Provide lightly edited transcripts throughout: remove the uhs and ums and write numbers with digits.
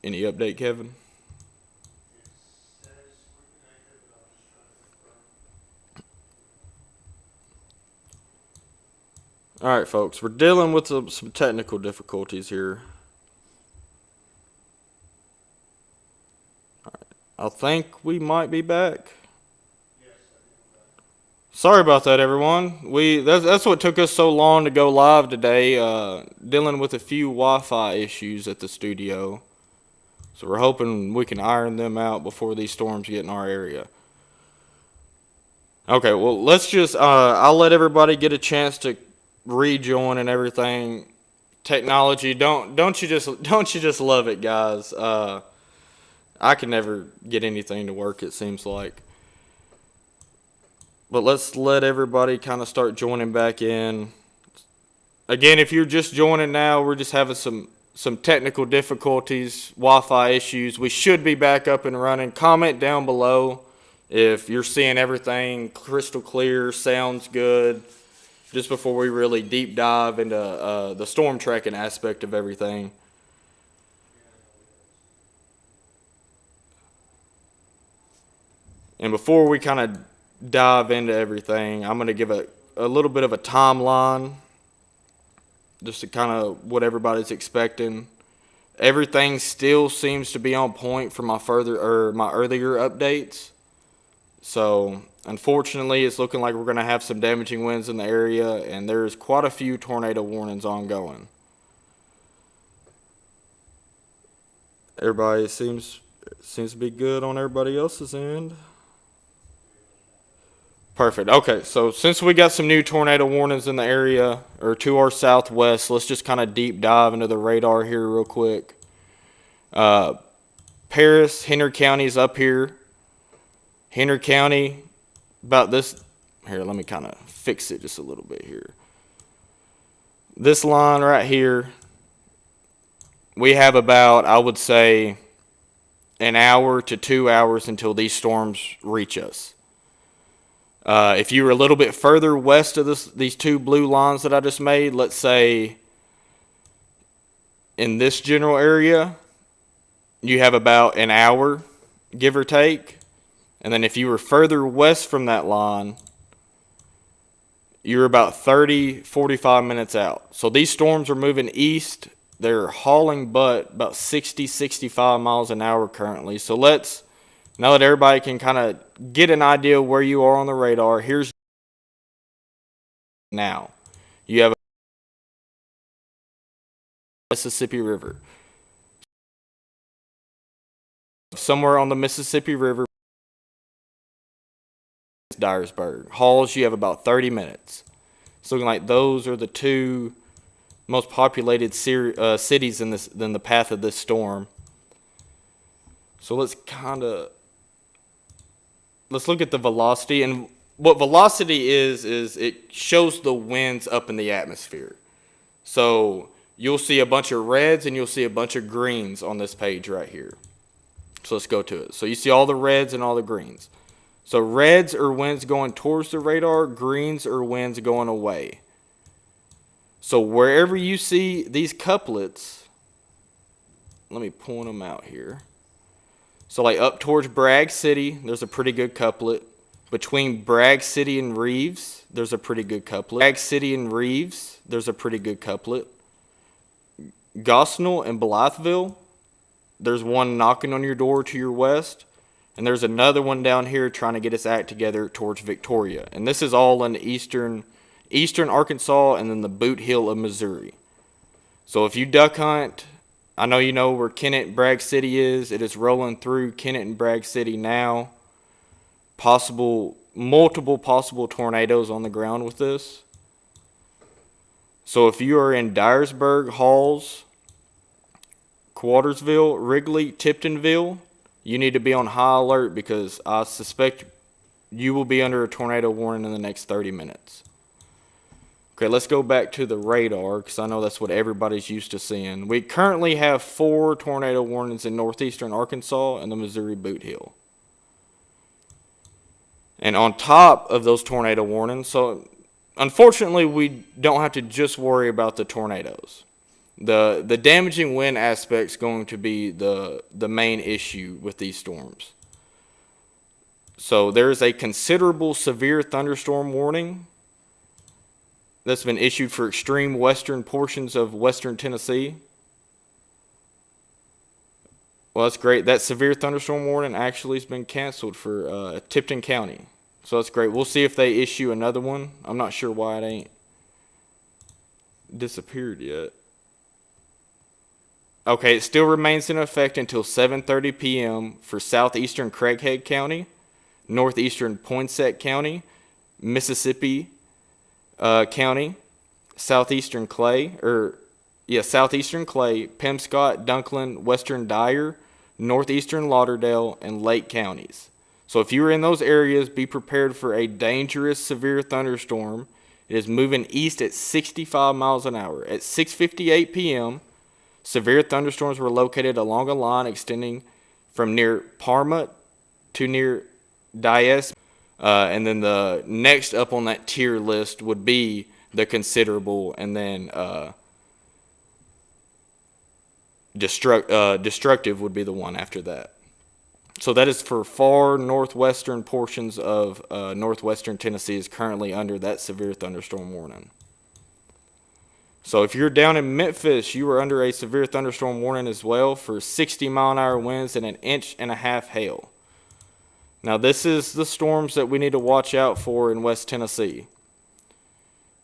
Any update, Kevin? All right, folks, we're dealing with some technical difficulties here. All right, I think we might be back. Sorry about that, everyone. That's what took us so long to go live today. Dealing with a few Wi-Fi issues at the studio, so we're hoping we can iron them out before these storms get in our area. Okay, well, let's just I'll let everybody get a chance to rejoin and everything. Technology, don't you just love it, guys? I can never get anything to work, it seems like. But let's let everybody kind of start joining back in. Again, if you're just joining now, we're just having some technical difficulties, Wi-Fi issues. We should be back up and running. Comment down below if you're seeing everything crystal clear, sounds good, just before we really deep dive into the storm tracking aspect of everything. And before we kind of dive into everything, I'm going to give a little bit of a timeline, just to kind of what everybody's expecting. Everything still seems to be on point for my earlier updates. So unfortunately, it's looking like we're going to have some damaging winds in the area, and there's quite a few tornado warnings ongoing. Everybody seems to be good on everybody else's end. Perfect. Okay, so since we got some new tornado warnings in the area, or to our southwest, let's just kind of deep dive into the radar here real quick. Paris, Henry County's up here. Henry County, about this, here, let me kind of fix it just a little bit here. This line right here, we have about, I would say, an hour to 2 hours until these storms reach us. If you were a little bit further west of these two blue lines that I just made, let's say in this general area, you have about an hour, give or take. And then if you were further west from that line, you're about 30, 45 minutes out. So these storms are moving east. They're hauling butt about 60, 65 miles an hour currently. So now that everybody can kind of get an idea of where you are on the radar, here's now. You have Mississippi River. Somewhere on the Mississippi River, Dyersburg. Halls, you have about 30 minutes. It's looking like those are the two most populated cities in the path of this storm. So let's look at the velocity. And what velocity is it shows the winds up in the atmosphere. So you'll see a bunch of reds and you'll see a bunch of greens on this page right here. So let's go to it. So you see all the reds and all the greens. So reds are winds going towards the radar, greens are winds going away. So wherever you see these couplets, let me point them out here. So like up towards Bragg City, there's a pretty good couplet. Between Bragg City and Reeves, there's a pretty good couplet. Bragg City and Reeves, there's a pretty good couplet. Gosnell and Blytheville, there's one knocking on your door to your west. And there's another one down here trying to get its act together towards Victoria. And this is all in eastern Arkansas and then the Boot Heel of Missouri. So if you duck hunt, I know you know where Kennett and Bragg City is. It is rolling through Kennett and Bragg City now. Multiple possible tornadoes on the ground with this. So if you are in Dyersburg, Halls, Quartersville, Wrigley, Tiptonville, you need to be on high alert because I suspect you will be under a tornado warning in the next 30 minutes. Okay, let's go back to the radar because I know that's what everybody's used to seeing. We currently have 4 tornado warnings in northeastern Arkansas and the Missouri Boot Heel. And on top of those tornado warnings, so unfortunately we don't have to just worry about the tornadoes. The damaging wind aspect is going to be the main issue with these storms. So there is a considerable severe thunderstorm warning that's been issued for extreme western portions of western Tennessee. Well, that's great. That severe thunderstorm warning actually has been canceled for Tipton County. So that's great. We'll see if they issue another one. I'm not sure why it ain't disappeared yet. Okay, it still remains in effect until 7:30 p.m. for southeastern Craighead County, northeastern Poinsett County, Mississippi County, southeastern Clay, Pemscott, Dunklin, western Dyer, northeastern Lauderdale, and Lake counties. So if you are in those areas, be prepared for a dangerous severe thunderstorm. It is moving east at 65 miles an hour. At 6:58 p.m., severe thunderstorms were located along a line extending from near Parma to near Diez. And then the next up on that tier list would be the considerable, and then destructive would be the one after that. So that is for far northwestern portions of northwestern Tennessee is currently under that severe thunderstorm warning. So if you're down in Memphis, you are under a severe thunderstorm warning as well for 60-mile-an-hour winds and 1.5 inches hail. Now this is the storms that we need to watch out for in West Tennessee.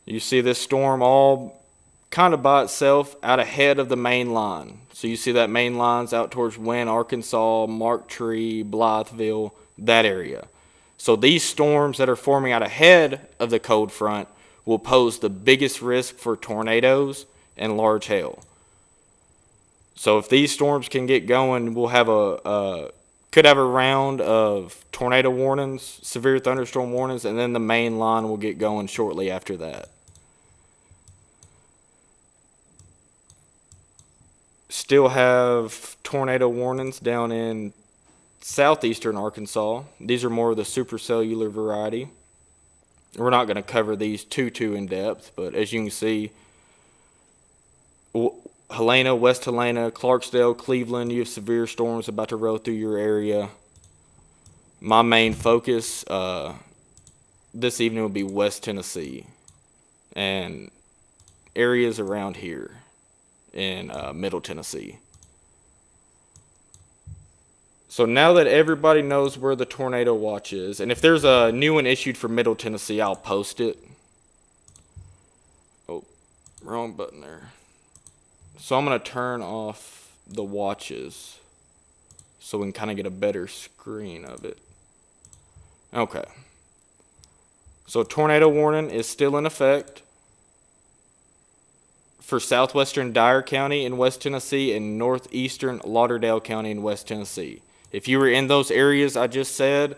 You see this storm all kind of by itself out ahead of the main line. So you see that main line's out towards Wynne, Arkansas, Marktree, Blytheville, that area. So these storms that are forming out ahead of the cold front will pose the biggest risk for tornadoes and large hail. So if these storms can get going, we'll have could have a round of tornado warnings, severe thunderstorm warnings, and then the main line will get going shortly after that. Still have tornado warnings down in southeastern Arkansas. These are more of the supercellular variety. We're not going to cover these too in depth, but as you can see, Helena, West Helena, Clarksville, Cleveland, you have severe storms about to roll through your area. My main focus this evening will be West Tennessee and areas around here in Middle Tennessee. So now that everybody knows where the tornado watch is, and if there's a new one issued for Middle Tennessee, I'll post it. Oh, wrong button there. So I'm going to turn off the watches so we can kind of get a better screen of it. Okay. So tornado warning is still in effect for southwestern Dyer County in West Tennessee and northeastern Lauderdale County in West Tennessee. If you were in those areas I just said,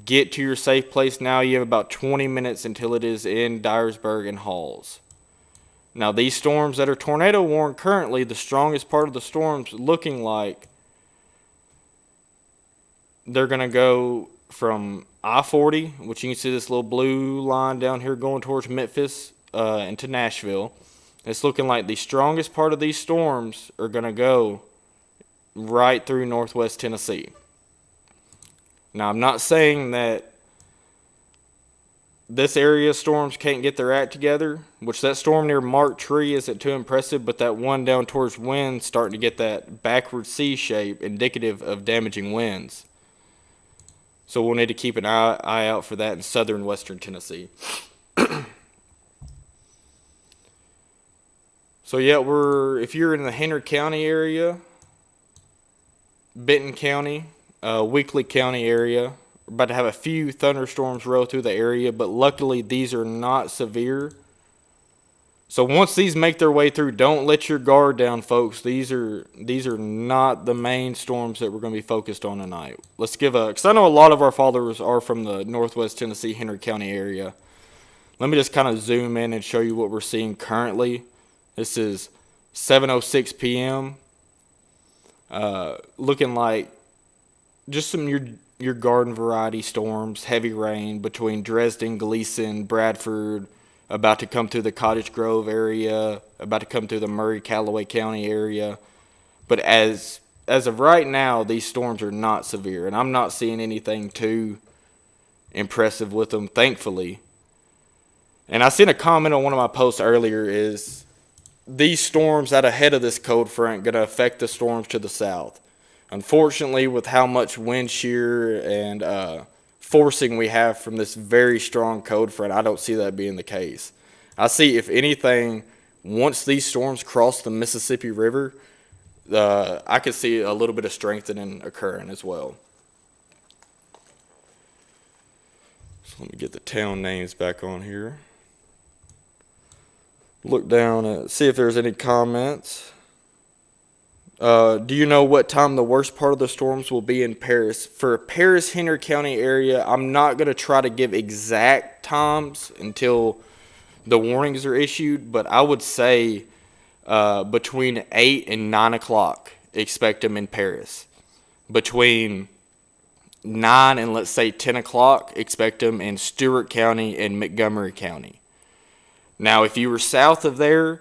get to your safe place now. You have about 20 minutes until it is in Dyersburg and Halls. Now these storms that are tornado warned currently, the strongest part of the storms looking like they're going to go from I-40, which you can see this little blue line down here going towards Memphis into Nashville. It's looking like the strongest part of these storms are going to go right through northwest Tennessee. Now, I'm not saying that this area storms can't get their act together, which that storm near Marktree isn't too impressive, but that one down towards Wynne starting to get that backward C shape indicative of damaging winds. So we'll need to keep an eye out for that in southern western Tennessee. So yeah, if you're in the Henry County area, Benton County, Weakley County area, we're about to have a few thunderstorms roll through the area, but luckily these are not severe. So once these make their way through, don't let your guard down, folks. These are not the main storms that we're going to be focused on tonight. Let's because I know a lot of our followers are from the northwest Tennessee, Henry County area. Let me just kind of zoom in and show you what we're seeing currently. This is 7:06 p.m. Looking like just some your garden variety storms, heavy rain between Dresden, Gleason, Bradford, about to come through the Cottage Grove area, about to come through the Murray-Callaway County area. But as of right now, these storms are not severe, and I'm not seeing anything too impressive with them, thankfully. And I seen a comment on one of my posts earlier is these storms out ahead of this cold front going to affect the storms to the south. Unfortunately, with how much wind shear and forcing we have from this very strong cold front, I don't see that being the case. I see, if anything, once these storms cross the Mississippi River, I could see a little bit of strengthening occurring as well. So let me get the town names back on here. Look down and see if there's any comments. Do you know what time the worst part of the storms will be in Paris? For Paris, Henry County area, I'm not going to try to give exact times until the warnings are issued, but I would say between 8 and 9 o'clock, expect them in Paris. Between 9 and let's say 10 o'clock, expect them in Stewart County and Montgomery County. Now, if you were south of there,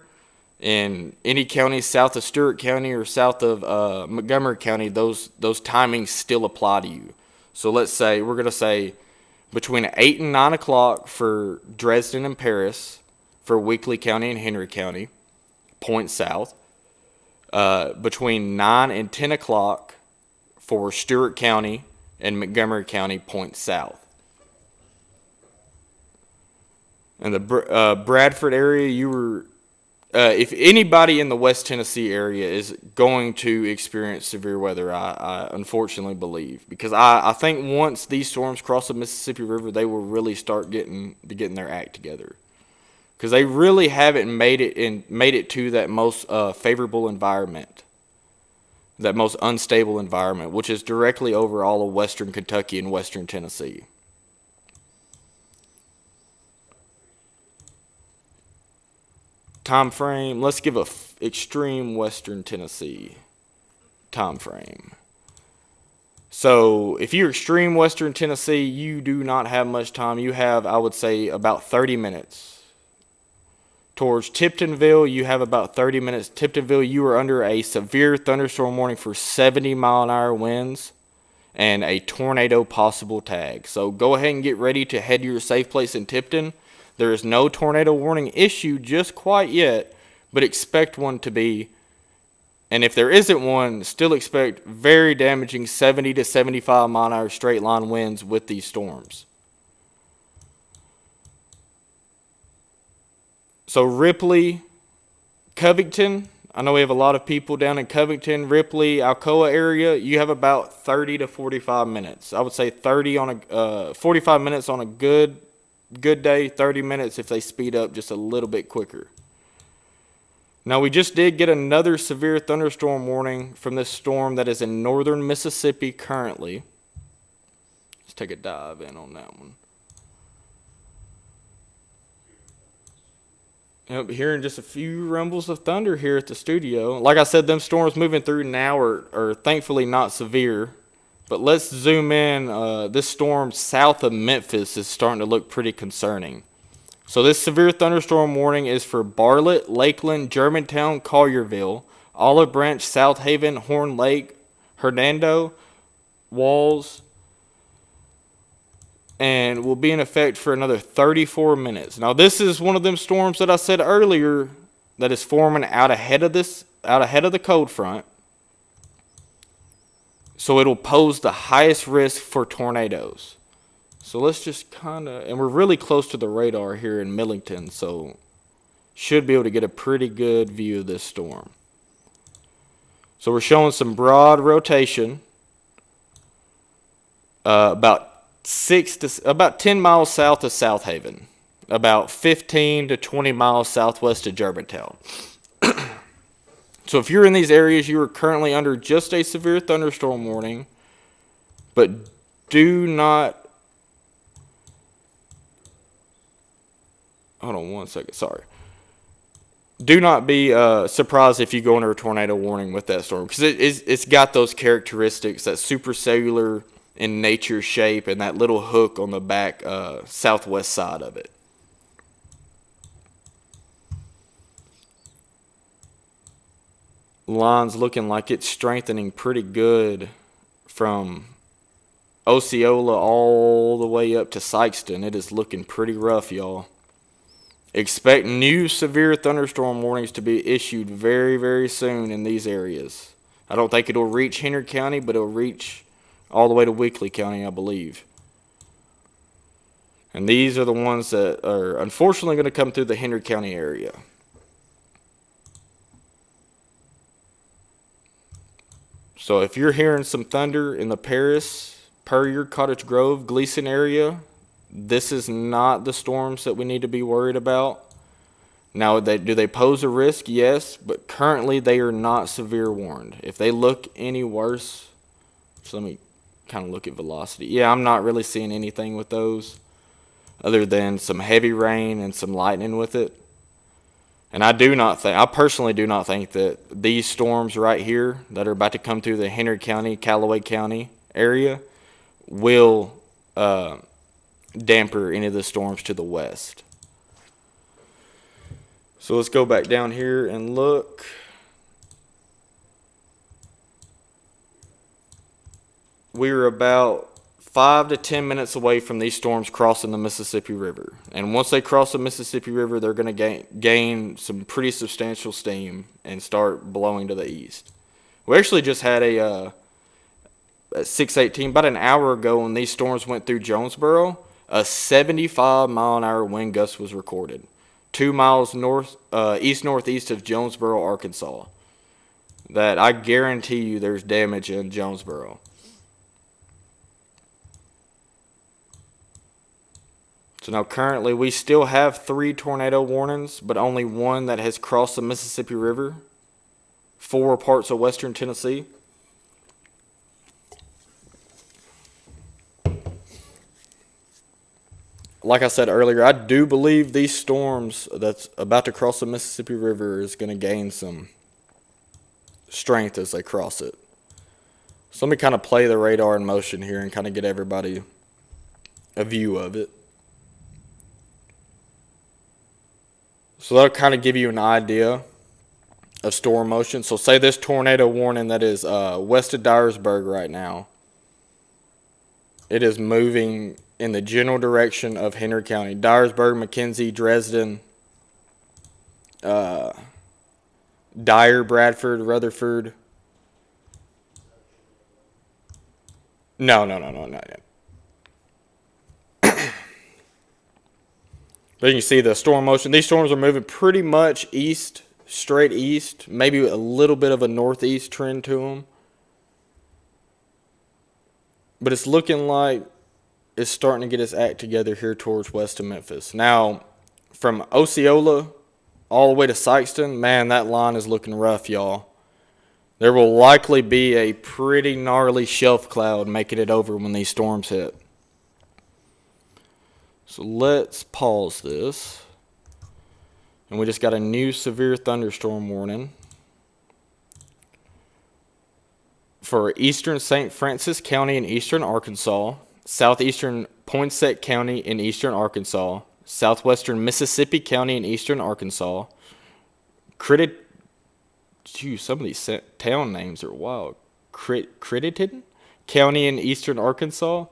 in any county south of Stewart County or south of Montgomery County, those timings still apply to you. So let's say, we're going to say between 8 and 9 o'clock for Dresden and Paris, for Weakley County and Henry County, point south. Between 9 and 10 o'clock for Stewart County and Montgomery County, point south. In the Bradford area, you were, if anybody in the West Tennessee area is going to experience severe weather, I unfortunately believe, because I think once these storms cross the Mississippi River, they will really start getting their act together, because they really haven't made it to that most favorable environment, that most unstable environment, which is directly over all of western Kentucky and western Tennessee. Time frame, let's give a extreme western Tennessee time frame. So if you're extreme western Tennessee, you do not have much time. You have, I would say, about 30 minutes. Towards Tiptonville, you have about 30 minutes. Tiptonville, you are under a severe thunderstorm warning for 70-mile-an-hour winds and a tornado possible tag. So go ahead and get ready to head to your safe place in Tipton. There is no tornado warning issued just quite yet, but expect one to be. And if there isn't one, still expect very damaging 70 to 75-mile-an-hour straight line winds with these storms. So Ripley, Covington, I know we have a lot of people down in Covington, Ripley, Alcoa area. You have about 30 to 45 minutes. I would say 45 minutes on a good day, 30 minutes if they speed up just a little bit quicker. Now, we just did get another severe thunderstorm warning from this storm that is in northern Mississippi currently. Let's take a dive in on that one. Yep, hearing just a few rumbles of thunder here at the studio. Like I said, them storms moving through now are thankfully not severe. But let's zoom in. This storm south of Memphis is starting to look pretty concerning. So this severe thunderstorm warning is for Bartlett, Lakeland, Germantown, Collierville, Olive Branch, South Haven, Horn Lake, Hernando, Walls, and will be in effect for another 34 minutes. Now, this is one of them storms that I said earlier that is forming out ahead of the cold front. So it'll pose the highest risk for tornadoes. So let's just and we're really close to the radar here in Millington, so should be able to get a pretty good view of this storm. So we're showing some broad rotation, about 10 miles south of South Haven, about 15 to 20 miles southwest of Germantown. So if you're in these areas, you are currently under just a severe thunderstorm warning, but do not, hold on one second, sorry. Do not be surprised if you go under a tornado warning with that storm, because it's got those characteristics, that supercellular in nature shape and that little hook on the back southwest side of it. line's looking like it's strengthening pretty good from Osceola all the way up to Sykeston. It is looking pretty rough, y'all. Expect new severe thunderstorm warnings to be issued very, very soon in these areas. I don't think it'll reach Henry County, but it'll reach all the way to Weakley County, I believe. And these are the ones that are unfortunately going to come through the Henry County area. So if you're hearing some thunder in the Paris, Puryear, Cottage Grove, Gleason area, this is not the storms that we need to be worried about. Now, do they pose a risk? Yes, but currently they are not severe warned. If they look any worse, so let me kind of look at velocity. Yeah, I'm not really seeing anything with those other than some heavy rain and some lightning with it. And I personally do not think that these storms right here that are about to come through the Henry County, Callaway County area will damper any of the storms to the west. So let's go back down here and look. We're about 5 to 10 minutes away from these storms crossing the Mississippi River. And once they cross the Mississippi River, they're going to gain some pretty substantial steam and start blowing to the east. We actually just had at 6:18, about an hour ago when these storms went through Jonesboro, a 75-mile-an-hour wind gust was recorded. 2 miles east-northeast of Jonesboro, Arkansas. That I guarantee you there's damage in Jonesboro. So now currently we still have 3 tornado warnings, but only one that has crossed the Mississippi River. 4 parts of western Tennessee. Like I said earlier, I do believe these storms that's about to cross the Mississippi River is going to gain some strength as they cross it. So let me kind of play the radar in motion here and kind of get everybody a view of it. So that'll kind of give you an idea of storm motion. So say this tornado warning that is west of Dyersburg right now. It is moving in the general direction of Henry County. Dyersburg, McKenzie, Dresden, Dyer, Bradford, Rutherford. No, not yet. But you can see the storm motion. These storms are moving pretty much east, straight east, maybe a little bit of a northeast trend to them. But it's looking like it's starting to get its act together here towards west of Memphis. Now, from Osceola all the way to Sykeston, man, that line is looking rough, y'all. There will likely be a pretty gnarly shelf cloud making it over when these storms hit. So let's pause this. And we just got a new severe thunderstorm warning for eastern St. Francis County in eastern Arkansas, southeastern Poinsett County in eastern Arkansas, southwestern Mississippi County in eastern Arkansas. Some of these town names are wild. Crediton County in eastern Arkansas,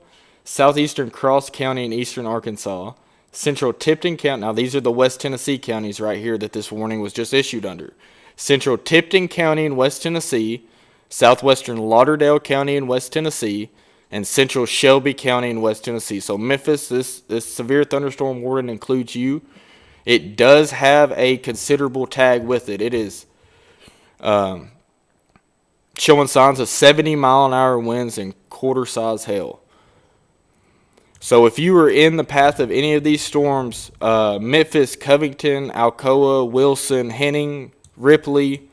southeastern Cross County in eastern Arkansas, central Tipton County. Now these are the West Tennessee counties right here that this warning was just issued under. Central Tipton County in West Tennessee, southwestern Lauderdale County in West Tennessee, and central Shelby County in West Tennessee. So Memphis, this severe thunderstorm warning includes you. It does have a considerable tag with it. It is showing signs of 70-mile-an-hour winds and quarter-size hail. So if you were in the path of any of these storms, Memphis, Covington, Alcoa, Wilson, Henning, Ripley,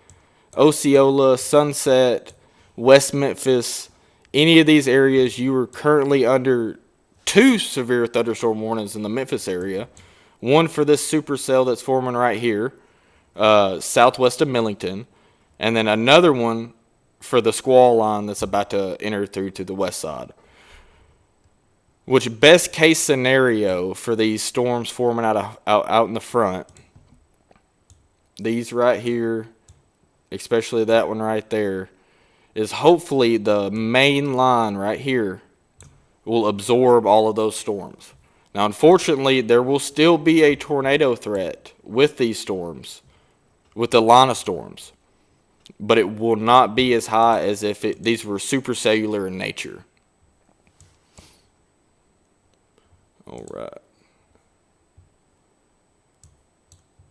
Osceola, Sunset, West Memphis, any of these areas, you are currently under 2 severe thunderstorm warnings in the Memphis area. One for this supercell that's forming right here, southwest of Millington, and then another one for the squall line that's about to enter through to the west side. Which best case scenario for these storms forming out in the front, these right here, especially that one right there, is hopefully the main line right here will absorb all of those storms. Now, unfortunately, there will still be a tornado threat with these storms, with the line of storms, but it will not be as high as if these were supercellular in nature. All right.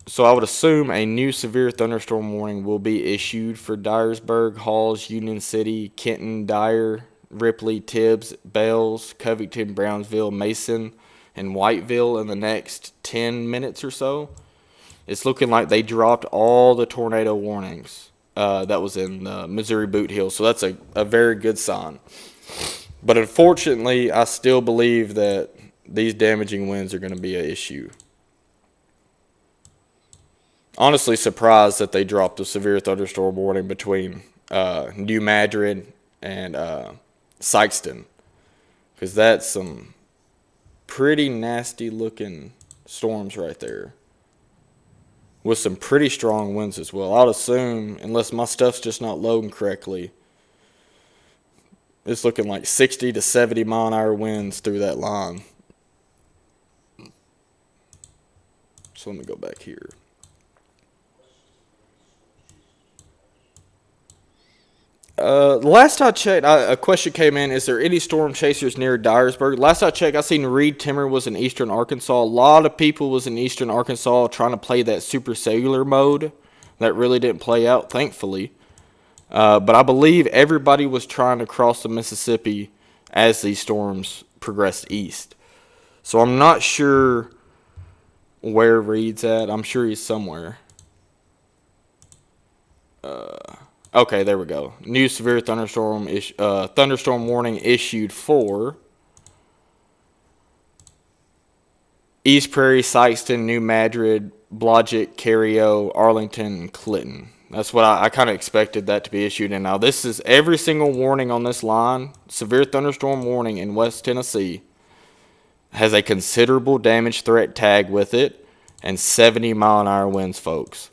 So I would assume a new severe thunderstorm warning will be issued for Dyersburg, Halls, Union City, Kenton, Dyer, Ripley, Tibbs, Bells, Covington, Brownsville, Mason, and Whiteville in the next 10 minutes or so. It's looking like they dropped all the tornado warnings that was in Missouri Boot Hill, so that's a very good sign. But unfortunately, I still believe that these damaging winds are going to be an issue. Honestly surprised that they dropped a severe thunderstorm warning between New Madrid and Sykeston, because that's some pretty nasty looking storms right there with some pretty strong winds as well. I'd assume, unless my stuff's just not loading correctly, it's looking like 60 to 70 mile an hour winds through that line. So let me go back here. Last I checked, a question came in, is there any storm chasers near Dyersburg? Last I checked, I seen Reed Timmer was in eastern Arkansas. A lot of people was in eastern Arkansas trying to play that supercellular mode. That really didn't play out, thankfully. But I believe everybody was trying to cross the Mississippi as these storms progressed east. So I'm not sure where Reed's at. I'm sure he's somewhere. Okay, there we go. New severe thunderstorm warning issued for East Prairie, Sykeston, New Madrid, Blodgett, Cario, Arlington, and Clinton. That's what I kind of expected that to be issued. And now this is every single warning on this line. Severe thunderstorm warning in West Tennessee has a considerable damage threat tag with it and 70 mile an hour winds, folks.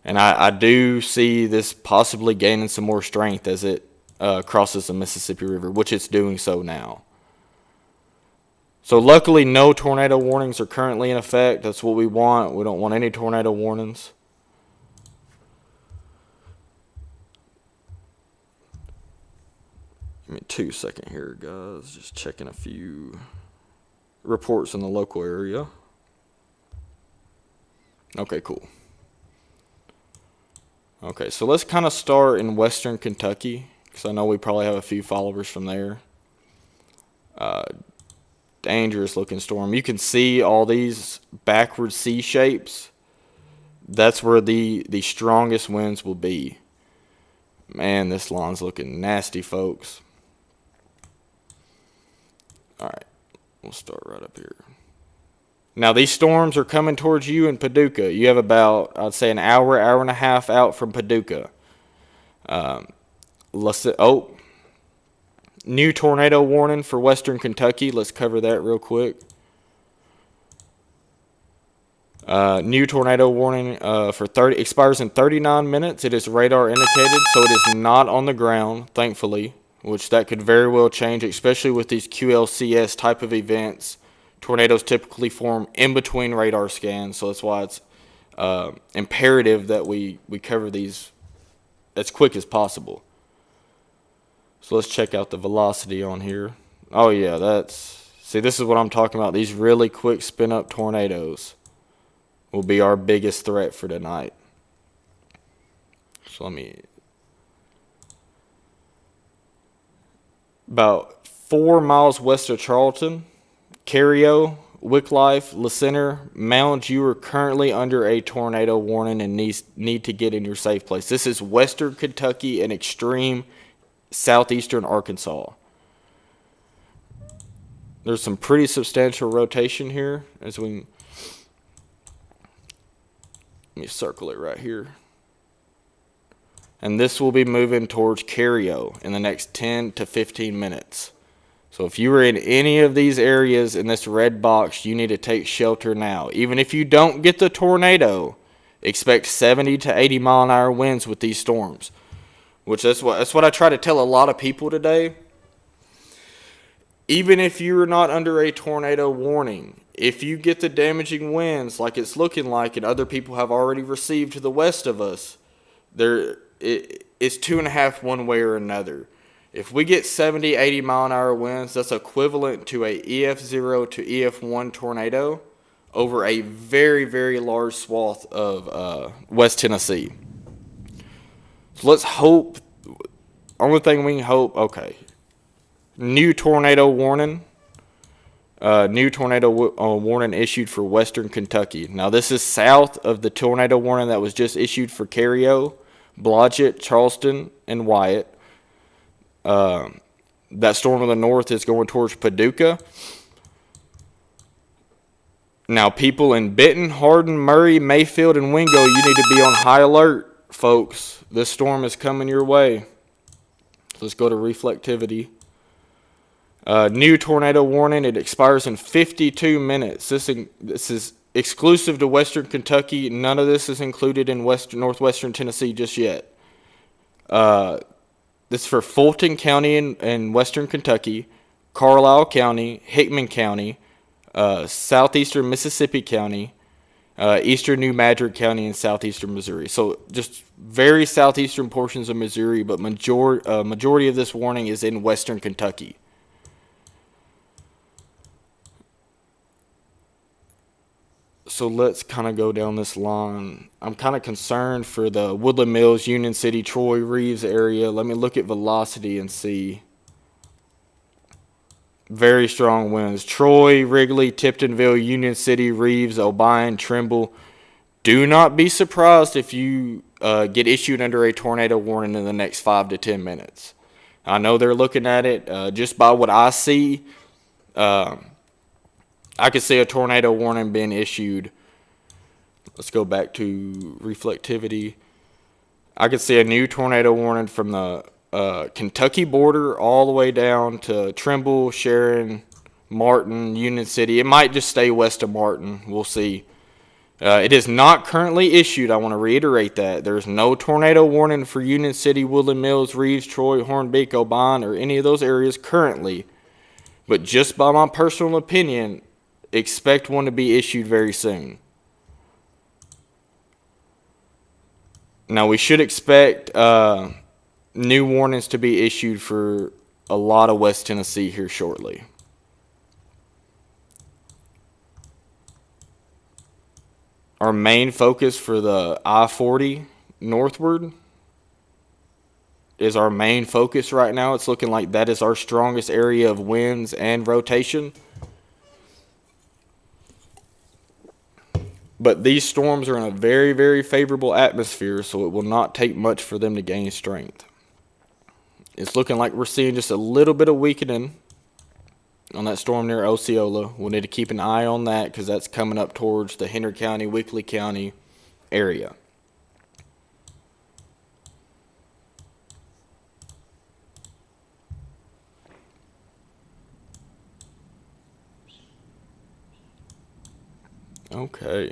And I do see this possibly gaining some more strength as it crosses the Mississippi River, which it's doing so now. So luckily, no tornado warnings are currently in effect. That's what we want. We don't want any tornado warnings. Give me 2 seconds here, guys. Just checking a few reports in the local area. Okay, cool. Okay, so let's kind of start in western Kentucky, because I know we probably have a few followers from there. Dangerous looking storm. You can see all these backward C shapes. That's where the strongest winds will be. Man, this line's looking nasty, folks. All right, we'll start right up here. Now, these storms are coming towards you in Paducah. You have about, I'd say, an hour, hour and a half out from Paducah. New tornado warning for western Kentucky. Let's cover that real quick. New tornado warning expires in 39 minutes. It is radar indicated, so it is not on the ground, thankfully, which that could very well change, especially with these QLCS type of events. Tornadoes typically form in between radar scans, so that's why it's imperative that we cover these as quick as possible. So let's check out the velocity on here. Oh yeah, this is what I'm talking about. These really quick spin up tornadoes will be our biggest threat for tonight. So about 4 miles west of Charlton, Cario, Wycliffe, LaCenter, Mounds, you are currently under a tornado warning and need to get in your safe place. This is western Kentucky and extreme southeastern Arkansas. There's some pretty substantial rotation here. Let me circle it right here. And this will be moving towards Cario in the next 10 to 15 minutes. So if you are in any of these areas in this red box, you need to take shelter now. Even if you don't get the tornado, Expect 70 to 80 mile an hour winds with these storms, which that's what I try to tell a lot of people today. Even if you're not under a tornado warning, if you get the damaging winds like it's looking like, and other people have already received to the west of us, it's 2.5 one way or another. If we get 70, 80 mile an hour winds, that's equivalent to a EF0 to EF1 tornado over a very, very large swath of West Tennessee. So let's hope. Only thing we can hope. Okay. New tornado warning. Warning issued for Western Kentucky. Now this is south of the tornado warning that was just issued for Cario, Blodgett, Charleston, and Wyatt. That storm to the north is going towards Paducah. Now, people in Benton, Hardin, Murray, Mayfield, and Wingo, you need to be on high alert, folks. This storm is coming your way. Let's go to reflectivity. New tornado warning. It expires in 52 minutes. This is exclusive to Western Kentucky. None of this is included in northwestern Tennessee just yet. This is for Fulton County in Western Kentucky, Carlisle County, Hickman County, southeastern Mississippi County, eastern New Madrid County, and southeastern Missouri. So just very southeastern portions of Missouri, but majority of this warning is in Western Kentucky. So let's kind of go down this line. I'm kind of concerned for the Woodland Mills, Union City, Troy, Reeves area. Let me look at velocity and see. Very strong winds. Troy, Wrigley, Tiptonville, Union City, Reeves, O'Brien, Trimble. Do not be surprised if you get issued under a tornado warning in the next 5 to 10 minutes. I know they're looking at it. Just by what I see, I could see a tornado warning being issued. Let's go back to reflectivity. I could see a new tornado warning from the Kentucky border all the way down to Trimble, Sharon, Martin, Union City. It might just stay west of Martin. We'll see. It is not currently issued. I want to reiterate that. There's no tornado warning for Union City, Woodland Mills, Reeves, Troy, Hornbeak, O'Brien, or any of those areas currently. But just by my personal opinion, expect one to be issued very soon. Now, we should expect new warnings to be issued for a lot of West Tennessee here shortly. Our main focus for the I-40 northward is our main focus right now. It's looking like that is our strongest area of winds and rotation. But these storms are in a very, very favorable atmosphere, so it will not take much for them to gain strength. It's looking like we're seeing just a little bit of weakening on that storm near Osceola. We'll need to keep an eye on that because that's coming up towards the Henry County, Weakley County area. Okay.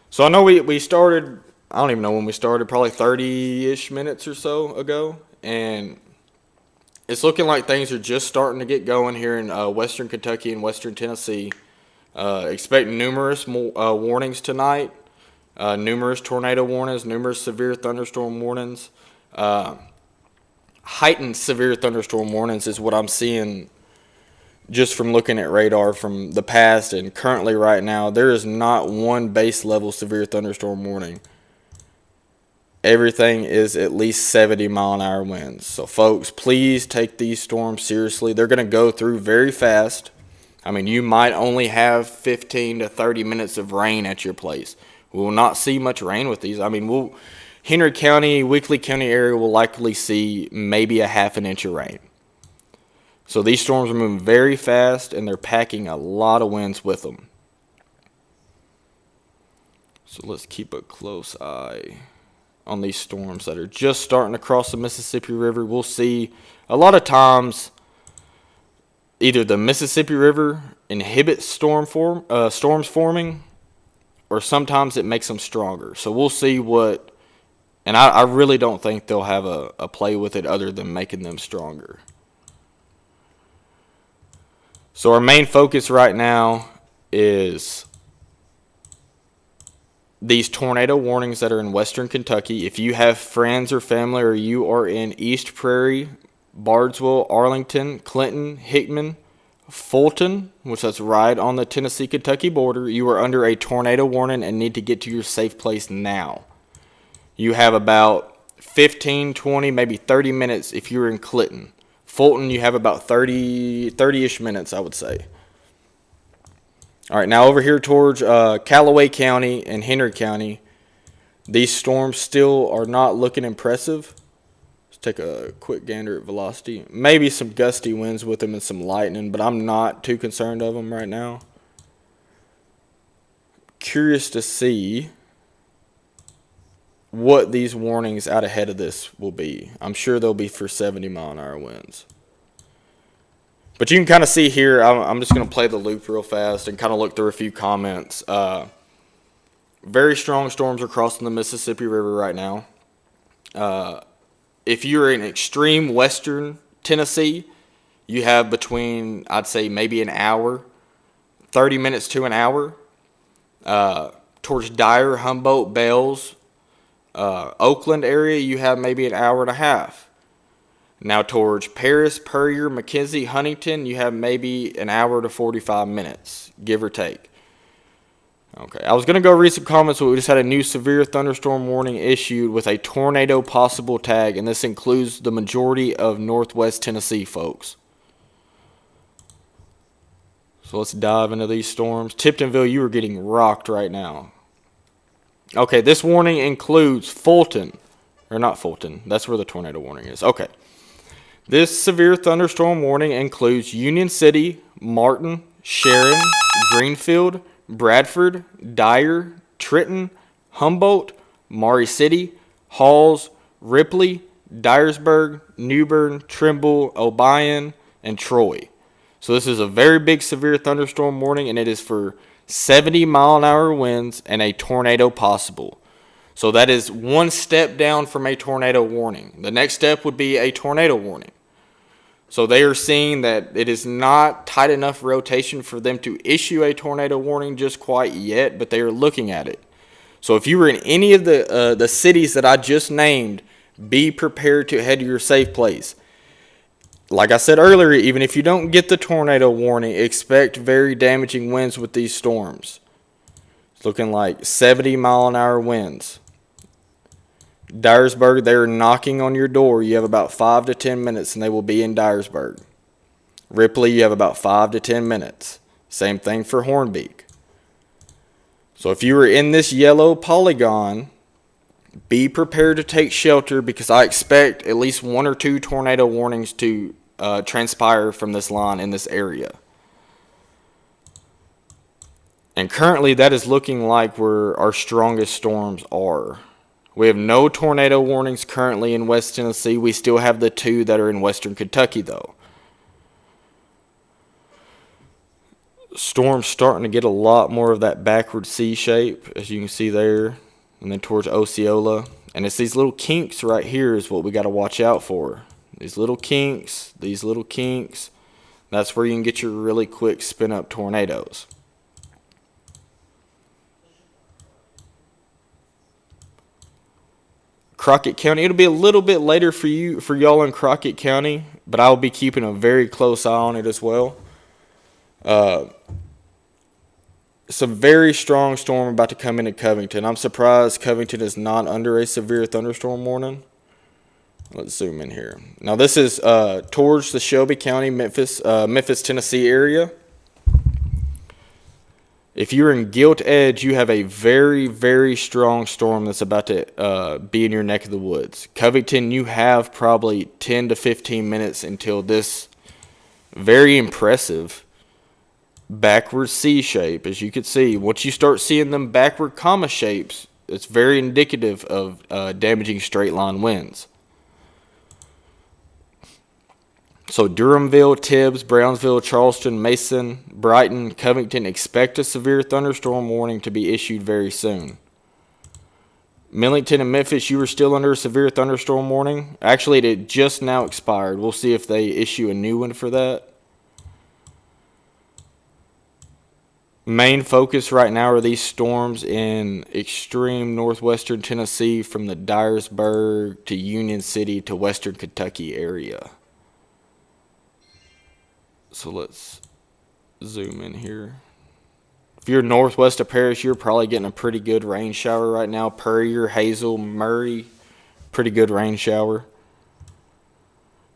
So I know we started, I don't even know when we started, probably 30-ish minutes or so ago. And it's looking like things are just starting to get going here in Western Kentucky and Western Tennessee. Expect numerous warnings tonight, numerous tornado warnings, numerous severe thunderstorm warnings. Heightened severe thunderstorm warnings is what I'm seeing just from looking at radar from the past and currently right now. There is not one base level severe thunderstorm warning. Everything is at least 70 mile an hour winds. So folks, please take these storms seriously. They're going to go through very fast. I mean, you might only have 15 to 30 minutes of rain at your place. We will not see much rain with these. I mean, Henry County, Weakley County area will likely see maybe a half an inch of rain. So these storms are moving very fast, and they're packing a lot of winds with them. So let's keep a close eye on these storms that are just starting to cross the Mississippi River. We'll see a lot of times either the Mississippi River inhibits storms forming, or sometimes it makes them stronger. So we'll see what, and I really don't think they'll have a play with it other than making them stronger. So our main focus right now is these tornado warnings that are in western Kentucky. If you have friends or family, or you are in East Prairie, Bardwell, Arlington, Clinton, Hickman, Fulton, which that's right on the Tennessee-Kentucky border, you are under a tornado warning and need to get to your safe place now. You have about 15, 20, maybe 30 minutes if you're in Clinton. Fulton, you have about 30-ish minutes, I would say. All right, now over here towards Callaway County and Henry County, these storms still are not looking impressive. Let's take a quick gander at velocity. Maybe some gusty winds with them and some lightning, but I'm not too concerned of them right now. Curious to see what these warnings out ahead of this will be. I'm sure they'll be for 70-mile-an-hour winds. But you can kind of see here, I'm just going to play the loop real fast and kind of look through a few comments. Very strong storms are crossing the Mississippi River right now. If you're in extreme western Tennessee, you have between, I'd say, maybe an hour, 30 minutes to an hour. Towards Dyer, Humboldt, Bells, Oakland area, you have maybe an hour and a half. Now towards Paris, Puryear, McKenzie, Huntington, you have maybe an hour to 45 minutes, give or take. Okay, I was going to go read some comments, but we just had a new severe thunderstorm warning issued with a tornado possible tag, and this includes the majority of northwest Tennessee, folks. So let's dive into these storms. Tiptonville, you are getting rocked right now. Okay, this warning includes Fulton, or not Fulton, that's where the tornado warning is. Okay. This severe thunderstorm warning includes Union City, Martin, Sharon, Greenfield, Bradford, Dyer, Trenton, Humboldt, Maury City, Halls, Ripley, Dyersburg, New Bern, Trimble, Obion, and Troy. So this is a very big severe thunderstorm warning, and it is for 70-mile-an-hour winds and a tornado possible. So that is one step down from a tornado warning. The next step would be a tornado warning. So they are seeing that it is not tight enough rotation for them to issue a tornado warning just quite yet, but they are looking at it. So if you were in any of the cities that I just named, be prepared to head to your safe place. Like I said earlier, even if you don't get the tornado warning, expect very damaging winds with these storms. It's looking like 70-mile-an-hour winds. Dyersburg, they're knocking on your door. You have about 5 to 10 minutes, and they will be in Dyersburg. Ripley, you have about 5 to 10 minutes. Same thing for Hornbeak. So if you are in this yellow polygon, be prepared to take shelter, because I expect at least 1 or 2 tornado warnings to transpire from this line in this area. And currently that is looking like where our strongest storms are. We have no tornado warnings currently in West Tennessee. We still have the 2 that are in western Kentucky, though. Storm's starting to get a lot more of that backward C shape, as you can see there, and then towards Osceola. And it's these little kinks right here is what we got to watch out for. These little kinks, that's where you can get your really quick spin-up tornadoes. Crockett County, it'll be a little bit later for y'all in Crockett County, but I'll be keeping a very close eye on it as well. It's a very strong storm about to come into Covington. I'm surprised Covington is not under a severe thunderstorm warning. Let's zoom in here. Now this is towards the Shelby County, Memphis, Tennessee area. If you're in Gilt Edge, you have a very, very strong storm that's about to be in your neck of the woods. Covington, you have probably 10 to 15 minutes until this very impressive backward C shape. As you can see, once you start seeing them backward comma shapes, it's very indicative of damaging straight line winds. So Durhamville, Tibbs, Brownsville, Charleston, Mason, Brighton, Covington expect a severe thunderstorm warning to be issued very soon. Millington and Memphis, you are still under a severe thunderstorm warning. Actually, it just now expired. We'll see if they issue a new one for that. Main focus right now are these storms in extreme northwestern Tennessee from the Dyersburg to Union City to western Kentucky area. So let's zoom in here. If you're northwest of Paris, you're probably getting a pretty good rain shower right now. Puryear, Hazel, Murray, pretty good rain shower.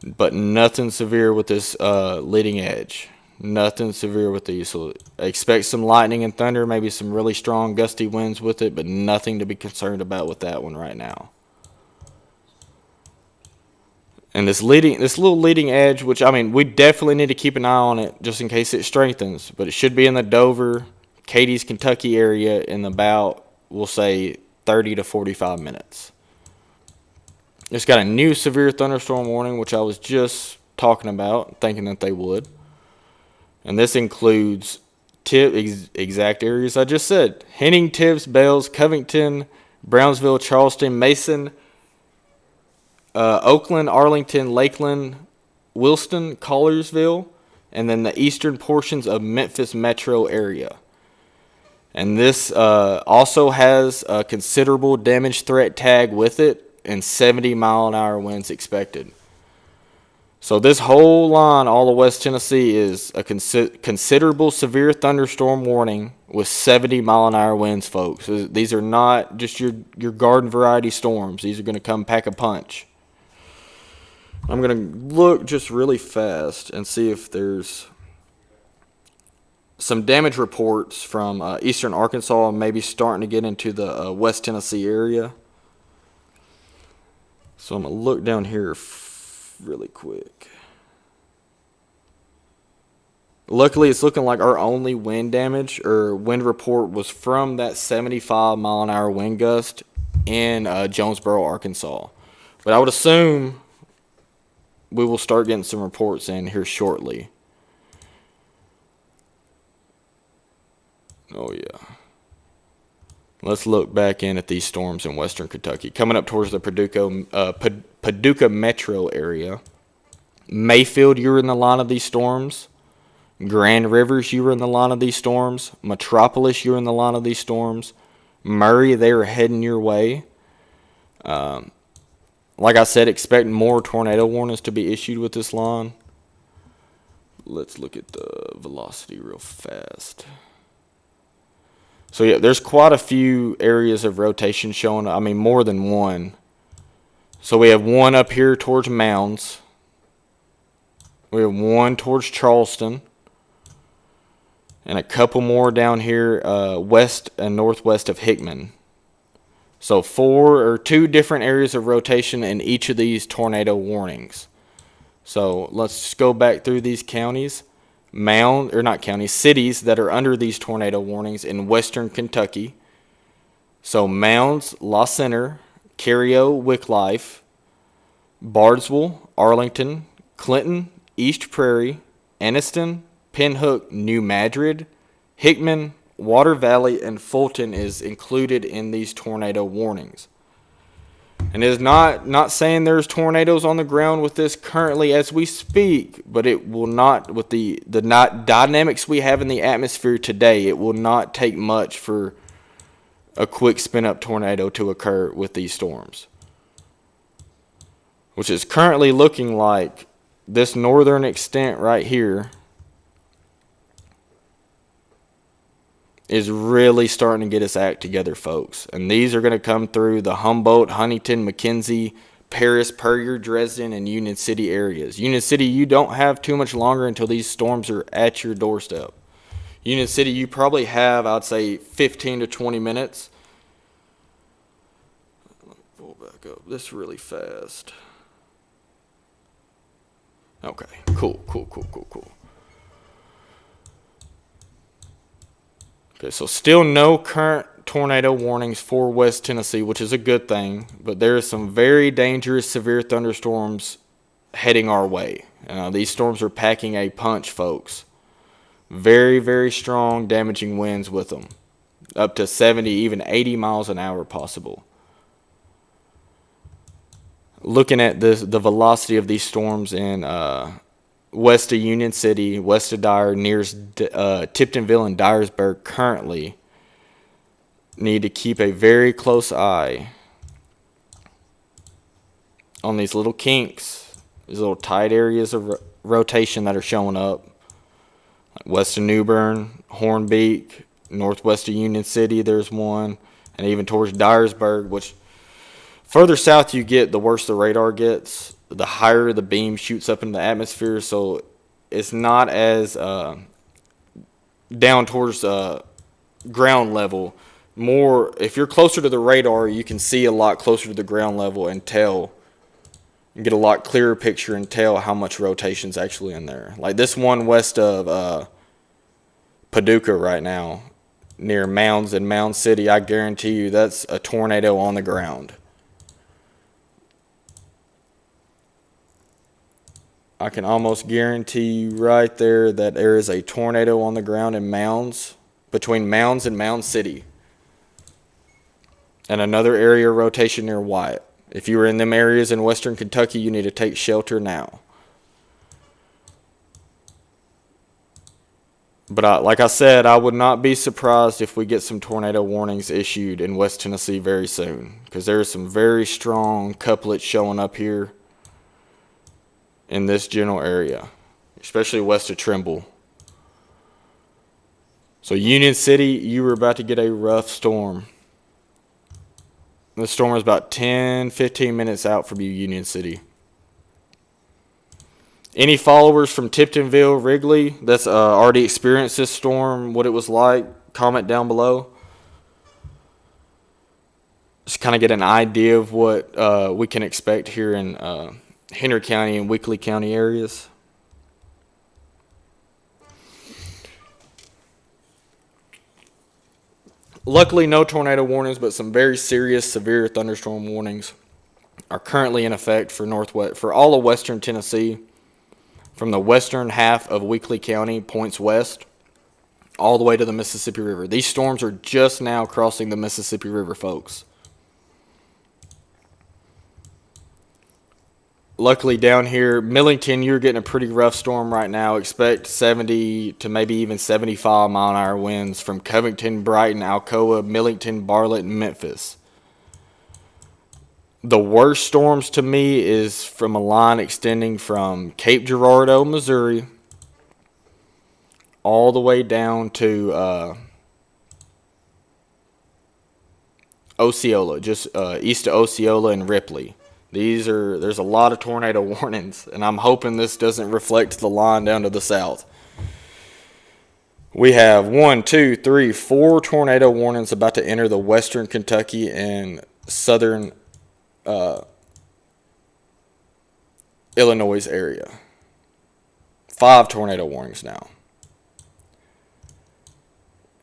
But nothing severe with this leading edge. Nothing severe with these. So expect some lightning and thunder, maybe some really strong gusty winds with it, but nothing to be concerned about with that one right now. And this little leading edge, which, I mean, we definitely need to keep an eye on it just in case it strengthens. But it should be in the Dover, Cadiz, Kentucky area in about, we'll say, 30 to 45 minutes. It's got a new severe thunderstorm warning, which I was just talking about, thinking that they would. And this includes exact areas I just said. Henning, Tibbs, Bells, Covington, Brownsville, Charleston, Mason, Oakland, Arlington, Lakeland, Wilston, Collinsville, and then the eastern portions of Memphis metro area. And this also has a considerable damage threat tag with it and 70-mile-an-hour winds expected. So this whole line all of West Tennessee is a considerable severe thunderstorm warning with 70-mile-an-hour winds, folks. These are not just your garden variety storms. These are going to come pack a punch. I'm going to look just really fast and see if there's some damage reports from eastern Arkansas and maybe starting to get into the West Tennessee area. So I'm going to look down here really quick. Luckily, it's looking like our only wind damage or wind report was from that 75-mile-an-hour wind gust in Jonesboro, Arkansas. But I would assume we will start getting some reports in here shortly. Oh, yeah. Let's look back in at these storms in western Kentucky. Coming up towards the Paducah metro area. Mayfield, you're in the line of these storms. Grand Rivers, you were in the line of these storms. Metropolis, you're in the line of these storms. Murray, they are heading your way. Like I said, expect more tornado warnings to be issued with this line. Let's look at the velocity real fast. So, yeah, there's quite a few areas of rotation showing. I mean, more than one. So we have one up here towards Mounds. We have one towards Charleston. And a couple more down here west and northwest of Hickman. So two different areas of rotation in each of these tornado warnings. So let's just go back through these counties. Cities that are under these tornado warnings in western Kentucky. So Mounds, La Center, Cario, Wicklife, Bardesville, Arlington, Clinton, East Prairie, Anniston, Pinhook, New Madrid, Hickman, Water Valley, and Fulton is included in these tornado warnings. And it is not saying there's tornadoes on the ground with this currently as we speak, but it will not, with the dynamics we have in the atmosphere today, it will not take much for a quick spin-up tornado to occur with these storms. Which is currently looking like this northern extent right here is really starting to get its act together, folks. And these are going to come through the Humboldt, Huntington, McKenzie, Paris, Puryear, Dresden, and Union City areas. Union City, you don't have too much longer until these storms are at your doorstep. Union City, you probably have, I'd say, 15 to 20 minutes. Let me pull back up this really fast. Okay, cool. Okay, so still no current tornado warnings for West Tennessee, which is a good thing, but there are some very dangerous severe thunderstorms heading our way. These storms are packing a punch, folks. Very, very strong, damaging winds with them. Up to 70, even 80 miles an hour possible. Looking at the velocity of these storms in west of Union City, west of Dyer, near Tiptonville and Dyersburg currently, need to keep a very close eye on these little kinks, these little tight areas of rotation that are showing up. Like west of New Bern, Hornbeak, northwest of Union City, there's one, and even towards Dyersburg, which further south you get, the worse the radar gets, the higher the beam shoots up into the atmosphere, so it's not as down towards ground level. More, if you're closer to the radar, you can see a lot closer to the ground level and tell, and get a lot clearer picture and tell how much rotation's actually in there. Like this one west of Paducah right now, near Mounds and Mound City, I guarantee you that's a tornado on the ground. I can almost guarantee you right there that there is a tornado on the ground in Mounds, between Mounds and Mound City. And another area of rotation near Wyatt. If you are in them areas in western Kentucky, you need to take shelter now. But like I said, I would not be surprised if we get some tornado warnings issued in West Tennessee very soon, because there are some very strong couplets showing up here in this general area, especially west of Trimble. So Union City, you were about to get a rough storm. The storm is about 10-15 minutes out from you, Union City. Any followers from Tiptonville, Wrigley, that's already experienced this storm, what it was like, comment down below. Just kind of get an idea of what we can expect here in Henry County and Weakley County areas. Luckily, no tornado warnings, but some very serious, severe thunderstorm warnings are currently in effect for all of western Tennessee, from the western half of Weakley County, points west, all the way to the Mississippi River. These storms are just now crossing the Mississippi River, folks. Luckily, down here, Millington, you're getting a pretty rough storm right now. Expect 70 to maybe even 75 mile an hour winds from Covington, Brighton, Alcoa, Millington, Bartlett, and Memphis. The worst storms to me is from a line extending from Cape Girardeau, Missouri, all the way down to Osceola, just east of Osceola and Ripley. There's a lot of tornado warnings, and I'm hoping this doesn't reflect the line down to the south. We have 4 tornado warnings about to enter the western Kentucky and southern Illinois area. 5 tornado warnings now.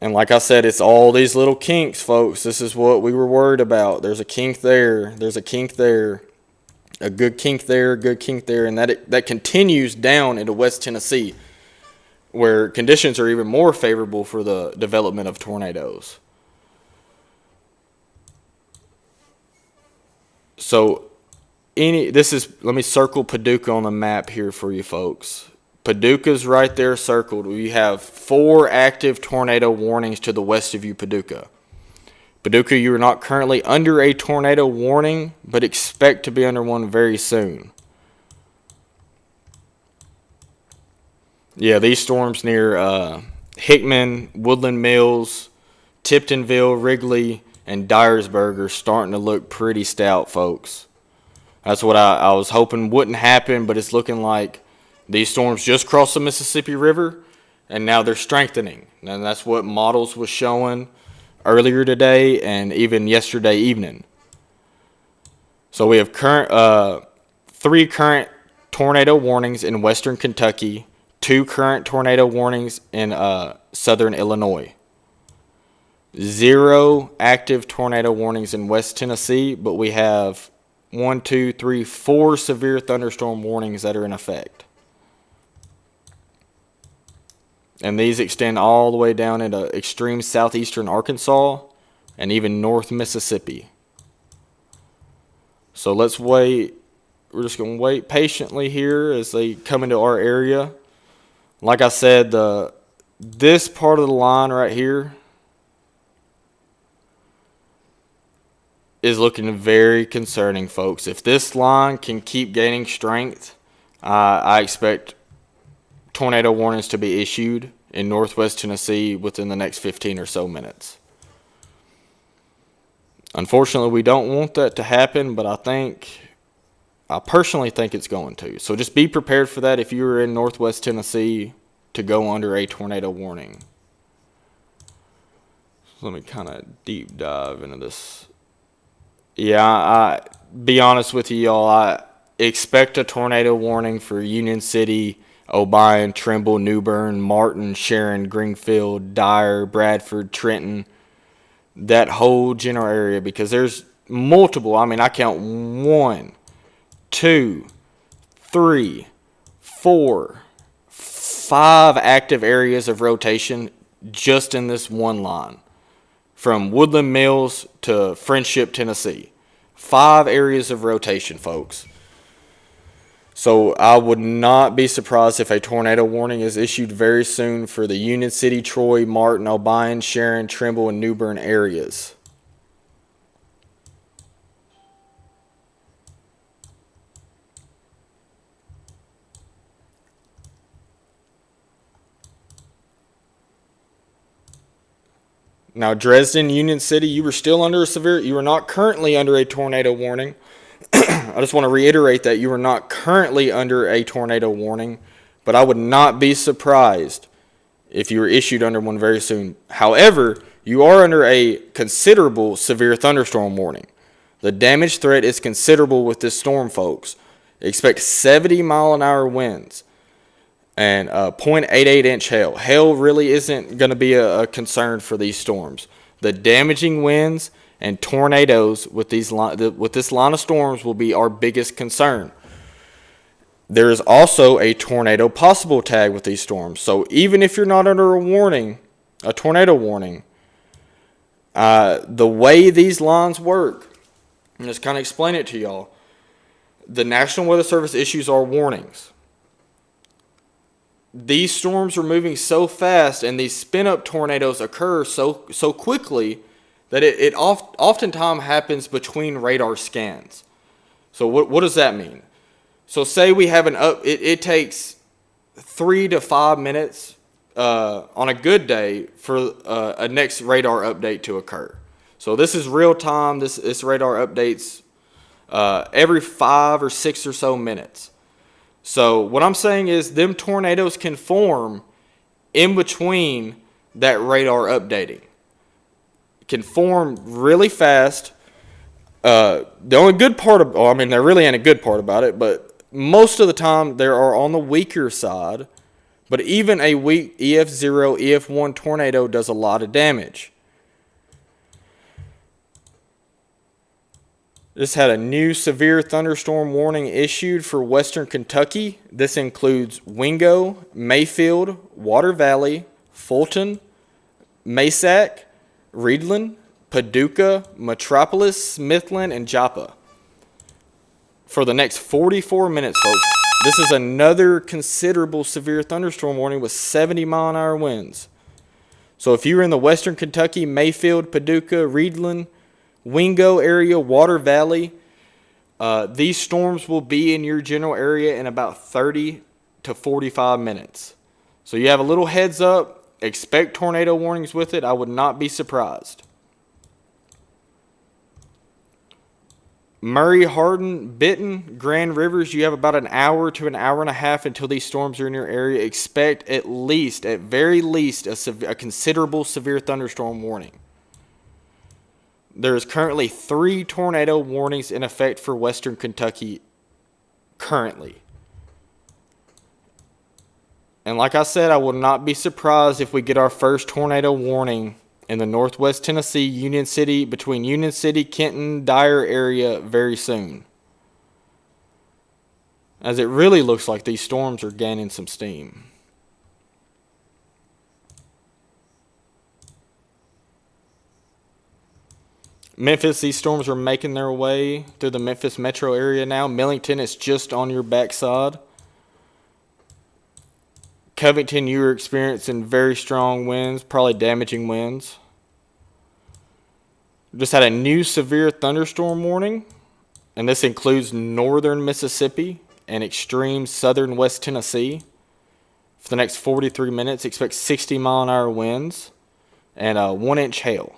And like I said, it's all these little kinks, folks. This is what we were worried about. There's a kink there. There's a kink there. A good kink there, a good kink there. And that continues down into West Tennessee, where conditions are even more favorable for the development of tornadoes. So, let me circle Paducah on the map here for you folks. Paducah's right there circled. We have 4 active tornado warnings to the west of you, Paducah. Paducah, you are not currently under a tornado warning, but expect to be under one very soon. Yeah, these storms near Hickman, Woodland Mills, Tiptonville, Wrigley, and Dyersburg are starting to look pretty stout, folks. That's what I was hoping wouldn't happen, but it's looking like these storms just crossed the Mississippi River, and now they're strengthening. And that's what models was showing earlier today and even yesterday evening. So we have 3 current tornado warnings in western Kentucky, 2 current tornado warnings in southern Illinois. 0 active tornado warnings in West Tennessee, but we have 4 severe thunderstorm warnings that are in effect. And these extend all the way down into extreme southeastern Arkansas and even north Mississippi. So let's wait. We're just going to wait patiently here as they come into our area. Like I said, this part of the line right here is looking very concerning, folks. If this line can keep gaining strength, I expect tornado warnings to be issued in northwest Tennessee within the next 15 or so minutes. Unfortunately, we don't want that to happen, but I personally think it's going to. So just be prepared for that if you're in northwest Tennessee to go under a tornado warning. So let me kind of deep dive into this. Yeah, I be honest with you, y'all. I expect a tornado warning for Union City, Obion, Trimble, New Bern, Martin, Sharon, Greenfield, Dyer, Bradford, Trenton, that whole general area, because there's multiple. I mean, I count 1, 2, 3, 4, 5 active areas of rotation just in this one line. From Woodland Mills to Friendship, Tennessee. 5 areas of rotation, folks. So I would not be surprised if a tornado warning is issued very soon for the Union City, Troy, Martin, Obion, Sharon, Trimble, and New Bern areas. Now, Dresden, Union City, you were not currently under a tornado warning. I just want to reiterate that you are not currently under a tornado warning, but I would not be surprised if you were issued under one very soon. However, you are under a considerable severe thunderstorm warning. The damage threat is considerable with this storm, folks. Expect 70-mile-an-hour winds and 0.88-inch hail. Hail really isn't going to be a concern for these storms. The damaging winds and tornadoes with this line of storms will be our biggest concern. There is also a tornado possible tag with these storms. So even if you're not under a tornado warning, the way these lines work, and just kind of explain it to y'all, the National Weather Service issues our warnings. These storms are moving so fast and these spin-up tornadoes occur so quickly that it oftentimes happens between radar scans. So what does that mean? So say we have it takes 3 to 5 minutes on a good day for a next radar update to occur. So this is real time. This radar updates every 5 or 6 or so minutes. So what I'm saying is them tornadoes can form in between that radar updating. It can form really fast. The only good part there really ain't a good part about it, but most of the time they are on the weaker side. But even a weak EF0, EF1 tornado does a lot of damage. This had a new severe thunderstorm warning issued for western Kentucky. This includes Wingo, Mayfield, Water Valley, Fulton, Masac, Reedland, Paducah, Metropolis, Smithland, and Joppa. For the next 44 minutes, folks, this is another considerable severe thunderstorm warning with 70-mile-an-hour winds. So if you're in the western Kentucky, Mayfield, Paducah, Reedland, Wingo area, Water Valley, these storms will be in your general area in about 30 to 45 minutes. So you have a little heads up. Expect tornado warnings with it. I would not be surprised. Murray, Hardin, Benton, Grand Rivers, you have about an hour to an hour and a half until these storms are in your area. Expect at very least, a considerable severe thunderstorm warning. There is currently 3 tornado warnings in effect for western Kentucky currently. And like I said, I will not be surprised if we get our first tornado warning in the northwest Tennessee, between Union City, Kenton, Dyer area very soon. As it really looks like these storms are gaining some steam. Memphis, these storms are making their way through the Memphis metro area now. Millington is just on your backside. Covington, you're experiencing very strong winds, probably damaging winds. Just had a new severe thunderstorm warning, and this includes northern Mississippi and extreme southern West Tennessee. For the next 43 minutes, expect 60-mile-an-hour winds and 1-inch hail.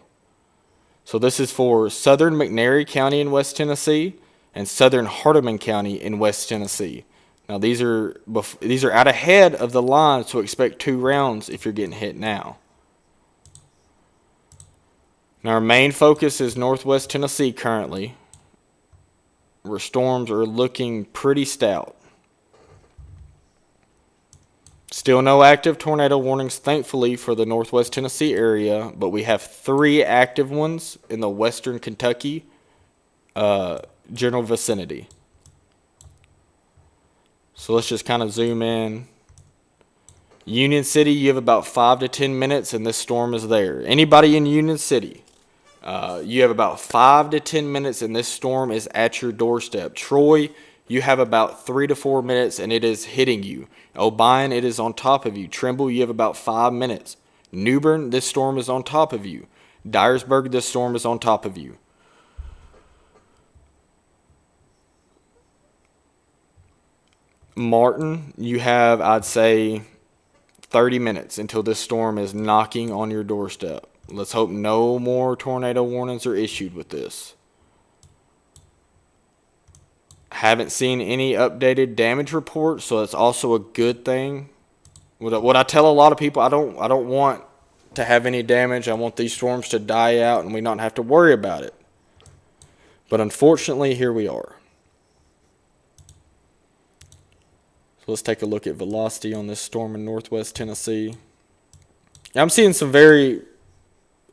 So this is for southern McNairy County in West Tennessee and southern Hardeman County in West Tennessee. Now these are out ahead of the line, so expect 2 rounds if you're getting hit now. Now our main focus is northwest Tennessee currently, where storms are looking pretty stout. Still no active tornado warnings, thankfully, for the northwest Tennessee area, but we have 3 active ones in the western Kentucky general vicinity. So let's just kind of zoom in. Union City, you have about 5 to 10 minutes, and this storm is there. Anybody in Union City, you have about 5 to 10 minutes, and this storm is at your doorstep. Troy, you have about 3 to 4 minutes, and it is hitting you. O'Brien, it is on top of you. Trimble, you have about 5 minutes. New Bern, this storm is on top of you. Dyersburg, this storm is on top of you. Martin, you have, I'd say, 30 minutes until this storm is knocking on your doorstep. Let's hope no more tornado warnings are issued with this. Haven't seen any updated damage reports, so that's also a good thing. What I tell a lot of people, I don't want to have any damage. I want these storms to die out and we not have to worry about it. But unfortunately, here we are. So let's take a look at velocity on this storm in northwest Tennessee. I'm seeing some very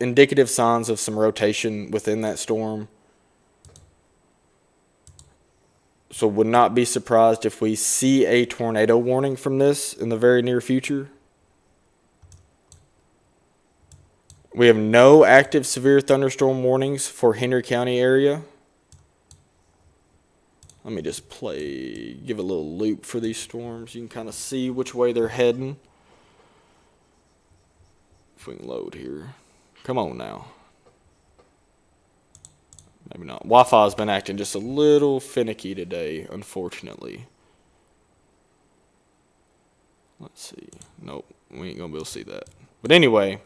indicative signs of some rotation within that storm. So would not be surprised if we see a tornado warning from this in the very near future. We have no active severe thunderstorm warnings for Henry County area. Let me just give a little loop for these storms. You can kind of see which way they're heading. If we can load here. Come on now. Maybe not. Wi-Fi has been acting just a little finicky today, unfortunately. Let's see. Nope, we ain't going to be able to see that. But anyway,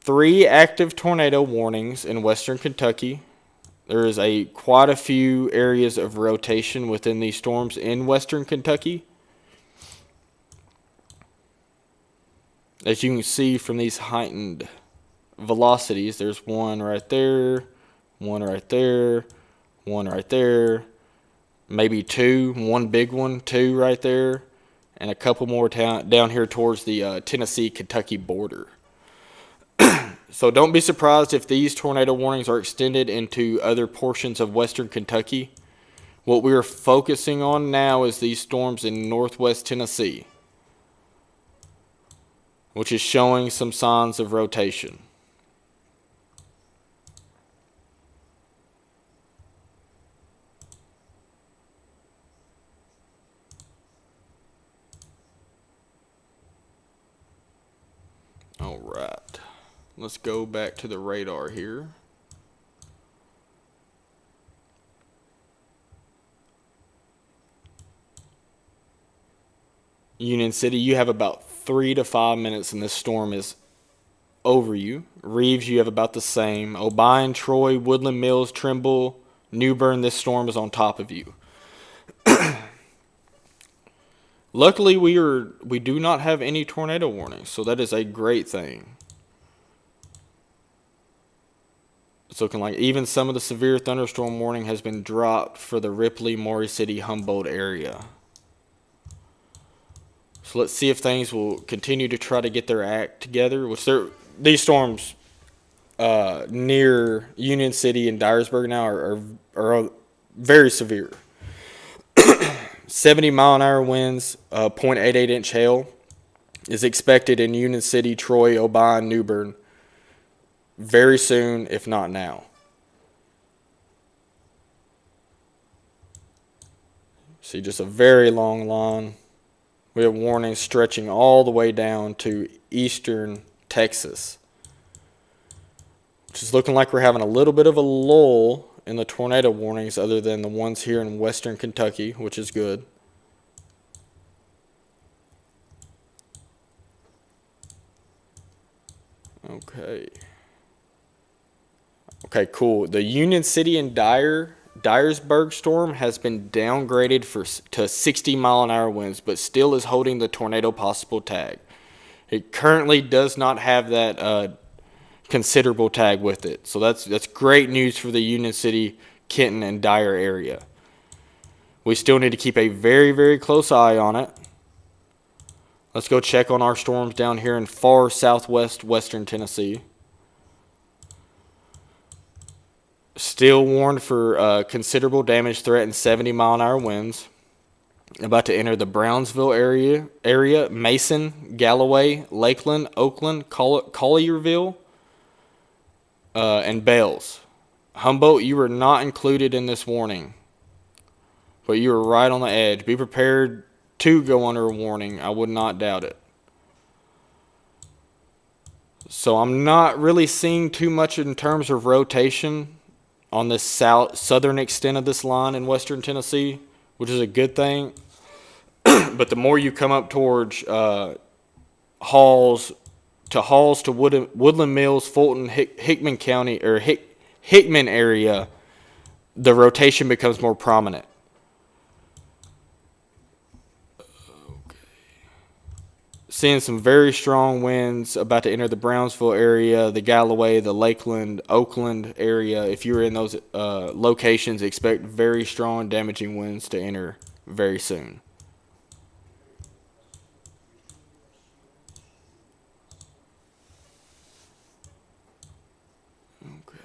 3 active tornado warnings in western Kentucky. There is quite a few areas of rotation within these storms in western Kentucky. As you can see from these heightened velocities, there's one right there, one right there, one right there, maybe 2, one big one, 2 right there, and a couple more down here towards the Tennessee-Kentucky border. So don't be surprised if these tornado warnings are extended into other portions of western Kentucky. What we're focusing on now is these storms in northwest Tennessee, which is showing some signs of rotation. All right. Let's go back to the radar here. Union City, you have about 3 to 5 minutes and this storm is over you. Reeves, you have about the same. O'Brien, Troy, Woodland Mills, Trimble, New Bern, this storm is on top of you. Luckily, we do not have any tornado warnings, so that is a great thing. It's looking like even some of the severe thunderstorm warning has been dropped for the Ripley, Maury City, Humboldt area. So let's see if things will continue to try to get their act together. These storms near Union City and Dyersburg now are very severe. 70-mile-an-hour winds, 0.88-inch hail is expected in Union City, Troy, O'Brien, New Bern. very soon, if not now. See, just a very long line. We have warnings stretching all the way down to eastern Texas, which is looking like we're having a little bit of a lull in the tornado warnings other than the ones here in western Kentucky, which is good. Okay, cool. The Union City and Dyersburg storm has been downgraded to 60-mile-an-hour winds, but still is holding the tornado possible tag. It currently does not have that considerable tag with it, so that's great news for the Union City, Kenton, and Dyer area. We still need to keep a very, very close eye on it. Let's go check on our storms down here in far southwest western Tennessee. Still warned for considerable damage threat and 70-mile-an-hour winds. About to enter the Brownsville area, Mason, Galloway, Lakeland, Oakland, Collierville, and Bells. Humboldt, you were not included in this warning, but you were right on the edge. Be prepared to go under a warning. I would not doubt it. So I'm not really seeing too much in terms of rotation on this southern extent of this line in western Tennessee, which is a good thing. But the more you come up towards Halls to Woodland Mills, Fulton, Hickman County, or Hickman area, the rotation becomes more prominent. Seeing some very strong winds about to enter the Brownsville area, the Galloway, the Lakeland, Oakland area. If you're in those locations, expect very strong damaging winds to enter very soon. Okay.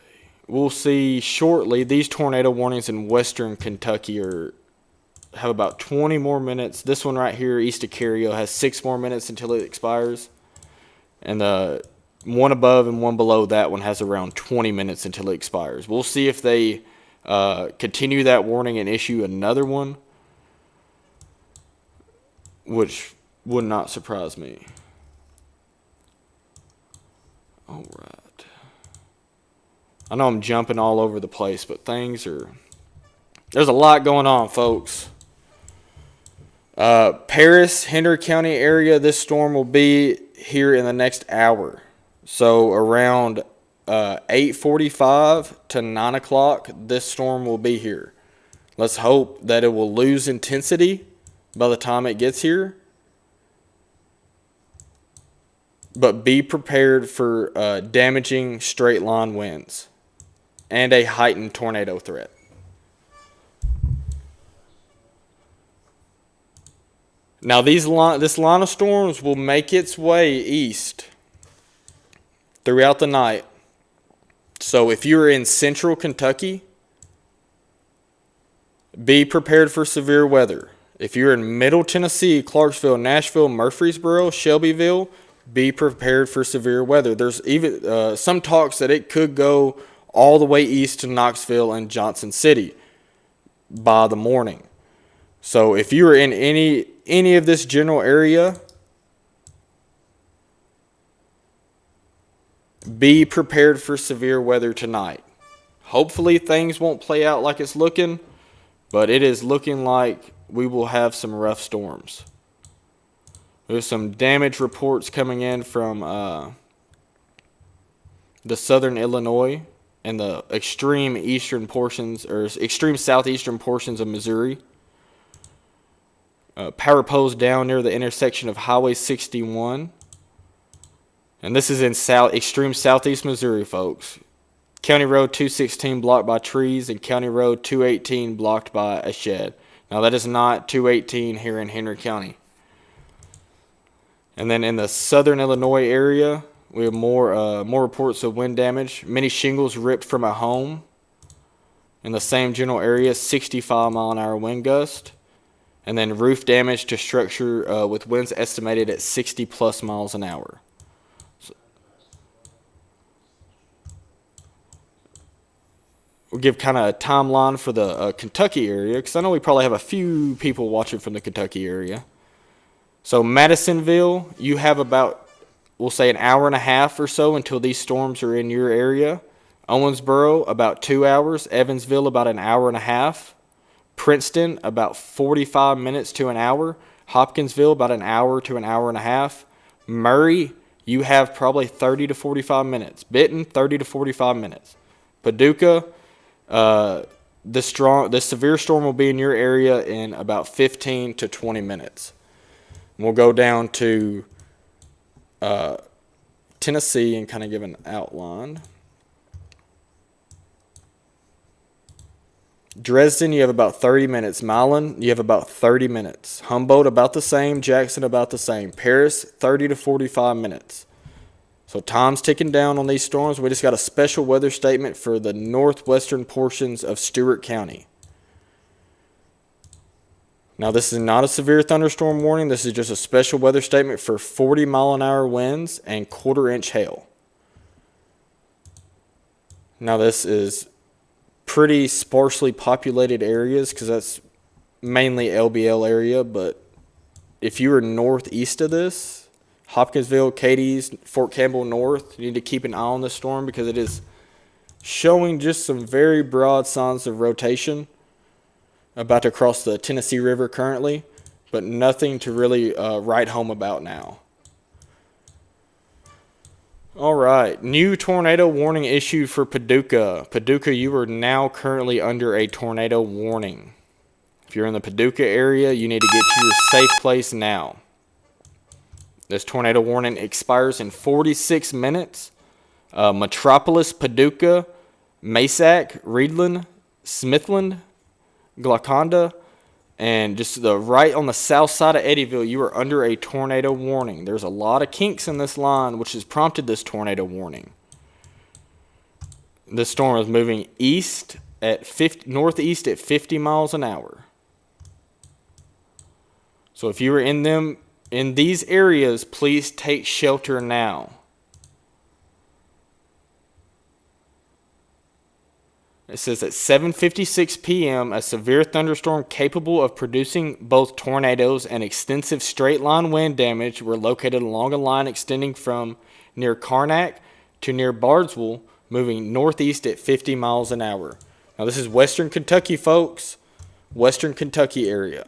We'll see shortly. These tornado warnings in western Kentucky have about 20 more minutes. This one right here, east of Cario, has 6 more minutes until it expires. And the one above and one below that one has around 20 minutes until it expires. We'll see if they continue that warning and issue another one, which would not surprise me. All right. I know I'm jumping all over the place, but there's a lot going on, folks. Paris, Henry County area, this storm will be here in the next hour. So around 8:45 to 9 o'clock, this storm will be here. Let's hope that it will lose intensity by the time it gets here. But be prepared for damaging straight line winds and a heightened tornado threat. Now, this line of storms will make its way east throughout the night. So if you're in central Kentucky, be prepared for severe weather. If you're in middle Tennessee, Clarksville, Nashville, Murfreesboro, Shelbyville, be prepared for severe weather. There's even some talks that it could go all the way east to Knoxville and Johnson City by the morning. So if you are in any of this general area, be prepared for severe weather tonight. Hopefully things won't play out like it's looking, but it is looking like we will have some rough storms. There's some damage reports coming in from the southern Illinois and the extreme eastern portions, or extreme southeastern portions of Missouri. Power poles down near the intersection of Highway 61. And this is in extreme southeast Missouri, folks. County Road 216 blocked by trees and County Road 218 blocked by a shed. Now, that is not 218 here in Henry County. And then in the southern Illinois area, we have more reports of wind damage. Many shingles ripped from a home. In the same general area, 65-mile-an-hour wind gust. And then roof damage to structure with winds estimated at 60-plus miles an hour. we'll give kind of a timeline for the Kentucky area, because I know we probably have a few people watching from the Kentucky area. So Madisonville, you have about, we'll say, an hour and a half or so until these storms are in your area. Owensboro, about 2 hours. Evansville, about an hour and a half. Princeton, about 45 minutes to an hour. Hopkinsville, about an hour to an hour and a half. Murray, you have probably 30 to 45 minutes. Benton, 30 to 45 minutes. Paducah, the severe storm will be in your area in about 15 to 20 minutes. And we'll go down to Tennessee and kind of give an outline. Dresden, you have about 30 minutes. Milan, you have about 30 minutes. Humboldt, about the same. Jackson, about the same. Paris, 30 to 45 minutes. So time's ticking down on these storms. We just got a special weather statement for the northwestern portions of Stewart County. Now, this is not a severe thunderstorm warning. This is just a special weather statement for 40-mile-an-hour winds and quarter-inch hail. Now, this is pretty sparsely populated areas because that's mainly LBL area, but if you are northeast of this, Hopkinsville, Cadiz, Fort Campbell North, you need to keep an eye on this storm because it is showing just some very broad signs of rotation about to cross the Tennessee River currently, but nothing to really write home about now. All right, new tornado warning issued for Paducah. Paducah, you are now currently under a tornado warning. If you're in the Paducah area, you need to get to your safe place now. This tornado warning expires in 46 minutes. Metropolis, Paducah, Masac, Reedland, Smithland, Glauconda, and just right on the south side of Eddyville, you are under a tornado warning. There's a lot of kinks in this line, which has prompted this tornado warning. This storm is moving northeast at 50 miles an hour. So if you are in these areas, please take shelter now. It says at 7:56 p.m., a severe thunderstorm capable of producing both tornadoes and extensive straight-line wind damage were located along a line extending from near Karnak to near Bardesville, moving northeast at 50 miles an hour. Now, this is western Kentucky, folks. Western Kentucky area.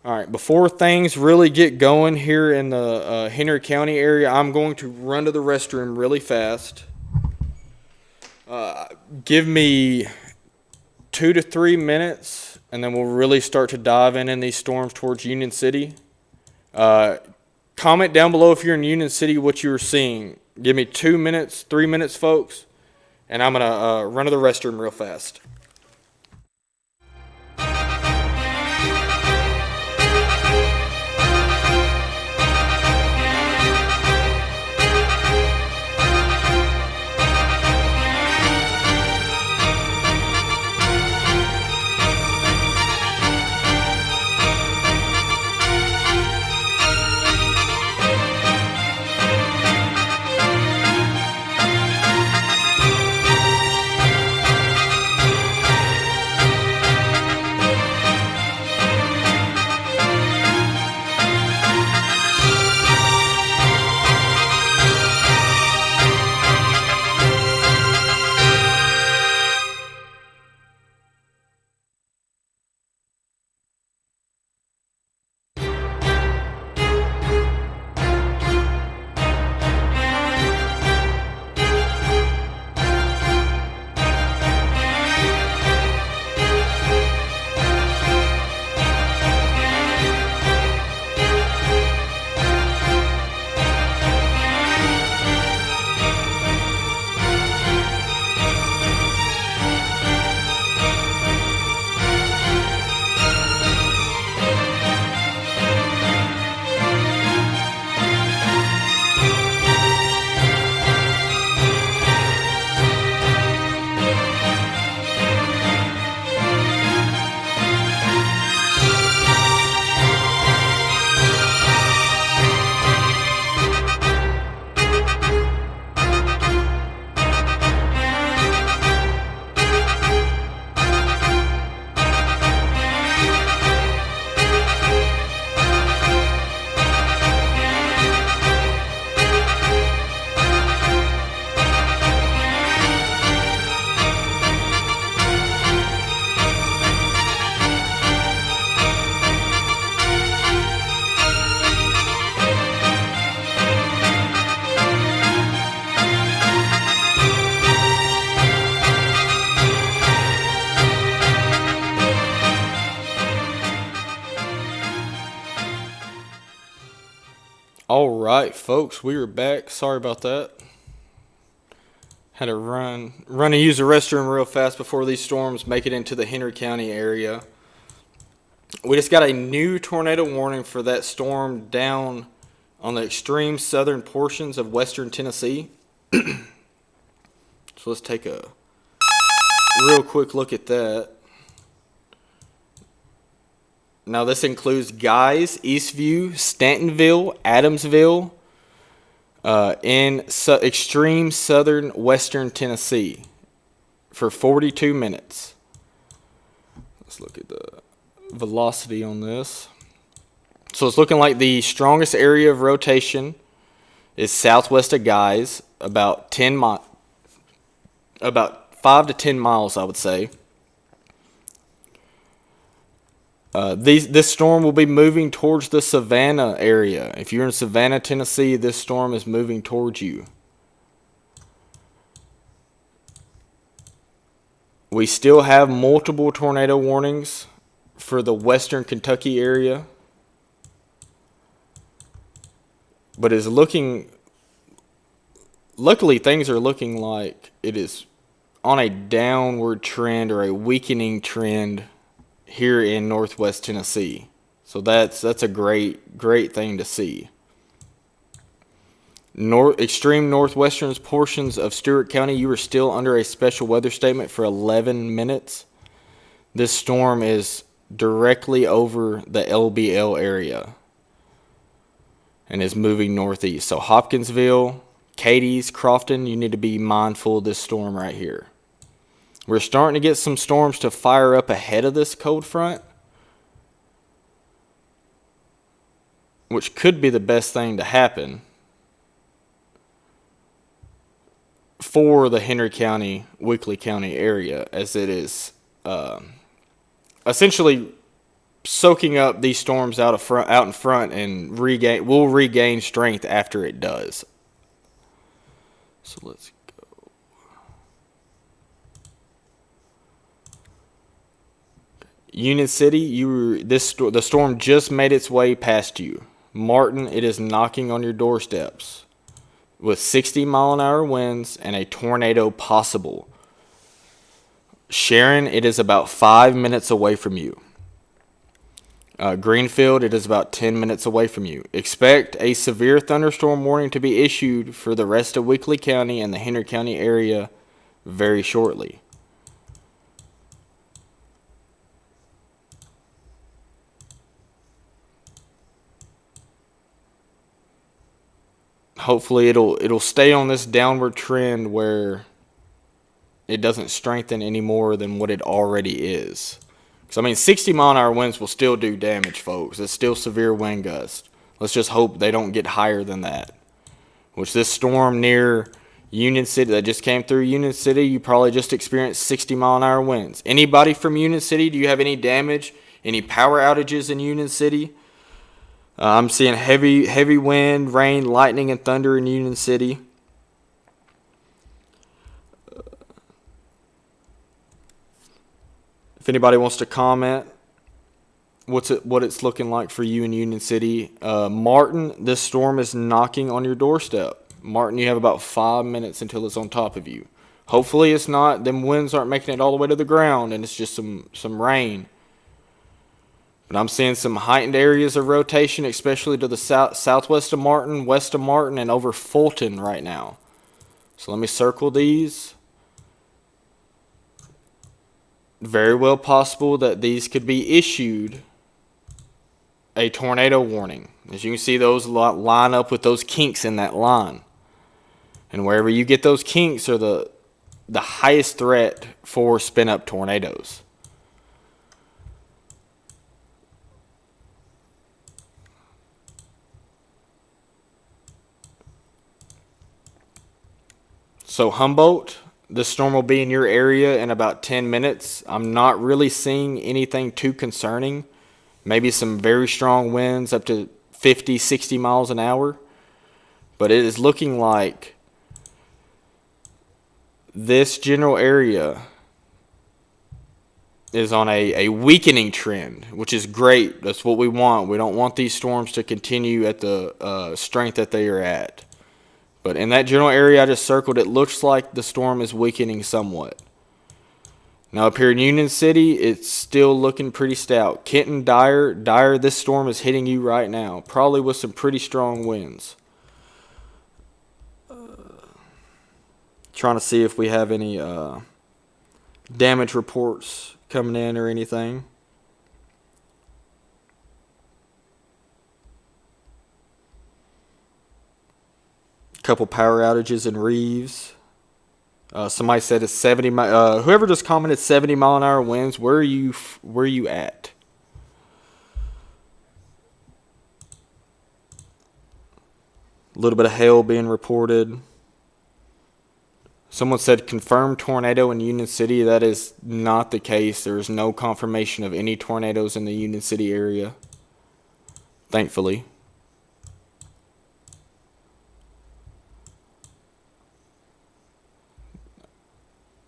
All right, before things really get going here in the Henry County area, I'm going to run to the restroom really fast. Give me 2 to 3 minutes, and then we'll really start to dive in these storms towards Union City. Comment down below if you're in Union City what you're seeing. Give me 2 minutes, 3 minutes, folks, and I'm going to run to the restroom real fast. All right, folks, we are back. Sorry about that. Had to run and use the restroom real fast before these storms make it into the Henry County area. We just got a new tornado warning for that storm down on the extreme southern portions of western Tennessee. So let's take a real quick look at that. Now this includes Guys, Eastview, Stantonville, Adamsville, in extreme southern western Tennessee for 42 minutes. Let's look at the velocity on this. So it's looking like the strongest area of rotation is southwest of Guys, about 5 to 10 miles, I would say. This storm will be moving towards the Savannah area. If you're in Savannah, Tennessee, this storm is moving towards you. We still have multiple tornado warnings for the western Kentucky area. But it's looking, luckily things are looking like it is on a downward trend or a weakening trend here in northwest Tennessee. So that's a great thing to see. Extreme northwestern portions of Stewart County, you are still under a special weather statement for 11 minutes. This storm is directly over the LBL area and is moving northeast. So Hopkinsville, Cadiz, Crofton, you need to be mindful of this storm right here. We're starting to get some storms to fire up ahead of this cold front, which could be the best thing to happen for the Henry County, Weakley County area, as it is essentially soaking up these storms out in front and will regain strength after it does. So let's go. Union City, the storm just made its way past you. Martin, it is knocking on your doorsteps with 60-mile-an-hour winds and a tornado possible. Sharon, it is about 5 minutes away from you. Greenfield, it is about 10 minutes away from you. Expect a severe thunderstorm warning to be issued for the rest of Weakley County and the Henry County area very shortly. Hopefully it'll stay on this downward trend where it doesn't strengthen any more than what it already is. Because, 60-mile-an-hour winds will still do damage, folks. It's still severe wind gust. Let's just hope they don't get higher than that. Which this storm near Union City that just came through Union City, you probably just experienced 60-mile-an-hour winds. Anybody from Union City, do you have any damage, any power outages in Union City? I'm seeing heavy wind, rain, lightning, and thunder in Union City. If anybody wants to comment, what it's looking like for you in Union City. Martin, this storm is knocking on your doorstep. Martin, you have about 5 minutes until it's on top of you. Hopefully it's not, them winds aren't making it all the way to the ground and it's just some rain. But I'm seeing some heightened areas of rotation, especially to the southwest of Martin, west of Martin, and over Fulton right now. So let me circle these. Very well possible that these could be issued a tornado warning. As you can see, those line up with those kinks in that line. And wherever you get those kinks are the highest threat for spin-up tornadoes. So Humboldt, this storm will be in your area in about 10 minutes. I'm not really seeing anything too concerning. Maybe some very strong winds up to 50, 60 miles an hour. But it is looking like this general area is on a weakening trend, which is great. That's what we want. We don't want these storms to continue at the strength that they are at. But in that general area I just circled, it looks like the storm is weakening somewhat. Now up here in Union City, it's still looking pretty stout. Kenton, Dyer, this storm is hitting you right now, probably with some pretty strong winds. Trying to see if we have any damage reports coming in or anything. Couple power outages in Reeves. Somebody said it's 70. Whoever just commented 70-mile-an-hour winds. Where are you at? A little bit of hail being reported. Someone said confirmed tornado in Union City. That is not the case. There is no confirmation of any tornadoes in the Union City area, thankfully.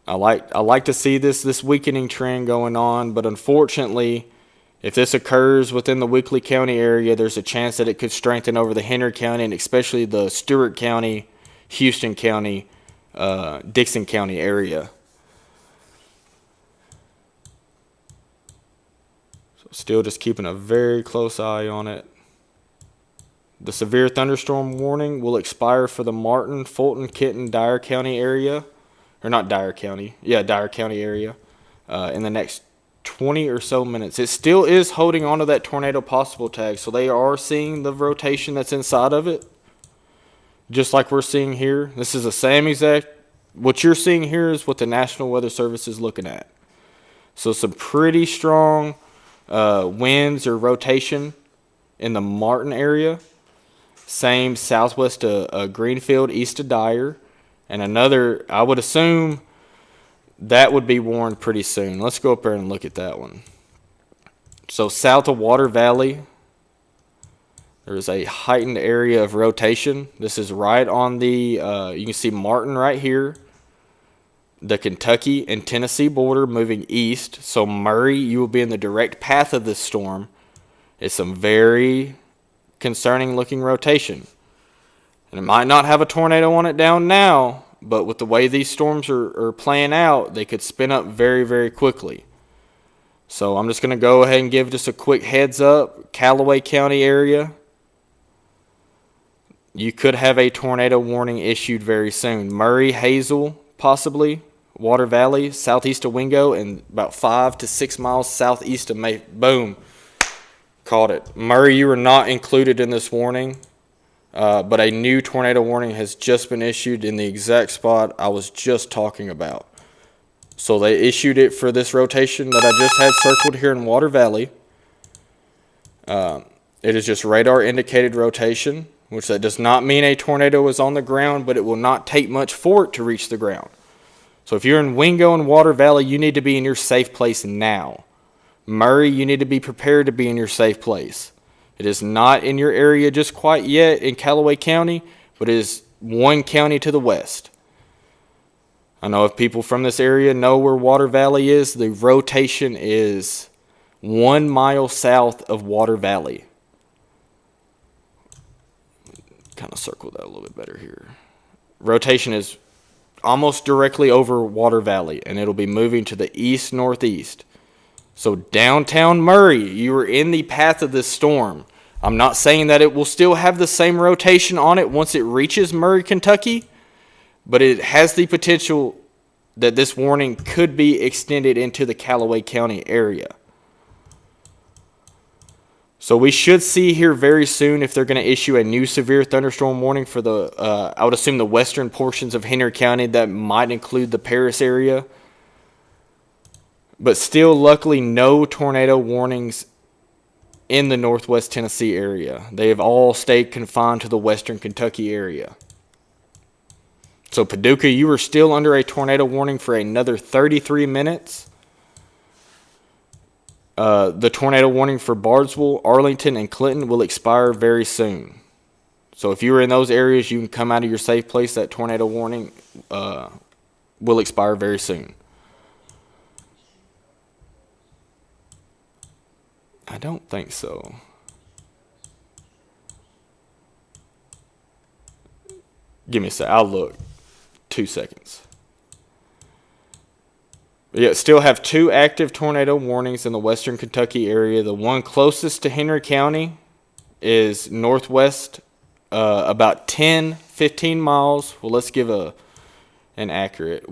I like to see this weakening trend going on, but unfortunately, if this occurs within the Weakley County area, there's a chance that it could strengthen over the Henry County and especially the Stewart County, Houston County, Dixon County area. So still just keeping a very close eye on it. The severe thunderstorm warning will expire for the Martin, Fulton, Kenton, Dyer County area. Or not Dyer County. Yeah, Dyer County area. In the next 20 or so minutes. It still is holding on to that tornado possible tag. So they are seeing the rotation that's inside of it. Just like we're seeing here. This is the same exact. What you're seeing here is what the National Weather Service is looking at. So some pretty strong winds or rotation in the Martin area. Same southwest to Greenfield, east of Dyer. And another, I would assume that would be warned pretty soon. Let's go up there and look at that one. So south of Water Valley, there's a heightened area of rotation. This is right on the, you can see Martin right here. The Kentucky and Tennessee border moving east. So Murray, you will be in the direct path of this storm. It's some very concerning looking rotation. And it might not have a tornado on it down now, but with the way these storms are playing out, they could spin up very, very quickly. So I'm just going to go ahead and give just a quick heads up. Callaway County area, you could have a tornado warning issued very soon. Murray, Hazel, possibly. Water Valley, southeast of Wingo, and about 5 to 6 miles southeast of May. Boom. Caught it. Murray, you are not included in this warning. But a new tornado warning has just been issued in the exact spot I was just talking about. So they issued it for this rotation that I just had circled here in Water Valley. It is just radar indicated rotation, which that does not mean a tornado is on the ground, but it will not take much for it to reach the ground. So if you're in Wingo and Water Valley, you need to be in your safe place now. Murray, you need to be prepared to be in your safe place. It is not in your area just quite yet in Callaway County, but it is one county to the west. I know if people from this area know where Water Valley is, the rotation is 1 mile south of Water Valley. Kind of circle that a little bit better here. Rotation is almost directly over Water Valley, and it'll be moving to the east-northeast. So downtown Murray, you are in the path of this storm. I'm not saying that it will still have the same rotation on it once it reaches Murray, Kentucky, but it has the potential that this warning could be extended into the Callaway County area. So we should see here very soon if they're going to issue a new severe thunderstorm warning for the, I would assume the western portions of Henry County. That might include the Paris area. But still, luckily, no tornado warnings in the northwest Tennessee area. They have all stayed confined to the western Kentucky area. So Paducah, you are still under a tornado warning for another 33 minutes. The tornado warning for Bardesville, Arlington, and Clinton will expire very soon. So if you are in those areas, you can come out of your safe place. That tornado warning will expire very soon. I don't think so. Give me a sec. I'll look. 2 seconds. Yeah, still have 2 active tornado warnings in the western Kentucky area. The one closest to Henry County is northwest, about 10-15 miles. Well, let's give an accurate.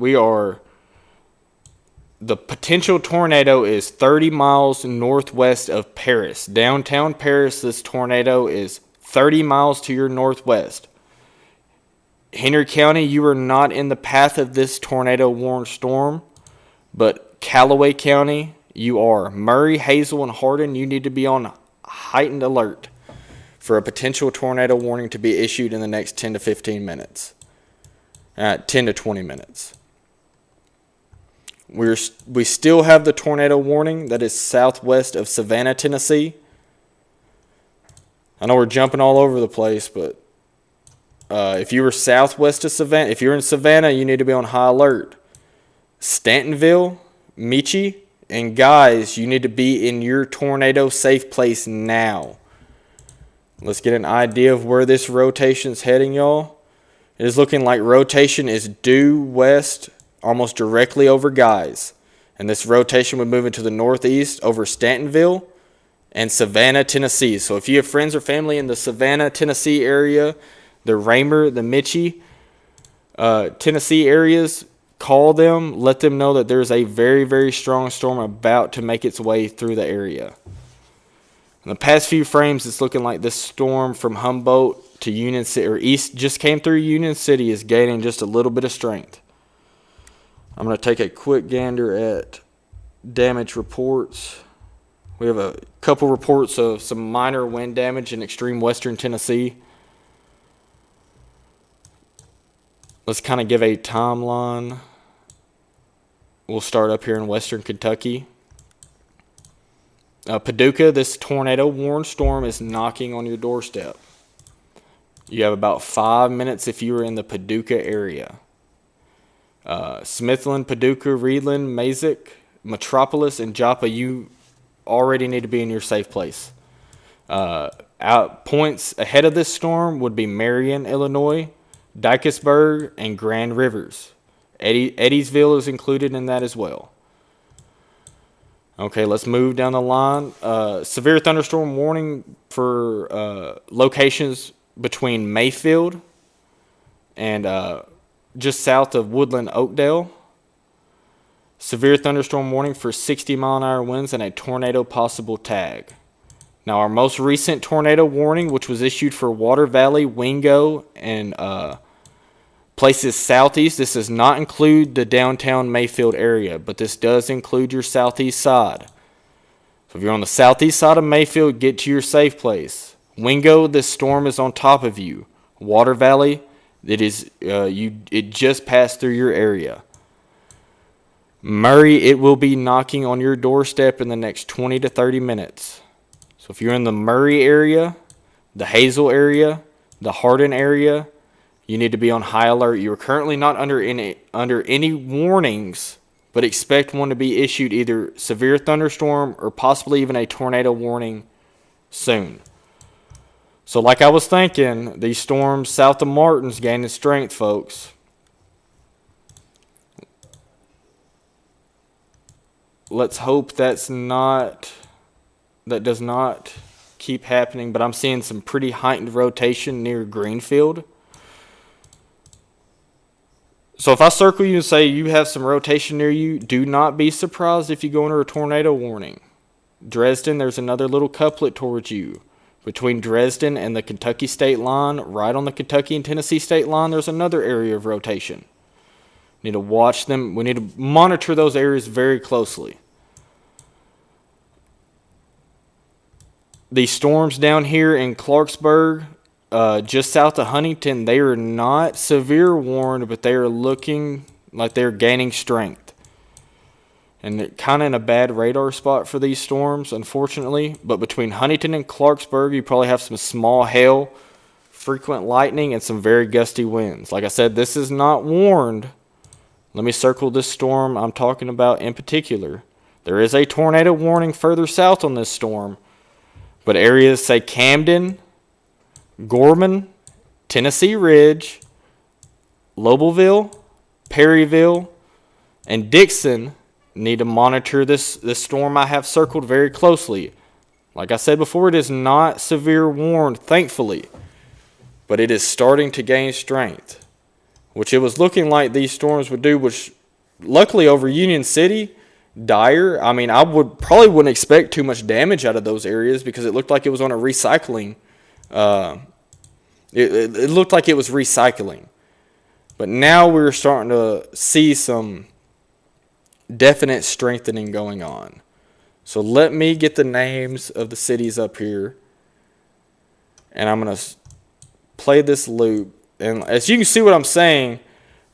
The potential tornado is 30 miles northwest of Paris. Downtown Paris, this tornado is 30 miles to your northwest. Henry County, you are not in the path of this tornado warned storm, but Callaway County, you are. Murray, Hazel, and Hardin, you need to be on heightened alert for a potential tornado warning to be issued in the next 10 to 15 minutes. 10 to 20 minutes. We still have the tornado warning that is southwest of Savannah, Tennessee. I know we're jumping all over the place, but if you were southwest of Savannah, if you're in Savannah, you need to be on high alert. Stantonville, Meechee, and Guys, you need to be in your tornado safe place now. Let's get an idea of where this rotation is heading, y'all. It is looking like rotation is due west, almost directly over Guys. And this rotation would move into the northeast over Stantonville and Savannah, Tennessee. So if you have friends or family in the Savannah, Tennessee area, the Raymer, the Meechee, Tennessee areas, call them, let them know that there's a very, very strong storm about to make its way through the area. In the past few frames, it's looking like this storm from Humboldt to Union City, or east, just came through Union City, is gaining just a little bit of strength. I'm going to take a quick gander at damage reports. We have a couple reports of some minor wind damage in extreme western Tennessee. Let's kind of give a timeline. We'll start up here in western Kentucky. Paducah, this tornado warned storm is knocking on your doorstep. You have about 5 minutes if you are in the Paducah area. Smithland, Paducah, Reedland, Mazik, Metropolis, and Joppa, you already need to be in your safe place. Points ahead of this storm would be Marion, Illinois, Dykesburg, and Grand Rivers. Eddiesville is included in that as well. Okay, let's move down the line. Severe thunderstorm warning for locations between Mayfield and just south of Woodland, Oakdale. Severe thunderstorm warning for 60-mile-an-hour winds and a tornado possible tag. Now, our most recent tornado warning, which was issued for Water Valley, Wingo, and places southeast, this does not include the downtown Mayfield area, but this does include your southeast side. So if you're on the southeast side of Mayfield, get to your safe place. Wingo, this storm is on top of you. Water Valley, it just passed through your area. Murray, it will be knocking on your doorstep in the next 20 to 30 minutes. So if you're in the Murray area, the Hazel area, the Hardin area, you need to be on high alert. You are currently not under any warnings, but expect one to be issued, either severe thunderstorm or possibly even a tornado warning soon. So like I was thinking, these storms south of Martin's gaining strength, folks. Let's hope that does not keep happening, but I'm seeing some pretty heightened rotation near Greenfield. So if I circle you and say you have some rotation near you, do not be surprised if you go under a tornado warning. Dresden, there's another little couplet towards you. Between Dresden and the Kentucky state line, right on the Kentucky and Tennessee state line, there's another area of rotation. We need to watch them. We need to monitor those areas very closely. These storms down here in Clarksville, just south of Huntington, they are not severe warned, but they are looking like they're gaining strength. And they're kind of in a bad radar spot for these storms, unfortunately. But between Huntington and Clarksville, you probably have some small hail, frequent lightning, and some very gusty winds. Like I said, this is not warned. Let me circle this storm I'm talking about in particular. There is a tornado warning further south on this storm, But areas say Camden, Gorman, Tennessee Ridge, Lobelville, Perryville, and Dixon need to monitor this storm I have circled very closely. Like I said before, it is not severe warned, thankfully, but it is starting to gain strength, which it was looking like these storms would do, which luckily over Union City, Dyer, I mean, I wouldn't expect too much damage out of those areas because it looked like it was on a recycling. It looked like it was recycling. But now we're starting to see some definite strengthening going on. So let me get the names of the cities up here. And I'm going to play this loop. And as you can see what I'm saying,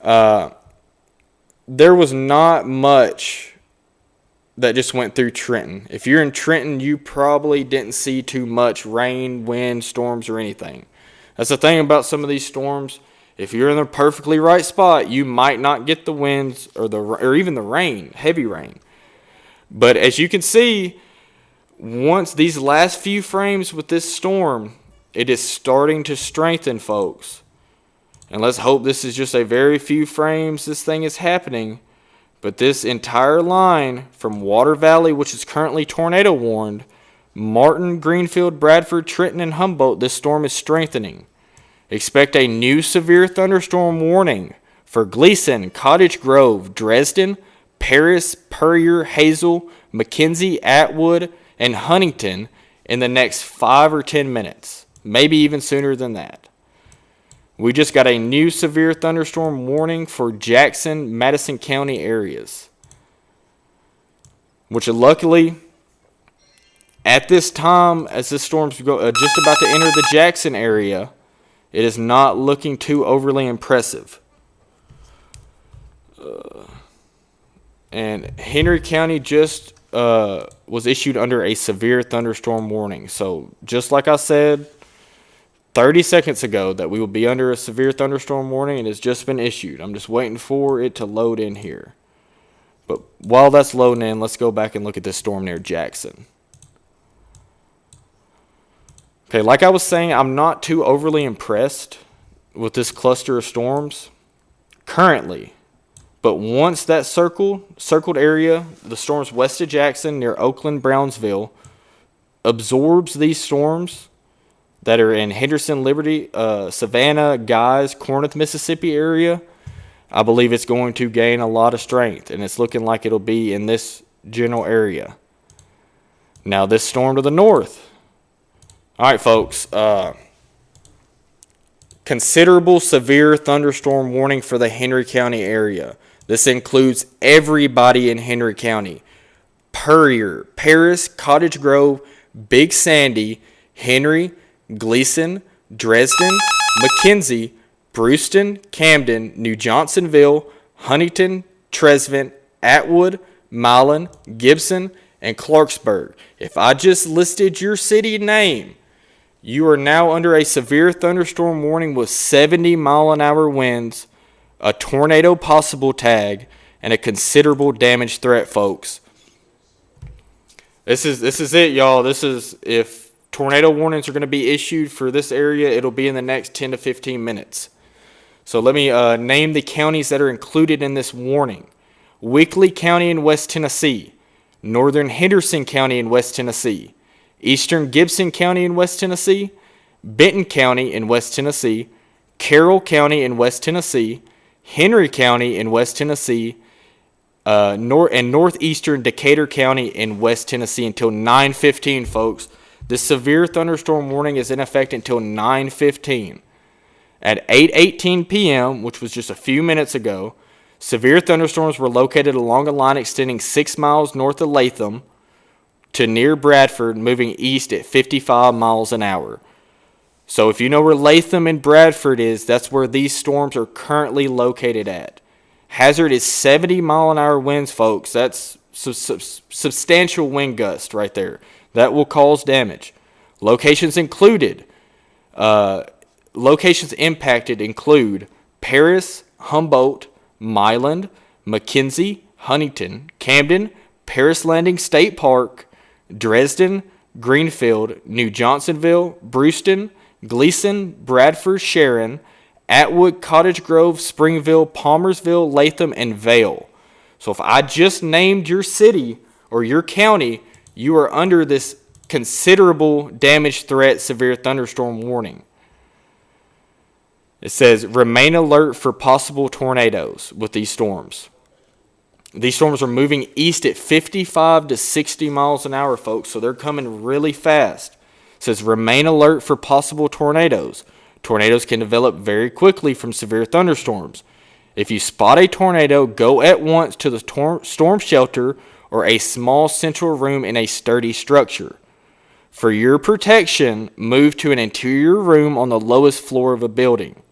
there was not much that just went through Trenton. If you're in Trenton, you probably didn't see too much rain, wind, storms, or anything. That's the thing about some of these storms. If you're in the perfectly right spot, you might not get the winds or even the rain, heavy rain. But as you can see, once these last few frames with this storm, it is starting to strengthen, folks. And let's hope this is just a very few frames this thing is happening. But this entire line from Water Valley, which is currently tornado warned, Martin, Greenfield, Bradford, Trenton, and Humboldt, this storm is strengthening. Expect a new severe thunderstorm warning for Gleason, Cottage Grove, Dresden, Paris, Puryear, Hazel, McKenzie, Atwood, and Huntington in the next 5 or 10 minutes, maybe even sooner than that. We just got a new severe thunderstorm warning for Jackson, Madison County areas, which luckily, at this time, as this storm's just about to enter the Jackson area, it is not looking too overly impressive. And Henry County just was issued under a severe thunderstorm warning. So just like I said 30 seconds ago that we will be under a severe thunderstorm warning, it has just been issued. I'm just waiting for it to load in here. But while that's loading in, let's go back and look at this storm near Jackson. Okay, like I was saying, I'm not too overly impressed with this cluster of storms currently. But once that circled area, the storms west of Jackson near Oakland, Brownsville, absorbs these storms that are in Henderson, Liberty, Savannah, Guys, Corinth, Mississippi area, I believe it's going to gain a lot of strength. And it's looking like it'll be in this general area. Now this storm to the north. All right, folks. Considerable severe thunderstorm warning for the Henry County area. This includes everybody in Henry County. Puryear, Paris, Cottage Grove, Big Sandy, Henry, Gleason, Dresden, McKenzie, Brewston, Camden, New Johnsonville, Huntington, Trezevant, Atwood, Milan, Gibson, and Clarksburg. If I just listed your city name, you are now under a severe thunderstorm warning with 70-mile-an-hour winds, a tornado possible tag, and a considerable damage threat, folks. This is it, y'all. This is, if tornado warnings are going to be issued for this area, it'll be in the next 10 to 15 minutes. So let me name the counties that are included in this warning. Weakley County in West Tennessee, Northern Henderson County in West Tennessee, Eastern Gibson County in West Tennessee, Benton County in West Tennessee, Carroll County in West Tennessee, Henry County in West Tennessee, and northeastern Decatur County in West Tennessee until 9:15, folks. This severe thunderstorm warning is in effect until 9:15. At 8:18 p.m., which was just a few minutes ago, severe thunderstorms were located along a line extending 6 miles north of Latham to near Bradford, moving east at 55 miles an hour. So if you know where Latham and Bradford is, that's where these storms are currently located at. Hazard is 70-mile-an-hour winds, folks. That's substantial wind gust right there. That will cause damage. Locations impacted include Paris, Humboldt, Milan, McKenzie, Huntington, Camden, Paris Landing State Park, Dresden, Greenfield, New Johnsonville, Brewston, Gleason, Bradford, Sharon, Atwood, Cottage Grove, Springville, Palmersville, Latham, and Vale. So if I just named your city or your county, you are under this considerable damage threat severe thunderstorm warning. It says remain alert for possible tornadoes with these storms. These storms are moving east at 55 to 60 miles an hour, folks, so they're coming really fast. It says remain alert for possible tornadoes. Tornadoes can develop very quickly from severe thunderstorms. If you spot a tornado, go at once to the storm shelter or a small central room in a sturdy structure. For your protection, move to an interior room on the lowest floor of a building.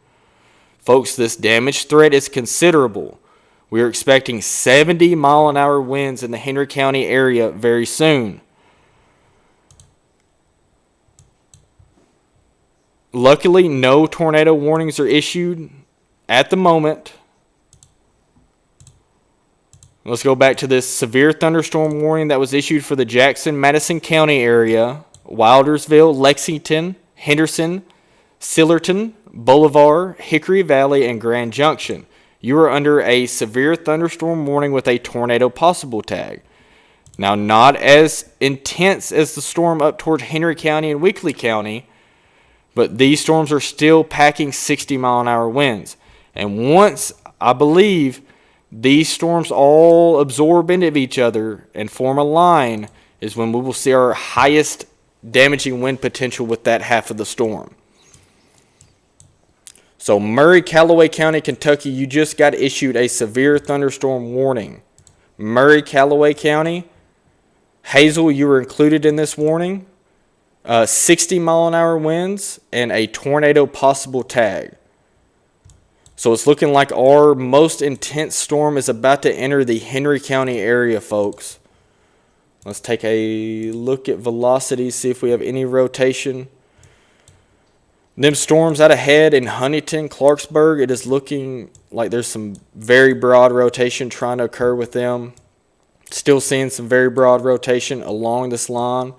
Folks, this damage threat is considerable. We are expecting 70-mile-an-hour winds in the Henry County area very soon. Luckily, no tornado warnings are issued at the moment. Let's go back to this severe thunderstorm warning that was issued for the Jackson-Madison County area, Wildersville, Lexington, Henderson, Sillerton, Bolivar, Hickory Valley, and Grand Junction. You are under a severe thunderstorm warning with a tornado possible tag. Now, not as intense as the storm up toward Henry County and Weakley County, but these storms are still packing 60-mile-an-hour winds. And once, I believe, these storms all absorb into each other and form a line is when we will see our highest damaging wind potential with that half of the storm. So Murray, Callaway County, Kentucky, you just got issued a severe thunderstorm warning. Murray, Callaway County, Hazel, you were included in this warning. 60-mile-an-hour winds and a tornado possible tag. So it's looking like our most intense storm is about to enter the Henry County area, folks. Let's take a look at velocity, see if we have any rotation. Them storms out ahead in Huntington, Clarksville, it is looking like there's some very broad rotation trying to occur with them. Still seeing some very broad rotation along this line.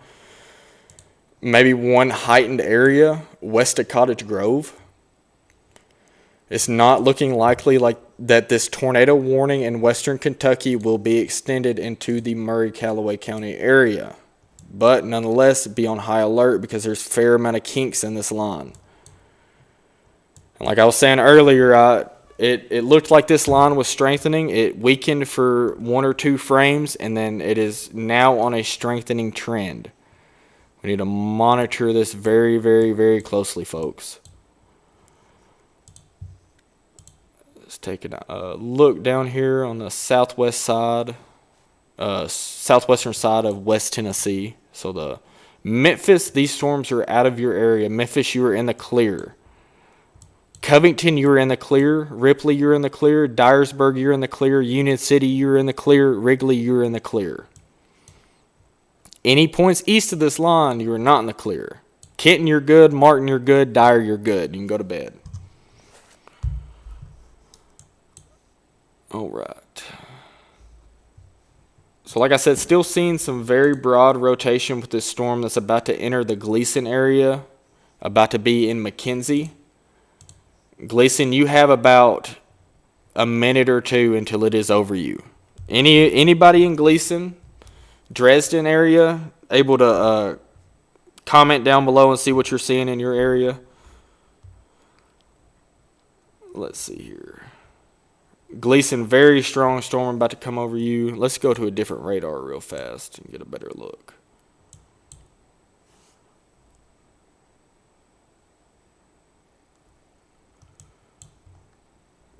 Maybe one heightened area west of Cottage Grove. It's not looking likely like that this tornado warning in western Kentucky will be extended into the Murray-Callaway County area. But nonetheless, be on high alert because there's a fair amount of kinks in this line. And like I was saying earlier, it looked like this line was strengthening. It weakened for 1 or 2 frames, and then it is now on a strengthening trend. We need to monitor this very, very, very closely, folks. Let's take a look down here on the southwest side, southwestern side of West Tennessee. So the Memphis, these storms are out of your area. Memphis, you are in the clear. Covington, you're in the clear. Ripley, you're in the clear. Dyersburg, you're in the clear. Union City, you're in the clear. Wrigley, you're in the clear. Any points east of this line, you are not in the clear. Kenton, you're good. Martin, you're good. Dyer, you're good. You can go to bed. All right. So like I said, still seeing some very broad rotation with this storm that's about to enter the Gleason area, about to be in McKenzie. Gleason, you have about a minute or two until it is over you. Anybody in Gleason, Dresden area, able to comment down below and see what you're seeing in your area? Let's see here. Gleason, very strong storm about to come over you. Let's go to a different radar real fast and get a better look.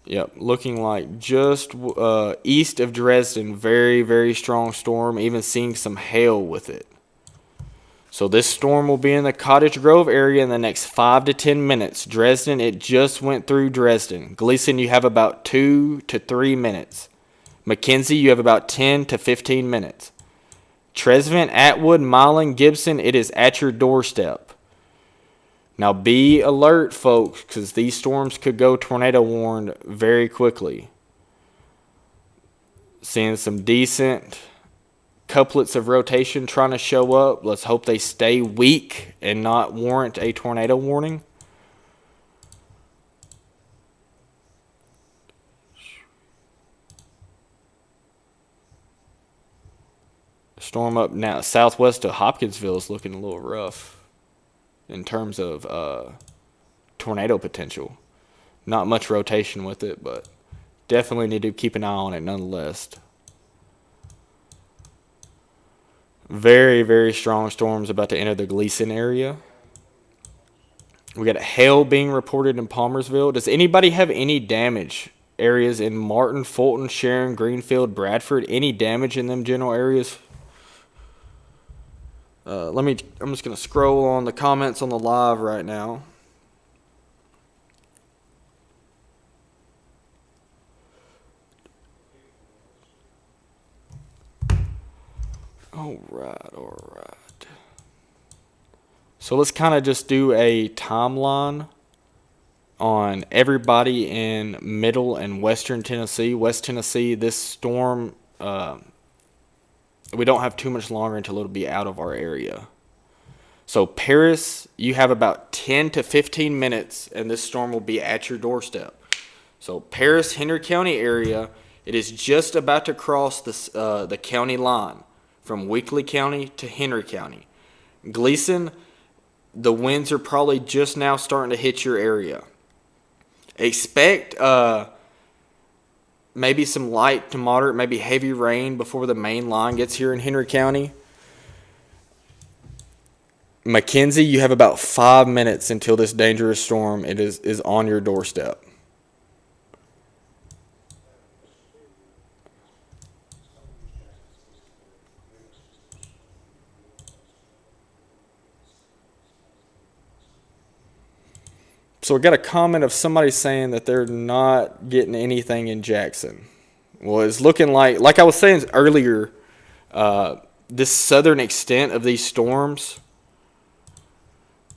Yep, looking like just east of Dresden, very, very strong storm, even seeing some hail with it. So this storm will be in the Cottage Grove area in the next 5 to 10 minutes. Dresden, it just went through Dresden. Gleason, you have about 2 to 3 minutes. McKenzie, you have about 10 to 15 minutes. Trezevant, Atwood, Milan, Gibson, it is at your doorstep. Now be alert, folks, because these storms could go tornado warned very quickly. Seeing some decent couplets of rotation trying to show up. Let's hope they stay weak and not warrant a tornado warning. Storm up now southwest of Hopkinsville is looking a little rough in terms of tornado potential. Not much rotation with it, but definitely need to keep an eye on it nonetheless. Very, very strong storms about to enter the Gleason area. We got hail being reported in Palmersville. Does anybody have any damage areas in Martin, Fulton, Sharon, Greenfield, Bradford? Any damage in them general areas? I'm just going to scroll on the comments on the live right now. All right. So let's kind of just do a timeline on everybody in middle and western Tennessee. West Tennessee, this storm, we don't have too much longer until it'll be out of our area. So Paris, you have about 10 to 15 minutes, and this storm will be at your doorstep. So Paris, Henry County area, it is just about to cross the county line from Weakley County to Henry County. Gleason, the winds are probably just now starting to hit your area. Expect maybe some light to moderate, maybe heavy rain before the main line gets here in Henry County. McKenzie, you have about 5 minutes until this dangerous storm is on your doorstep. So we got a comment of somebody saying that they're not getting anything in Jackson. Well, it's looking like I was saying earlier, this southern extent of these storms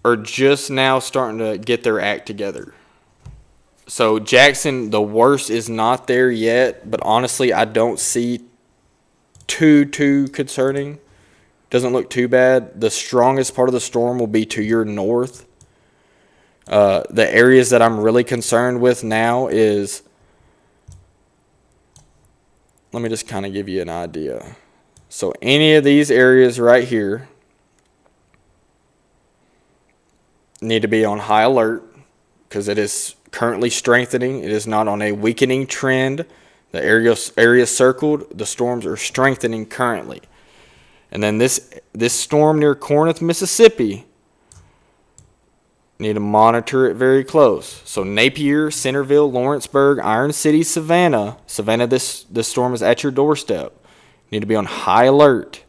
are just now starting to get their act together. So Jackson, the worst is not there yet, but honestly, I don't see too concerning. Doesn't look too bad. The strongest part of the storm will be to your north. The areas that I'm really concerned with now is, let me just kind of give you an idea. So any of these areas right here need to be on high alert because it is currently strengthening. It is not on a weakening trend. The area circled, the storms are strengthening currently. And then this storm near Corinth, Mississippi, need to monitor it very close. So Napier, Centerville, Lawrenceburg, Iron City, Savannah, this storm is at your doorstep. You need to be on high alert.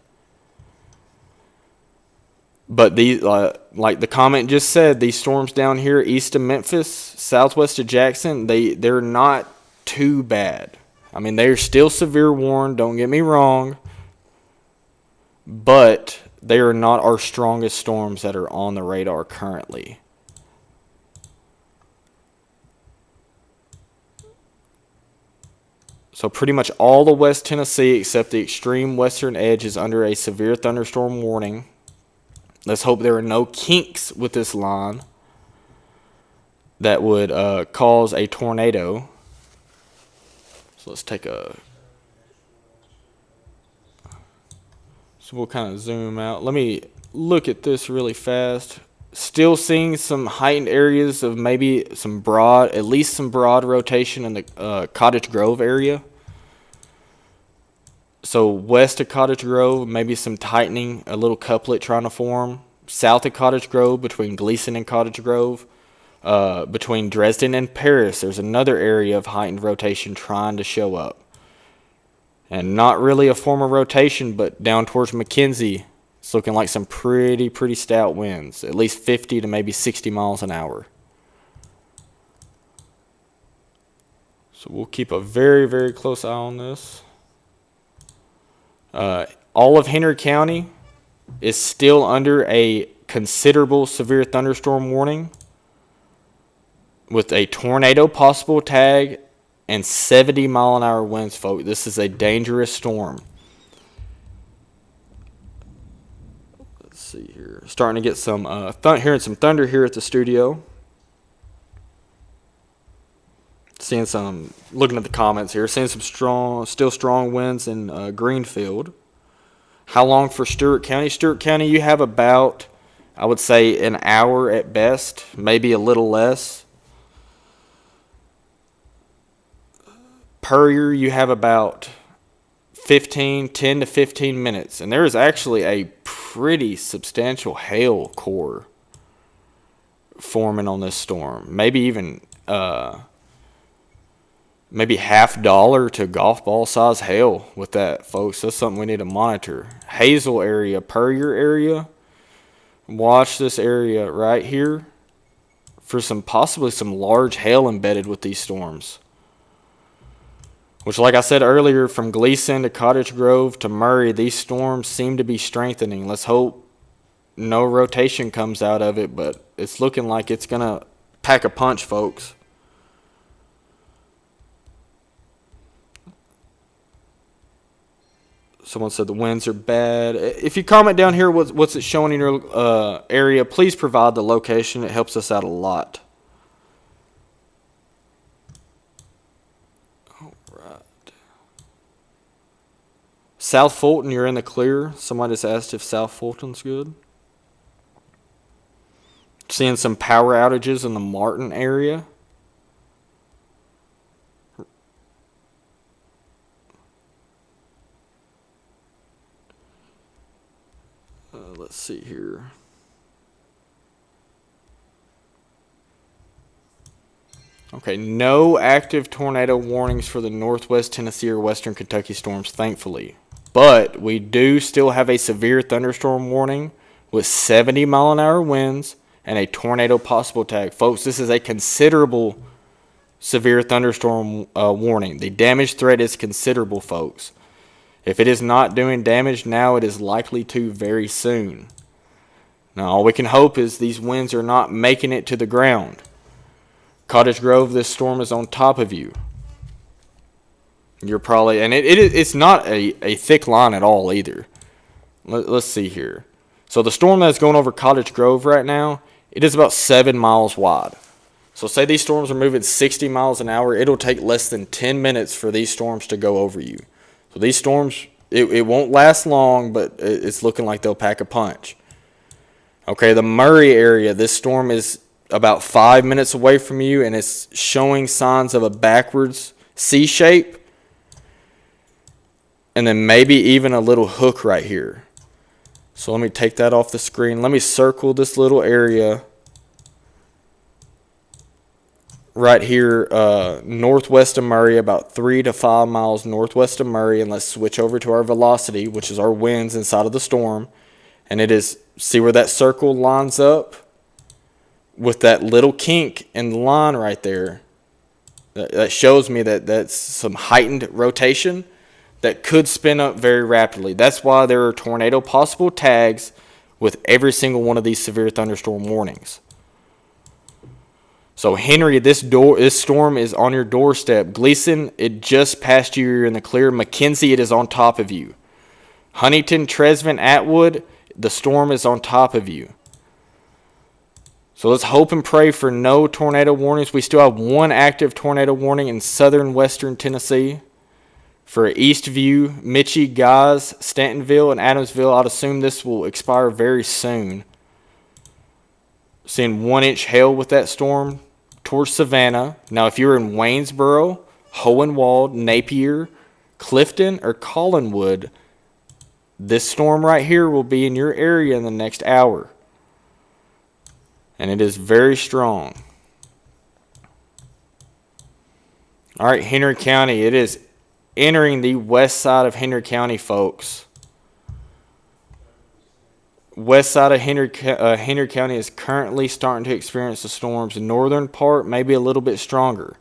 But these, like the comment just said, these storms down here east of Memphis, southwest of Jackson, they're not too bad. I mean, they're still severe warned, don't get me wrong, but they are not our strongest storms that are on the radar currently. So pretty much all the West Tennessee except the extreme western edge is under a severe thunderstorm warning. Let's hope there are no kinks with this line that would cause a tornado. So let's take a... So we'll kind of zoom out. Let me look at this really fast. Still seeing some heightened areas of maybe at least some broad rotation in the Cottage Grove area. So west of Cottage Grove, maybe some tightening, a little couplet trying to form. South of Cottage Grove, between Gleason and Cottage Grove, between Dresden and Paris, there's another area of heightened rotation trying to show up. And not really a form of rotation, but down towards McKenzie, it's looking like some pretty stout winds, at least 50 to maybe 60 miles an hour. So we'll keep a very close eye on this. All of Henry County is still under a considerable severe thunderstorm warning with a tornado possible tag and 70-mile-an-hour winds, folks. This is a dangerous storm. see here. Starting to get some hearing some thunder here at the studio. Seeing some, looking at the comments here, seeing some still strong winds in Greenfield. How long for Stewart County? Stewart County, you have about, I would say, an hour at best, maybe a little less. Puryear, you have about 10 to 15 minutes. And there is actually a pretty substantial hail core forming on this storm. Maybe even maybe $50 to golf ball size hail with that, folks. That's something we need to monitor. Hazel area, Puryear area. Watch this area right here for possibly some large hail embedded with these storms. Which, like I said earlier, from Gleason to Cottage Grove to Murray, these storms seem to be strengthening. Let's hope no rotation comes out of it, but it's looking like it's going to pack a punch, folks. Someone said the winds are bad. If you comment down here what's it showing in your area, please provide the location. It helps us out a lot. South Fulton, you're in the clear. Somebody just asked if South Fulton's good. Seeing some power outages in the Martin area. Let's see here. Okay, no active tornado warnings for the Northwest Tennessee or Western Kentucky storms, thankfully. But we do still have a severe thunderstorm warning with 70-mile-an-hour winds and a tornado possible tag. Folks, this is a considerable severe thunderstorm warning. The damage threat is considerable, folks. If it is not doing damage now, it is likely to very soon. Now, all we can hope is these winds are not making it to the ground. Cottage Grove, this storm is on top of you. You're probably, and it's not a thick line at all either. Let's see here. So the storm that's going over Cottage Grove right now, it is about 7 miles wide. So say these storms are moving 60 miles an hour, it'll take less than 10 minutes for these storms to go over you. So these storms, it won't last long, but it's looking like they'll pack a punch. Okay, the Murray area, this storm is about 5 minutes away from you, and it's showing signs of a backwards C shape. And then maybe even a little hook right here. So let me take that off the screen. Let me circle this little area right here northwest of Murray, about 3 to 5 miles northwest of Murray. And let's switch over to our velocity, which is our winds inside of the storm. And it is, see where that circle lines up with that little kink in the line right there. That shows me that that's some heightened rotation that could spin up very rapidly. That's why there are tornado possible tags with every single one of these severe thunderstorm warnings. So Henry, this storm is on your doorstep. Gleason, it just passed you. You're in the clear. McKenzie, it is on top of you. Huntington, Tresvant, Atwood, the storm is on top of you. So let's hope and pray for no tornado warnings. We still have one active tornado warning in southern western Tennessee. For Eastview, Mitchie, Guys, Stantonville, and Adamsville, I'd assume this will expire very soon. Seeing 1-inch hail with that storm towards Savannah. Now, if you're in Waynesboro, Hohenwald, Napier, Clifton, or Collinwood, this storm right here will be in your area in the next hour. And it is very strong. All right, Henry County, it is entering the west side of Henry County, folks. West side of Henry County is currently starting to experience the storms. The northern part may be a little bit stronger.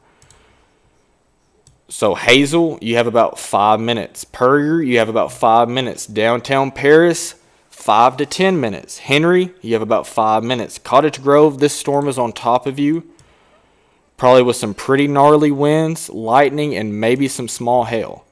So Hazel, you have about 5 minutes. Puryear, you have about 5 minutes. Downtown Paris, 5 to 10 minutes. Henry, you have about 5 minutes. Cottage Grove, this storm is on top of you. Probably with some pretty gnarly winds, lightning, and maybe some small hail.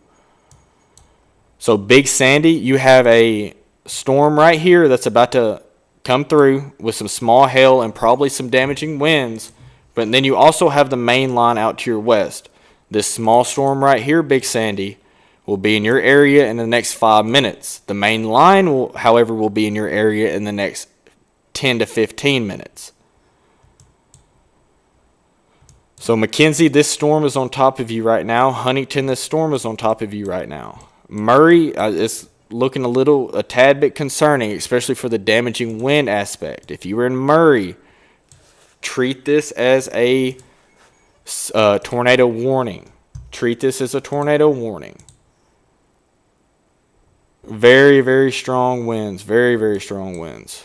So Big Sandy, you have a storm right here that's about to come through with some small hail and probably some damaging winds. But then you also have the main line out to your west. This small storm right here, Big Sandy, will be in your area in the next 5 minutes. The main line, however, will be in your area in the next 10 to 15 minutes. So Mackenzie, this storm is on top of you right now. Huntington, this storm is on top of you right now. Murray, it's looking a tad bit concerning, especially for the damaging wind aspect. If you were in Murray, treat this as a tornado warning. Treat this as a tornado warning. Very, very strong winds. Very, very strong winds.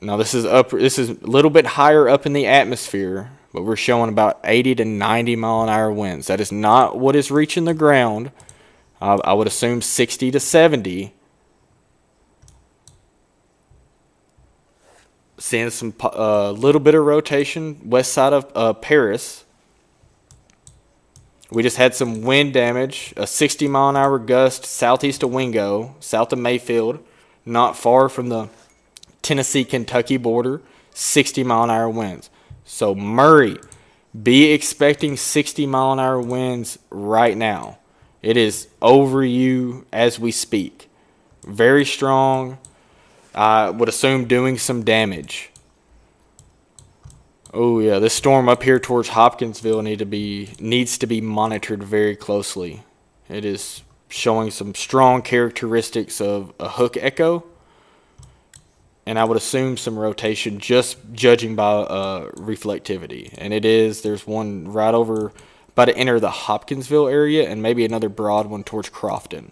Now this is a little bit higher up in the atmosphere, but we're showing about 80 to 90 mile an hour winds. That is not what is reaching the ground. I would assume 60 to 70. Seeing some little bit of rotation west side of Paris. We just had some wind damage, a 60 mile an hour gust southeast of Wingo, south of Mayfield, not far from the Tennessee-Kentucky border, 60 mile an hour winds. So Murray, be expecting 60 mile an hour winds right now. It is over you as we speak. Very strong. I would assume doing some damage. Oh yeah, this storm up here towards Hopkinsville needs to be monitored very closely. It is showing some strong characteristics of a hook echo. And I would assume some rotation just judging by reflectivity. And there's one right over, about to enter the Hopkinsville area, and maybe another broad one towards Crofton.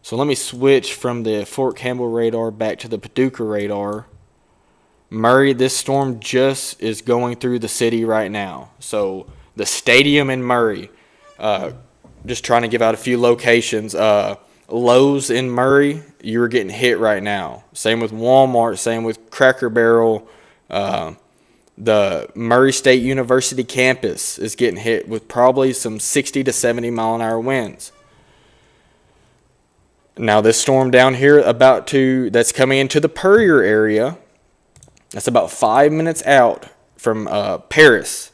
So let me switch from the Fort Campbell radar back to the Paducah radar. Murray, this storm just is going through the city right now. So the stadium in Murray, just trying to give out a few locations. Lowe's in Murray, you are getting hit right now. Same with Walmart, same with Cracker Barrel. The Murray State University campus is getting hit with probably some 60 to 70 mile an hour winds. Now this storm down here that's coming into the Puryear area, that's about 5 minutes out from Paris,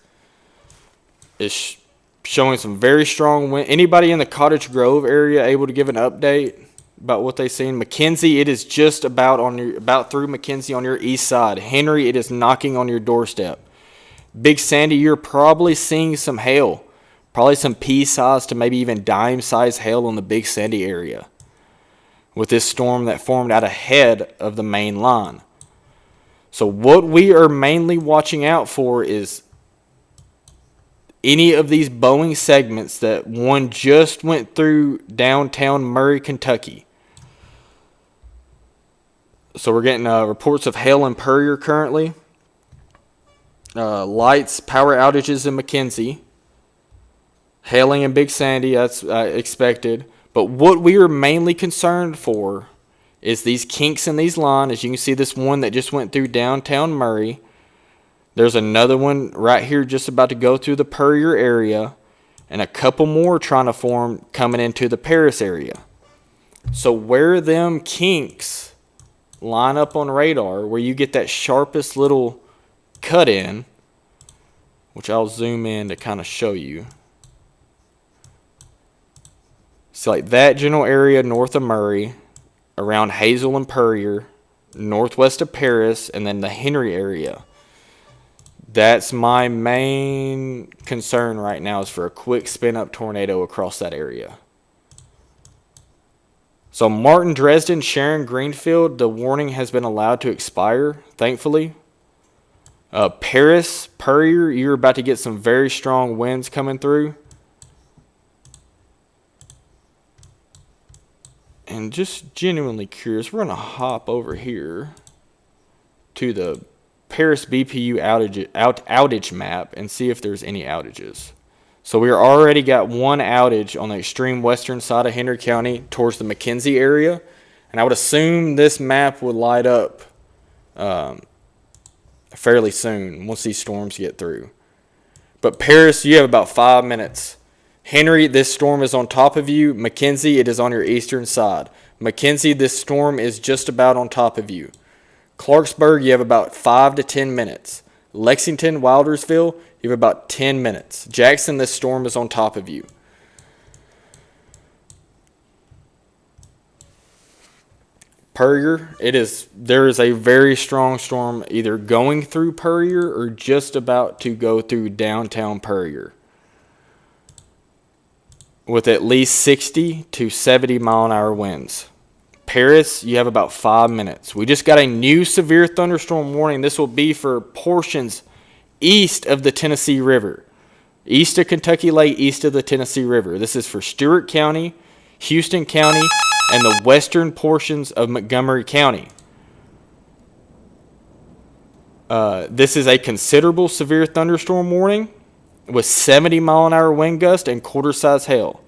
is showing some very strong wind. Anybody in the Cottage Grove area able to give an update about what they've seen? Mackenzie, it is just about through Mackenzie on your east side. Henry, it is knocking on your doorstep. Big Sandy, you're probably seeing some hail, probably some pea-sized to maybe even dime-sized hail on the Big Sandy area with this storm that formed out ahead of the main line. So what we are mainly watching out for is any of these Boeing segments that one just went through downtown Murray, Kentucky. So we're getting reports of hail in Puryear currently. Lights, power outages in Mackenzie. Hailing in Big Sandy, that's expected. But what we are mainly concerned for is these kinks in these lines. As you can see, this one that just went through downtown Murray. There's another one right here just about to go through the Puryear area, and a couple more trying to form coming into the Paris area. So where them kinks line up on radar, where you get that sharpest little cut in, which I'll zoom in to kind of show you. So like that general area north of Murray, around Hazel and Puryear, northwest of Paris, and then the Henry area. That's my main concern right now, is for a quick spin-up tornado across that area. So Martin, Dresden, Sharon, Greenfield, the warning has been allowed to expire, thankfully. Paris, Puryear, you're about to get some very strong winds coming through. And just genuinely curious, we're going to hop over here to the Paris BPU outage map and see if there's any outages. So we already got one outage on the extreme western side of Henry County towards the Mackenzie area. And I would assume this map would light up fairly soon once these storms get through. But Paris, you have about 5 minutes. Henry, this storm is on top of you. Mackenzie, it is on your eastern side. McKenzie, this storm is just about on top of you. Clarksburg, you have about 5 to 10 minutes. Lexington, Wildersville, you have about 10 minutes. Jackson, this storm is on top of you. Puryear, there is a very strong storm either going through Puryear or just about to go through downtown Puryear with at least 60 to 70 mile an hour winds. Paris, you have about 5 minutes. We just got a new severe thunderstorm warning. This will be for portions east of the Tennessee River, east of Kentucky Lake, east of the Tennessee River. This is for Stewart County, Houston County, and the western portions of Montgomery County. This is a considerable severe thunderstorm warning with 70 mile an hour wind gust and quarter-size hail.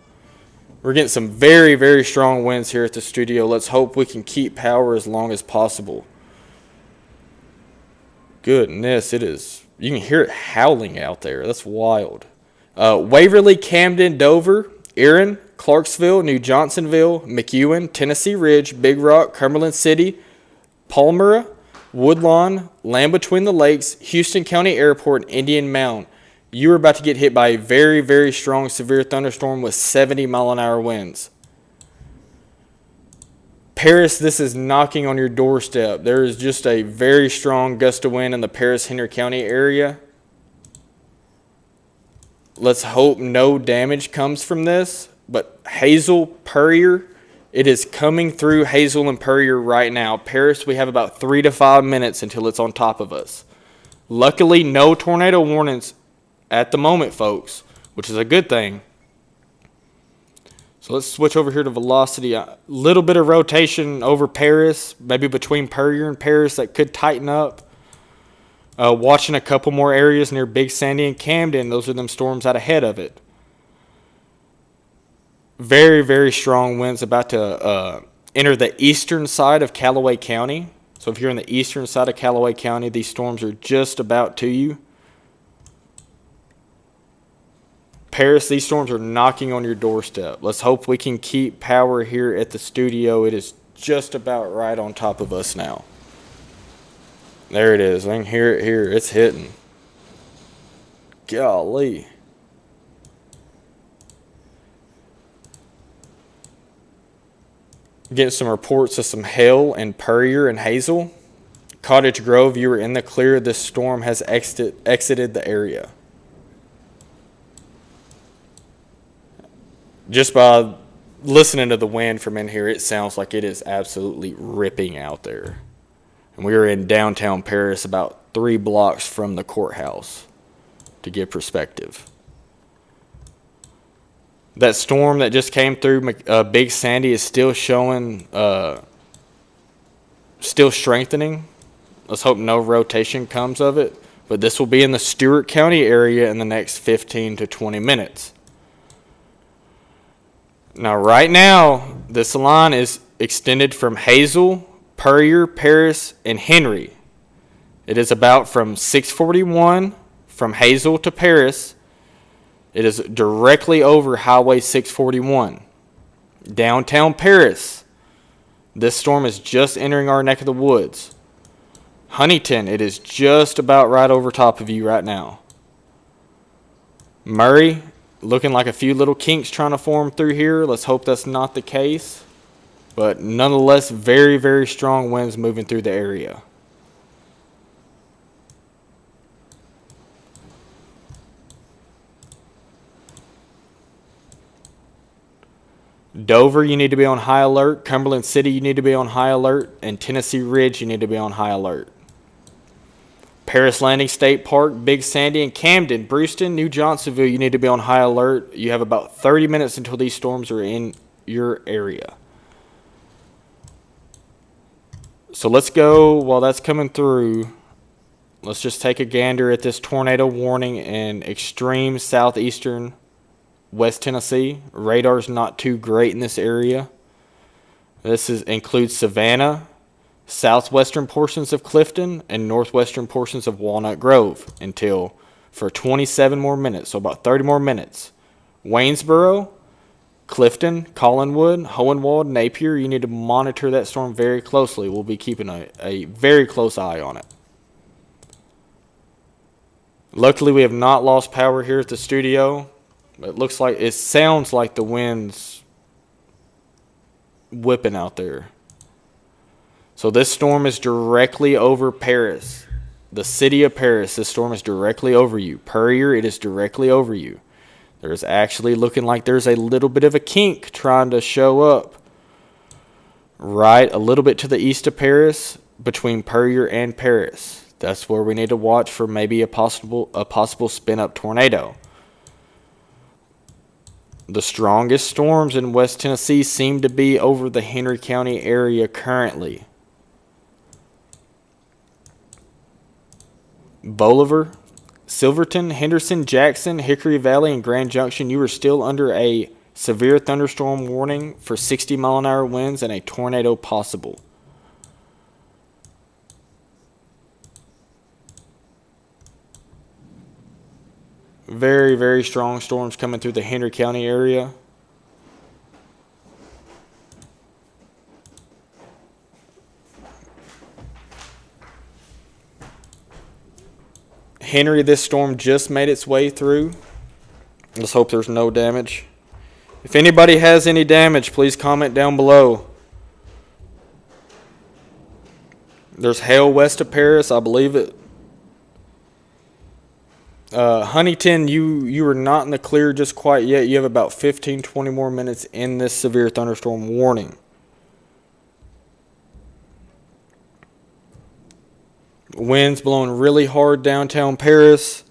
We're getting some very, very strong winds here at the studio. Let's hope we can keep power as long as possible. Goodness, it is. You can hear it howling out there. That's wild. Waverly, Camden, Dover, Erin, Clarksville, New Johnsonville, McEwen, Tennessee Ridge, Big Rock, Cumberland City, Palmyra, Woodlawn, Land Between the Lakes, Houston County Airport, and Indian Mound. You are about to get hit by a very, very strong severe thunderstorm with 70 mile an hour winds. Paris, this is knocking on your doorstep. There is just a very strong gust of wind in the Paris-Henry County area. Let's hope no damage comes from this. But Hazel, Puryear, it is coming through Hazel and Puryear right now. Paris, we have about 3 to 5 minutes until it's on top of us. Luckily, no tornado warnings at the moment, folks, which is a good thing. So let's switch over here to velocity. A little bit of rotation over Paris, maybe between Puryear and Paris that could tighten up. Watching a couple more areas near Big Sandy and Camden. Those are them storms out ahead of it. Very, very strong winds about to enter the eastern side of Callaway County. So if you're in the eastern side of Callaway County, these storms are just about to you. Paris, these storms are knocking on your doorstep. Let's hope we can keep power here at the studio. It is just about right on top of us now. There it is. I can hear it here. It's hitting. Golly. Getting some reports of some hail in Puryear and Hazel. Cottage Grove, you are in the clear. This storm has exited the area. Just by listening to the wind from in here, it sounds like it is absolutely ripping out there. And we are in downtown Paris, about 3 blocks from the courthouse, to give perspective. That storm that just came through Big Sandy is still showing, still strengthening. Let's hope no rotation comes of it. But this will be in the Stewart County area in the next 15 to 20 minutes. Now, right now, this line is extended from Hazel, Puryear, Paris, and Henry. It is about from 641 from Hazel to Paris. It is directly over Highway 641. Downtown Paris, this storm is just entering our neck of the woods. Huntington, it is just about right over top of you right now. Murray, looking like a few little kinks trying to form through here. Let's hope that's not the case. But nonetheless, very, very strong winds moving through the area. Dover, you need to be on high alert. Cumberland City, you need to be on high alert. And Tennessee Ridge, you need to be on high alert. Paris Landing State Park, Big Sandy, and Camden, Brewston, New Johnsonville, you need to be on high alert. You have about 30 minutes until these storms are in your area. So let's go, while that's coming through, let's just take a gander at this tornado warning in extreme southeastern West Tennessee. Radar's not too great in this area. This includes Savannah, southwestern portions of Clifton, and northwestern portions of Walnut Grove for 27 more minutes, so about 30 more minutes. Waynesboro, Clifton, Collinwood, Hohenwald, Napier, you need to monitor that storm very closely. We'll be keeping a very close eye on it. Luckily, we have not lost power here at the studio. It sounds like the wind's whipping out there. So this storm is directly over Paris. The city of Paris, this storm is directly over you. Puryear, it is directly over you. There's actually looking like there's a little bit of a kink trying to show up right a little bit to the east of Paris, between Puryear and Paris. That's where we need to watch for maybe a possible spin-up tornado. The strongest storms in West Tennessee seem to be over the Henry County area currently. Bolivar, Silverton, Henderson, Jackson, Hickory Valley, and Grand Junction, you are still under a severe thunderstorm warning for 60-mile-an-hour winds and a tornado possible. Very, very strong storms coming through the Henry County area. Henry, this storm just made its way through. Let's hope there's no damage. If anybody has any damage, please comment down below. There's hail west of Paris, I believe it. Huntington, you are not in the clear just quite yet. You have about 15-20 more minutes in this severe thunderstorm warning. Winds blowing really hard downtown Paris.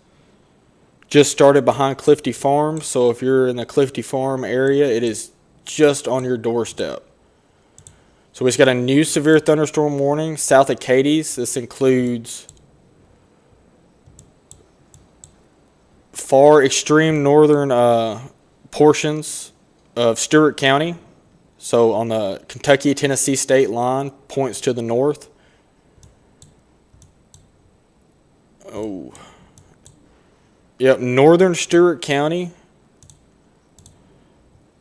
Just started behind Clifty Farm, so if you're in the Clifty Farm area, it is just on your doorstep. So we just got a new severe thunderstorm warning south of Cadiz. This includes far extreme northern portions of Stewart County. So on the Kentucky-Tennessee state line, points to the north. Oh. Yep, northern Stewart County.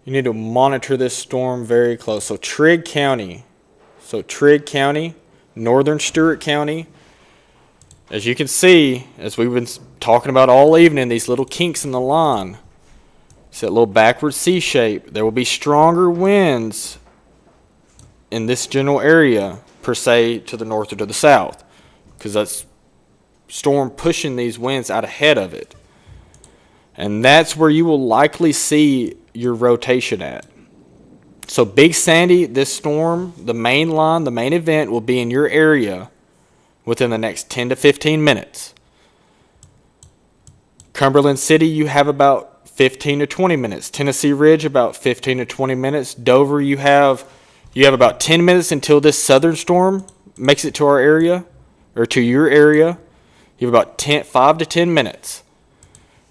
You need to monitor this storm very close. So Trigg County, northern Stewart County. As you can see, as we've been talking about all evening, these little kinks in the line. It's that little backward C shape. There will be stronger winds in this general area, per se, to the north or to the south, because that's storm pushing these winds out ahead of it. And that's where you will likely see your rotation at. So Big Sandy, this storm, the main line, the main event will be in your area within the next 10 to 15 minutes. Cumberland City, you have about 15 to 20 minutes. Tennessee Ridge, about 15 to 20 minutes. Dover, you have about 10 minutes until this southern storm makes it to our area, or to your area. You have about 5 to 10 minutes.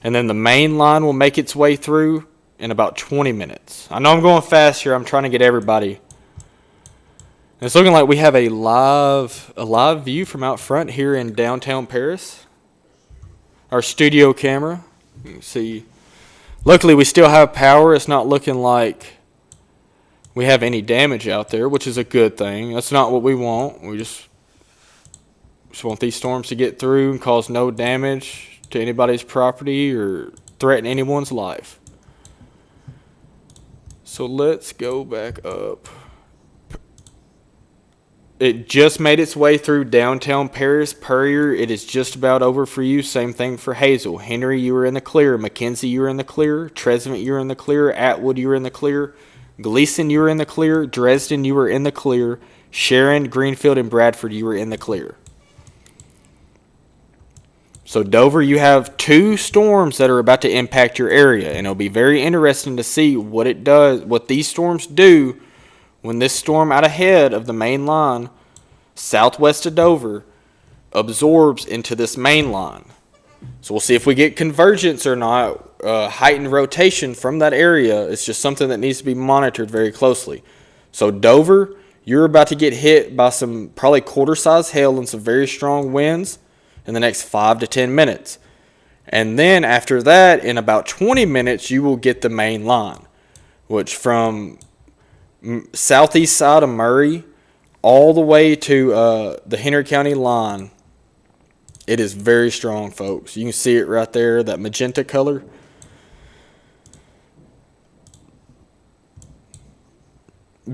And then the main line will make its way through in about 20 minutes. I know I'm going fast here. I'm trying to get everybody. And it's looking like we have a live view from out front here in downtown Paris. Our studio camera. You can see. Luckily, we still have power. It's not looking like we have any damage out there, which is a good thing. That's not what we want. We just want these storms to get through and cause no damage to anybody's property or threaten anyone's life. So let's go back up. It just made its way through downtown Paris. Puryear, it is just about over for you. Same thing for Hazel. Henry, you were in the clear. McKenzie, you were in the clear. Trezevant, you were in the clear. Atwood, you were in the clear. Gleason, you were in the clear. Dresden, you were in the clear. Sharon, Greenfield, and Bradford, you were in the clear. So Dover, you have 2 storms that are about to impact your area, and it'll be very interesting to see what it does, what these storms do when this storm out ahead of the main line, southwest of Dover, absorbs into this main line. So we'll see if we get convergence or not, heightened rotation from that area. It's just something that needs to be monitored very closely. So Dover, you're about to get hit by some probably quarter-size hail and some very strong winds in the next 5 to 10 minutes. And then after that, in about 20 minutes, you will get the main line, which from southeast side of Murray all the way to the Henry County line, it is very strong, folks. You can see it right there, that magenta color.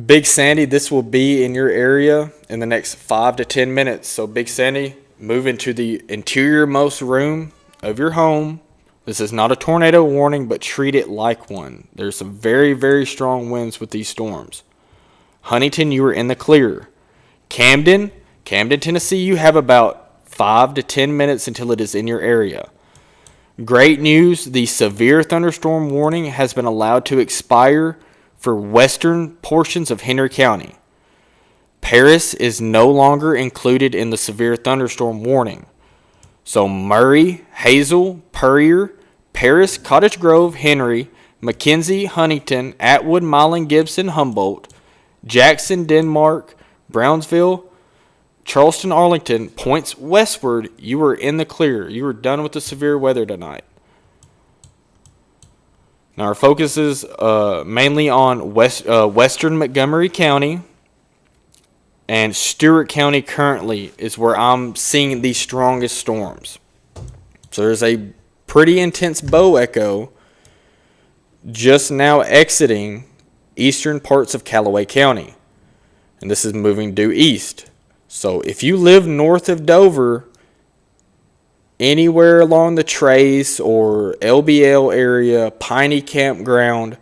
Big Sandy, this will be in your area in the next 5 to 10 minutes. So Big Sandy, move into the interior-most room of your home. This is not a tornado warning, but treat it like one. There's some very, very strong winds with these storms. Huntington, you are in the clear. Camden, Tennessee, you have about 5 to 10 minutes until it is in your area. Great news, the severe thunderstorm warning has been allowed to expire for western portions of Henry County. Paris is no longer included in the severe thunderstorm warning. So Murray, Hazel, Puryear, Paris, Cottage Grove, Henry, McKenzie, Huntington, Atwood, Milan, Gibson, Humboldt, Jackson, Denmark, Brownsville, Charleston, Arlington, points westward, you are in the clear. You are done with the severe weather tonight. Now our focus is mainly on western Montgomery County, and Stewart County currently is where I'm seeing the strongest storms. So there's a pretty intense bow echo just now exiting eastern parts of Callaway County, and this is moving due east. So if you live north of Dover, anywhere along the Trace or LBL area, Piney Campground,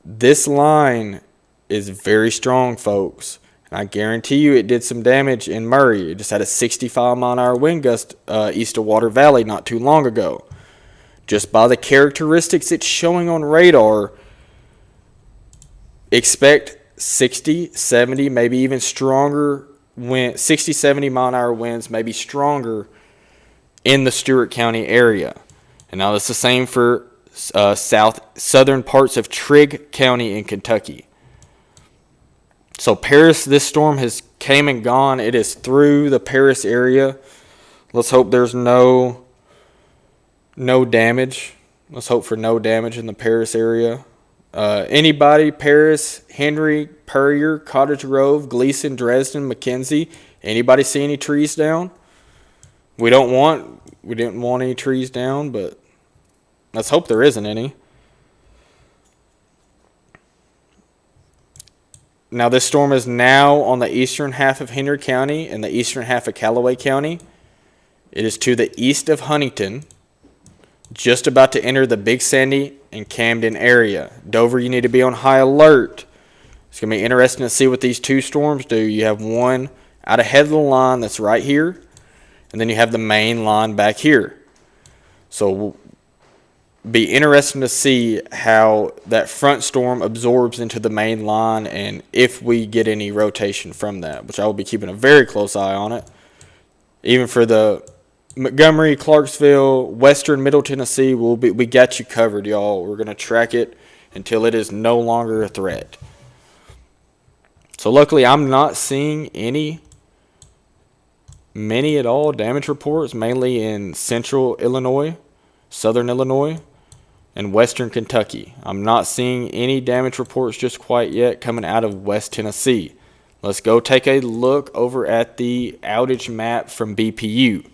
this line is very strong, folks. And I guarantee you it did some damage in Murray. It just had a 65-mile-an-hour wind gust east of Water Valley not too long ago. Just by the characteristics it's showing on radar, expect 60, 70, maybe even stronger wind, 60, 70-mile-an-hour winds, maybe stronger in the Stewart County area. And now it's the same for southern parts of Trigg County in Kentucky. So Paris, this storm has came and gone. It is through the Paris area. Let's hope there's no damage. Let's hope for no damage in the Paris area. Anybody, Paris, Henry, Puryear, Cottage Grove, Gleason, Dresden, McKenzie, anybody see any trees down? We didn't want any trees down, but let's hope there isn't any. Now this storm is now on the eastern half of Henry County and the eastern half of Callaway County. It is to the east of Huntington, just about to enter the Big Sandy and Camden area. Dover, you need to be on high alert. It's going to be interesting to see what these two storms do. You have one out ahead of the line that's right here, and then you have the main line back here. So be interesting to see how that front storm absorbs into the main line and if we get any rotation from that, which I will be keeping a very close eye on it. Even for the Montgomery, Clarksville, western Middle Tennessee, we got you covered, y'all. We're going to track it until it is no longer a threat. So luckily I'm not seeing many at all damage reports, mainly in central Illinois, southern Illinois, and western Kentucky. I'm not seeing any damage reports just quite yet coming out of West Tennessee. Let's go take a look over at the outage map from BPU.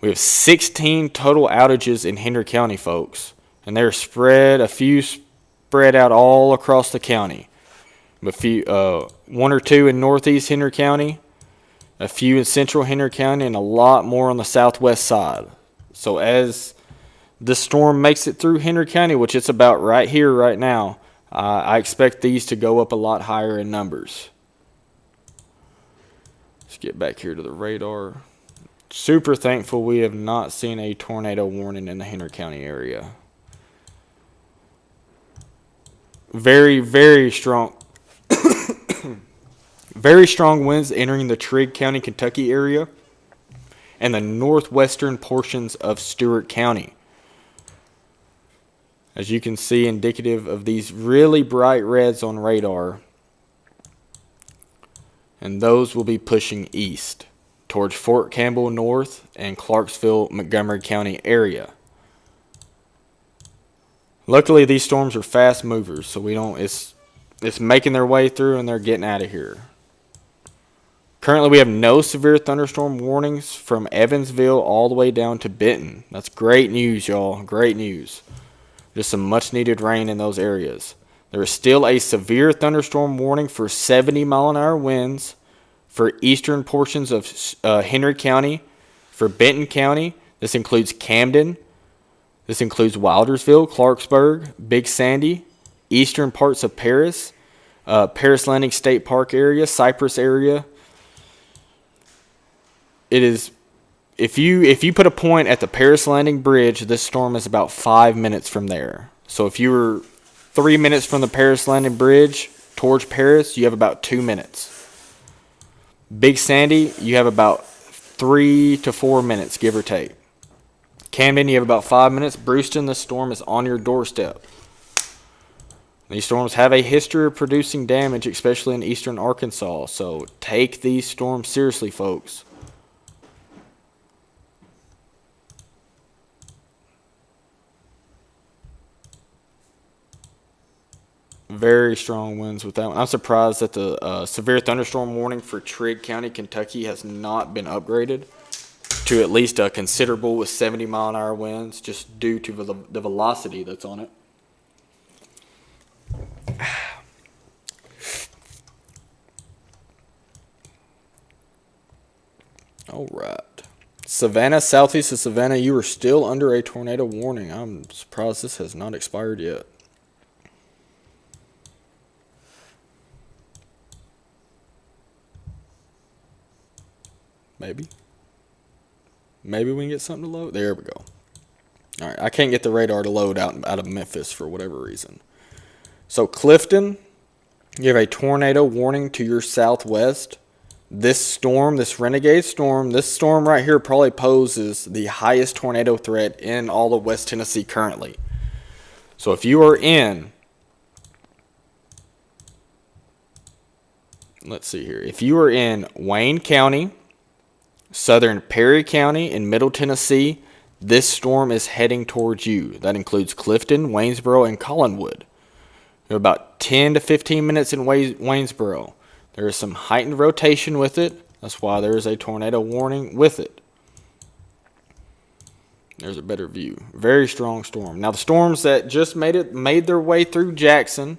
We have 16 total outages in Henry County, folks, and they're a few spread out all across the county. One or two in northeast Henry County, a few in central Henry County, and a lot more on the southwest side. So as the storm makes it through Henry County, which it's about right here right now, I expect these to go up a lot higher in numbers. Let's get back here to the radar. Super thankful we have not seen a tornado warning in the Henry County area. Very, very strong. Very strong winds entering the Trigg County, Kentucky area and the northwestern portions of Stewart County. As you can see, indicative of these really bright reds on radar. And those will be pushing east towards Fort Campbell North and Clarksville, Montgomery County area. Luckily, these storms are fast movers, so we don't. It's making their way through and they're getting out of here. Currently, we have no severe thunderstorm warnings from Evansville all the way down to Benton. That's great news, y'all. Great news. Just some much-needed rain in those areas. There is still a severe thunderstorm warning for 70-mile-an-hour winds for eastern portions of Henry County, for Benton County. This includes Camden. This includes Wildersville, Clarksville, Big Sandy, eastern parts of Paris, Paris Landing State Park area, Cypress area. It is, if you put a point at the Paris Landing Bridge, this storm is about 5 minutes from there. So if you were 3 minutes from the Paris Landing Bridge towards Paris, you have about 2 minutes. Big Sandy, you have about 3 to 4 minutes, give or take. Camden, you have about 5 minutes. Brewston, this storm is on your doorstep. These storms have a history of producing damage, especially in eastern Arkansas. So take these storms seriously, folks. Very strong winds with that one. I'm surprised that the severe thunderstorm warning for Trigg County, Kentucky has not been upgraded to at least a considerable with 70-mile-an-hour winds, just due to the velocity that's on it. All right. Savannah, southeast of Savannah, you are still under a tornado warning. I'm surprised this has not expired yet. Maybe we can get something to load. There we go. All right, I can't get the radar to load out of Memphis for whatever reason. So Clifton, you have a tornado warning to your southwest. This storm, this renegade storm, this storm right here probably poses the highest tornado threat in all of West Tennessee currently. So if you are in, let's see here. If you are in Wayne County, southern Perry County, and Middle Tennessee, this storm is heading towards you. That includes Clifton, Waynesboro, and Collinwood. You're about 10 to 15 minutes in Waynesboro. There is some heightened rotation with it. That's why there is a tornado warning with it. There's a better view. Very strong storm. Now the storms that just made their way through Jackson,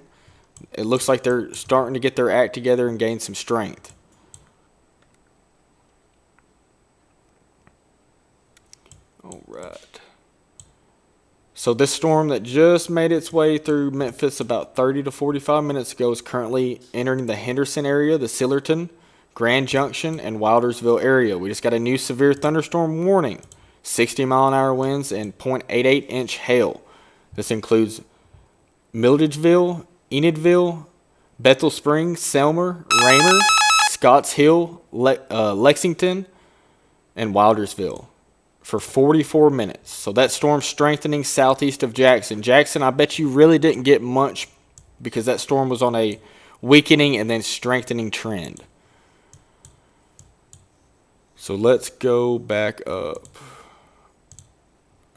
it looks like they're starting to get their act together and gain some strength. All right. So this storm that just made its way through Memphis about 30 to 45 minutes ago is currently entering the Henderson area, the Sillerton, Grand Junction, and Wildersville area. We just got a new severe thunderstorm warning. 60-mile-an-hour winds and 0.88-inch hail. This includes Mildredville, Enidville, Bethel Springs, Selmer, Raymer, Scotts Hill, Lexington, and Wildersville for 44 minutes. So that storm's strengthening southeast of Jackson. Jackson, I bet you really didn't get much because that storm was on a weakening and then strengthening trend. So let's go back up.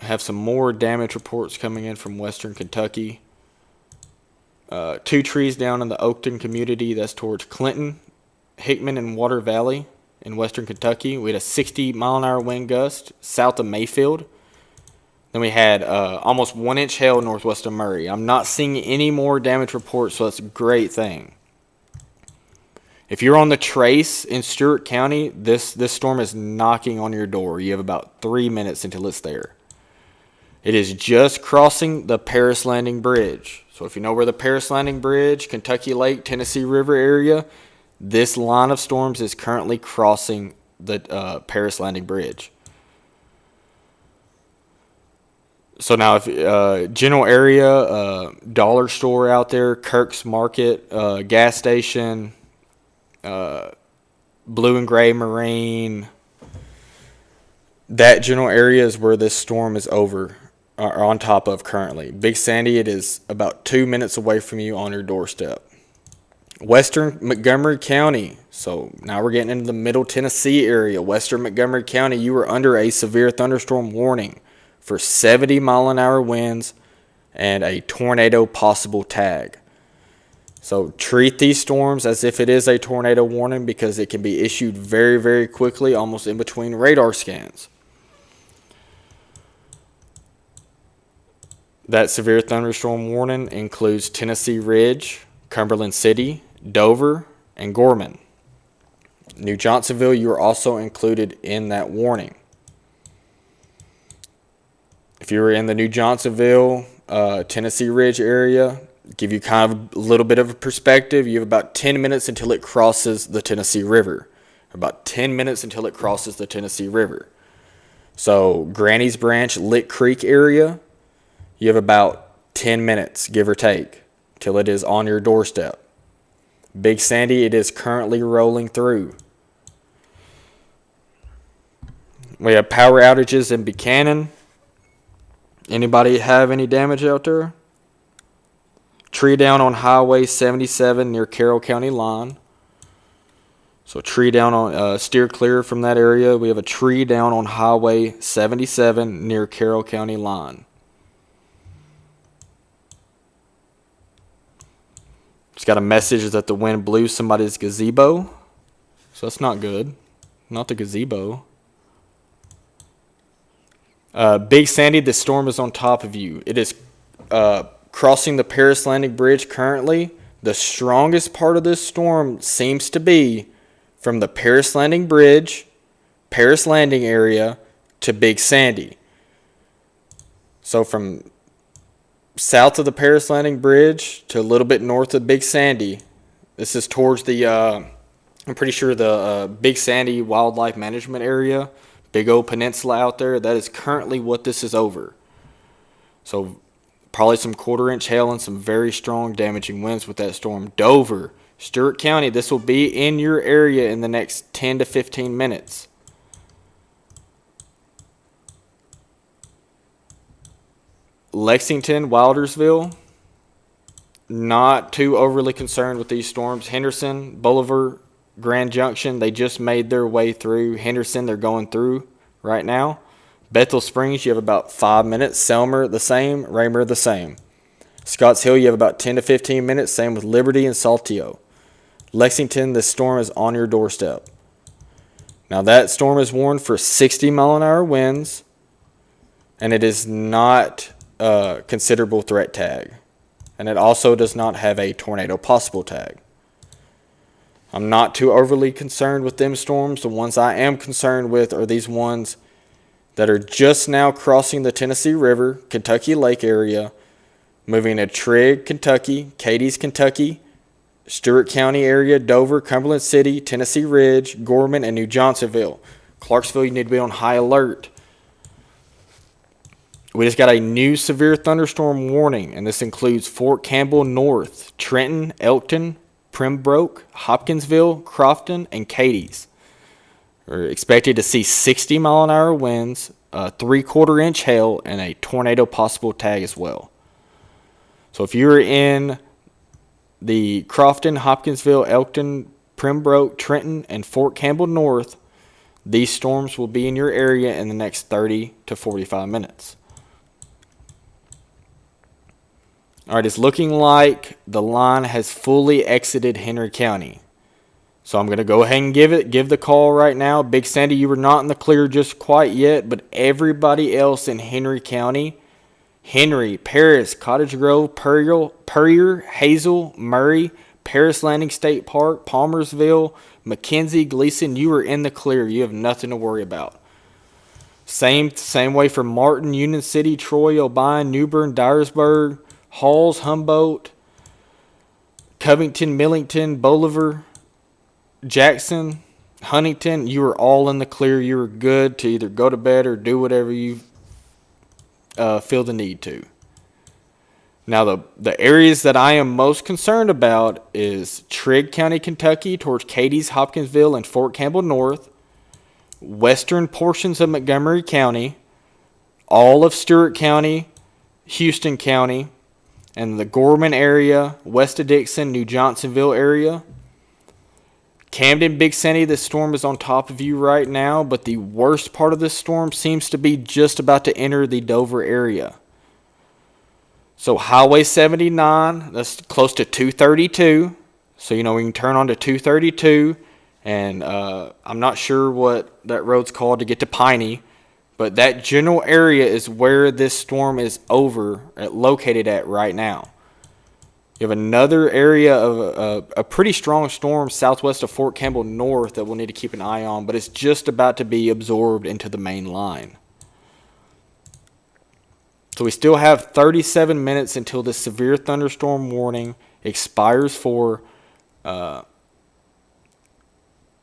I have some more damage reports coming in from western Kentucky. 2 trees down in the Oakton community. That's towards Clinton, Hickman, and Water Valley in western Kentucky. We had a 60-mile-an-hour wind gust south of Mayfield. Then we had almost 1-inch hail northwest of Murray. I'm not seeing any more damage reports, so that's a great thing. If you're on the Trace in Stewart County, this storm is knocking on your door. You have about 3 minutes until it's there. It is just crossing the Paris Landing Bridge. So if you know where the Paris Landing Bridge, Kentucky Lake, Tennessee River area, this line of storms is currently crossing the Paris Landing Bridge. So now, if general area, dollar store out there, Kirk's Market, gas station, Blue and Gray Marine, that general area is where this storm is on top of currently. Big Sandy, it is about 2 minutes away from you on your doorstep. Western Montgomery County, so now we're getting into the Middle Tennessee area. Western Montgomery County, you are under a severe thunderstorm warning for 70-mile-an-hour winds and a tornado possible tag. So treat these storms as if it is a tornado warning, because it can be issued very, very quickly, almost in between radar scans. That severe thunderstorm warning includes Tennessee Ridge, Cumberland City, Dover, and Gorman. New Johnsonville, you are also included in that warning. If you're in the New Johnsonville, Tennessee Ridge area, give you kind of a little bit of a perspective. You have about 10 minutes until it crosses the Tennessee River. About 10 minutes until it crosses the Tennessee River. So Granny's Branch, Lick Creek area, you have about 10 minutes, give or take, till it is on your doorstep. Big Sandy, it is currently rolling through. We have power outages in Buchanan. Anybody have any damage out there? Tree down on Highway 77 near Carroll County line. So tree down on, steer clear from that area. We have a tree down on Highway 77 near Carroll County line. Just got a message that the wind blew somebody's gazebo. So that's not good. Not the gazebo. Big Sandy, the storm is on top of you. It is crossing the Paris Landing Bridge currently. The strongest part of this storm seems to be from the Paris Landing Bridge, Paris Landing area, to Big Sandy. So from south of the Paris Landing Bridge to a little bit north of Big Sandy, this is towards the, I'm pretty sure the Big Sandy Wildlife Management Area, big old peninsula out there. That is currently what this is over. So probably some 1/4 inch hail and some very strong damaging winds with that storm. Dover, Stewart County, this will be in your area in the next 10 to 15 minutes. Lexington, Wildersville, not too overly concerned with these storms. Henderson, Bolivar, Grand Junction, they just made their way through. Henderson, they're going through right now. Bethel Springs, you have about 5 minutes. Selmer, the same. Raymer, the same. Scotts Hill, you have about 10 to 15 minutes. Same with Liberty and Saltillo. Lexington, this storm is on your doorstep. Now that storm is warned for 60-mile-an-hour winds, and it is not a considerable threat tag. And it also does not have a tornado possible tag. I'm not too overly concerned with them storms. The ones I am concerned with are these ones that are just now crossing the Tennessee River, Kentucky Lake area, moving to Trigg, Kentucky, Cadiz, Kentucky, Stewart County area, Dover, Cumberland City, Tennessee Ridge, Gorman, and New Johnsonville. Clarksville, you need to be on high alert. We just got a new severe thunderstorm warning, and this includes Fort Campbell North, Trenton, Elkton, Pembroke, Hopkinsville, Crofton, and Cadiz. We're expected to see 60-mile-an-hour winds, 3/4 inch hail, and a tornado possible tag as well. So if you're in the Crofton, Hopkinsville, Elkton, Pembroke, Trenton, and Fort Campbell North, these storms will be in your area in the next 30 to 45 minutes. All right, it's looking like the line has fully exited Henry County. So I'm going to go ahead and give the call right now. Big Sandy, you were not in the clear just quite yet, but everybody else in Henry County, Henry, Paris, Cottage Grove, Puryear, Hazel, Murray, Paris Landing State Park, Palmersville, McKenzie, Gleason, you are in the clear. You have nothing to worry about. Same way for Martin, Union City, Troy, O'Brien, New Bern, Dyersburg, Halls, Humboldt, Covington, Millington, Bolivar, Jackson, Huntington, you are all in the clear. You are good to either go to bed or do whatever you feel the need to. Now, the areas that I am most concerned about is Trigg County, Kentucky, towards Cadiz, Hopkinsville, and Fort Campbell North, western portions of Montgomery County, all of Stewart County, Houston County, and the Gorman area, west of Dixon, New Johnsonville area. Camden, Big Sandy, this storm is on top of you right now, but the worst part of this storm seems to be just about to enter the Dover area. So Highway 79, that's close to 232. So, we can turn on to 232. And I'm not sure what that road's called to get to Piney. But that general area is where this storm is located at right now. You have another area of a pretty strong storm southwest of Fort Campbell North that we'll need to keep an eye on, but it's just about to be absorbed into the main line. So we still have 37 minutes until the severe thunderstorm warning expires for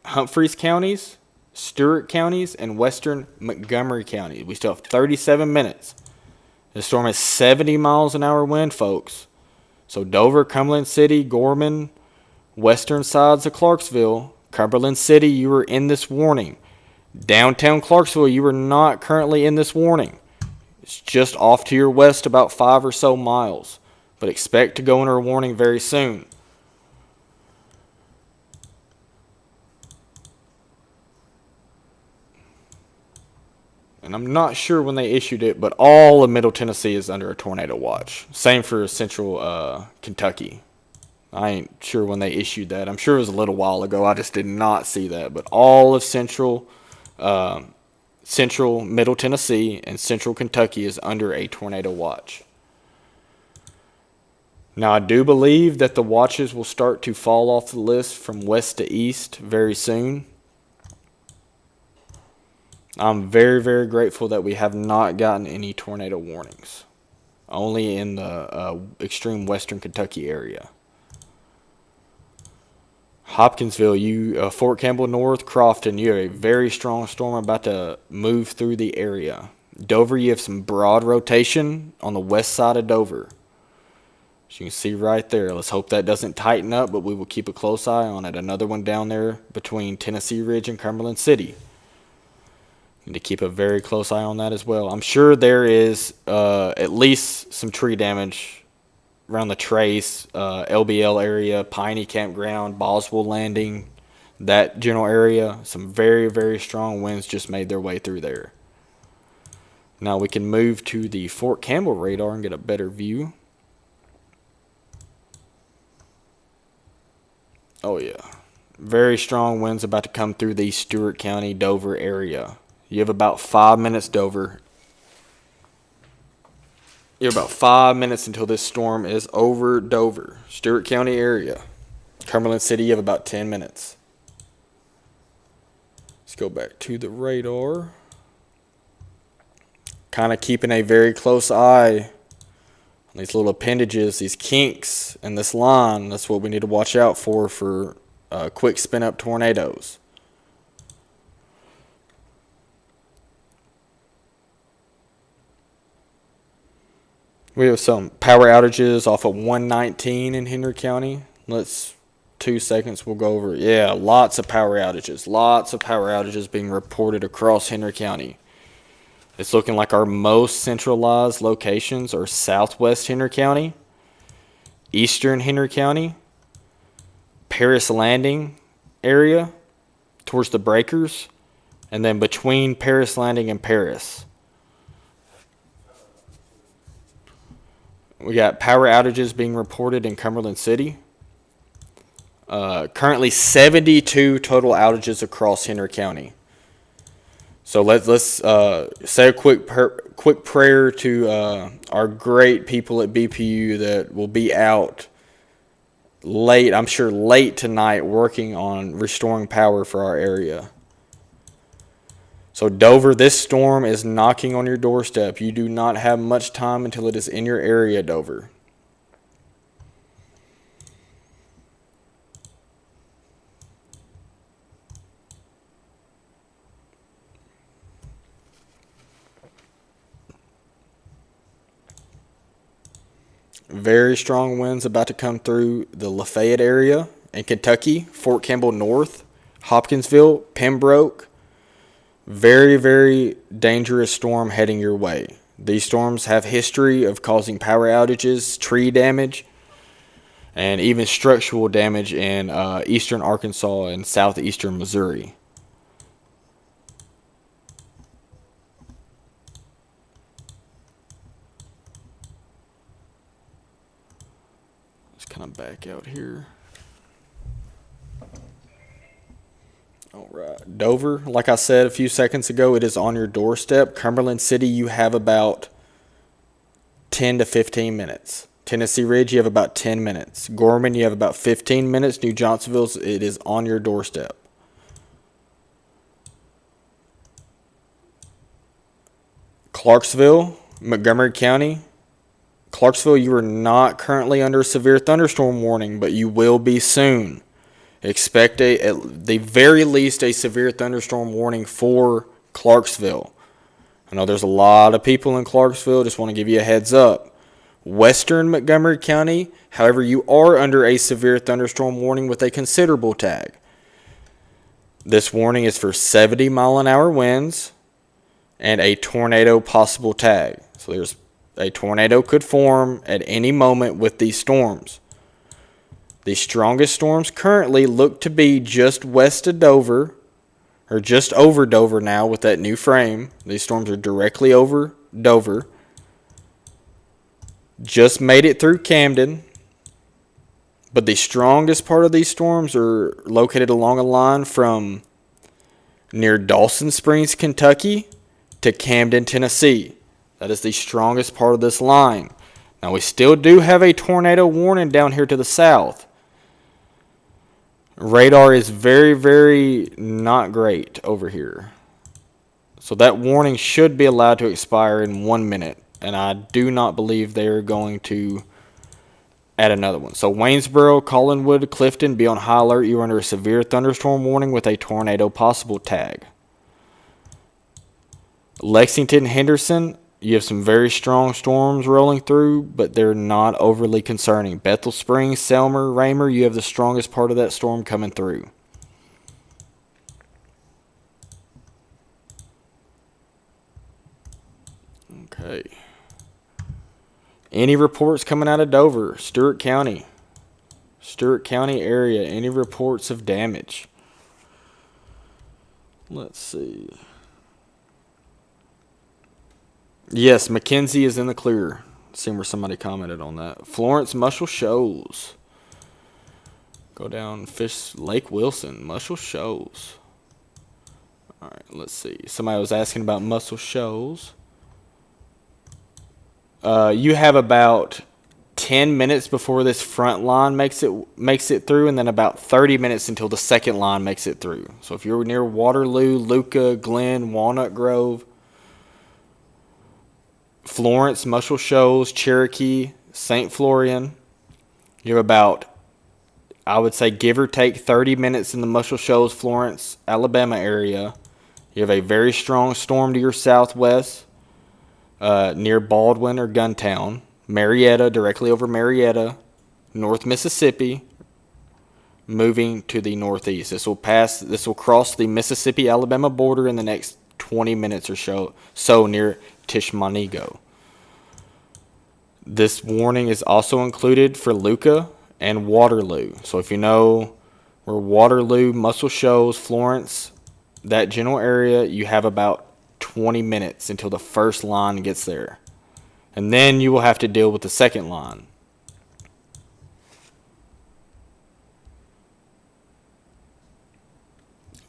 Humphreys counties, Stewart counties, and western Montgomery County. We still have 37 minutes. The storm has 70 miles an hour wind, folks. So Dover, Cumberland City, Gorman, western sides of Clarksville, Cumberland City, you are in this warning. Downtown Clarksville, you are not currently in this warning. It's just off to your west about 5 or so miles. But expect to go under a warning very soon. And I'm not sure when they issued it, but all of Middle Tennessee is under a tornado watch. Same for central Kentucky. I ain't sure when they issued that. I'm sure it was a little while ago. I just did not see that. But all of central Middle Tennessee and central Kentucky is under a tornado watch. Now, I do believe that the watches will start to fall off the list from west to east very soon. I'm very, very grateful that we have not gotten any tornado warnings. Only in the extreme western Kentucky area. Hopkinsville, Fort Campbell North, Crofton, you have a very strong storm about to move through the area. Dover, you have some broad rotation on the west side of Dover. As you can see right there. Let's hope that doesn't tighten up, but we will keep a close eye on it. Another one down there between Tennessee Ridge and Cumberland City. Need to keep a very close eye on that as well. I'm sure there is at least some tree damage around the Trace, LBL area, Piney Campground, Boswell Landing, that general area. Some very, very strong winds just made their way through there. Now we can move to the Fort Campbell radar and get a better view. Oh yeah. Very strong winds about to come through the Stewart County, Dover area. You have about 5 minutes, Dover. You have about 5 minutes until this storm is over Dover. Stewart County area. Cumberland City, you have about 10 minutes. Let's go back to the radar. Kind of keeping a very close eye on these little appendages, these kinks in this line. That's what we need to watch out for quick spin-up tornadoes. We have some power outages off of 119 in Henry County. 2 seconds, we'll go over it. Yeah, lots of power outages. Lots of power outages being reported across Henry County. It's looking like our most centralized locations are southwest Henry County, eastern Henry County, Paris Landing area towards the breakers, and then between Paris Landing and Paris. We got power outages being reported in Cumberland City. Currently 72 total outages across Henry County. So let's say a quick prayer to our great people at BPU that will be out late, I'm sure late tonight, working on restoring power for our area. So Dover, this storm is knocking on your doorstep. You do not have much time until it is in your area, Dover. Very strong winds about to come through the Lafayette area in Kentucky, Fort Campbell North, Hopkinsville, Pembroke. Very, very dangerous storm heading your way. These storms have history of causing power outages, tree damage, and even structural damage in eastern Arkansas and southeastern Missouri. kind of back out here. All right, Dover, like I said a few seconds ago, it is on your doorstep. Cumberland City, you have about 10 to 15 minutes. Tennessee Ridge, you have about 10 minutes. Gorman, you have about 15 minutes. New Johnsonville, it is on your doorstep. Clarksville, Montgomery County. Clarksville, you are not currently under a severe thunderstorm warning, but you will be soon. Expect at the very least a severe thunderstorm warning for Clarksville. I know there's a lot of people in Clarksville. Just want to give you a heads up. Western Montgomery County, however, you are under a severe thunderstorm warning with a considerable tag. This warning is for 70-mile-an-hour winds and a tornado possible tag. So there's a tornado could form at any moment with these storms. The strongest storms currently look to be just west of Dover, or just over Dover now with that new frame. These storms are directly over Dover. Just made it through Camden. But the strongest part of these storms are located along a line from near Dawson Springs, Kentucky to Camden, Tennessee. That is the strongest part of this line. Now we still do have a tornado warning down here to the south. Radar is very, very not great over here. So that warning should be allowed to expire in 1 minute. And I do not believe they're going to add another one. So Waynesboro, Collinwood, Clifton, be on high alert. You're under a severe thunderstorm warning with a tornado possible tag. Lexington, Henderson, you have some very strong storms rolling through, but they're not overly concerning. Bethel Springs, Selmer, Raymer, you have the strongest part of that storm coming through. Okay. Any reports coming out of Dover, Stewart County area, any reports of damage? Let's see. Yes, McKenzie is in the clear. Seeing where somebody commented on that. Florence, Muscle Shoals. Go down Lake Wilson, Muscle Shoals. All right, let's see. Somebody was asking about Muscle Shoals. You have about 10 minutes before this front line makes it through, and then about 30 minutes until the second line makes it through. So if you're near Waterloo, Luca, Glen, Walnut Grove, Florence, Muscle Shoals, Cherokee, St. Florian, you have about, I would say, give or take 30 minutes in the Muscle Shoals, Florence, Alabama area. You have a very strong storm to your southwest, near Baldwin or Guntown. Marietta, directly over Marietta, North Mississippi, moving to the northeast. This will cross the Mississippi-Alabama border in the next 20 minutes or so near Tishmanigo. This warning is also included for Luca and Waterloo. So if you know where Waterloo, Muscle Shoals, Florence, that general area, you have about 20 minutes until the first line gets there. And then you will have to deal with the second line.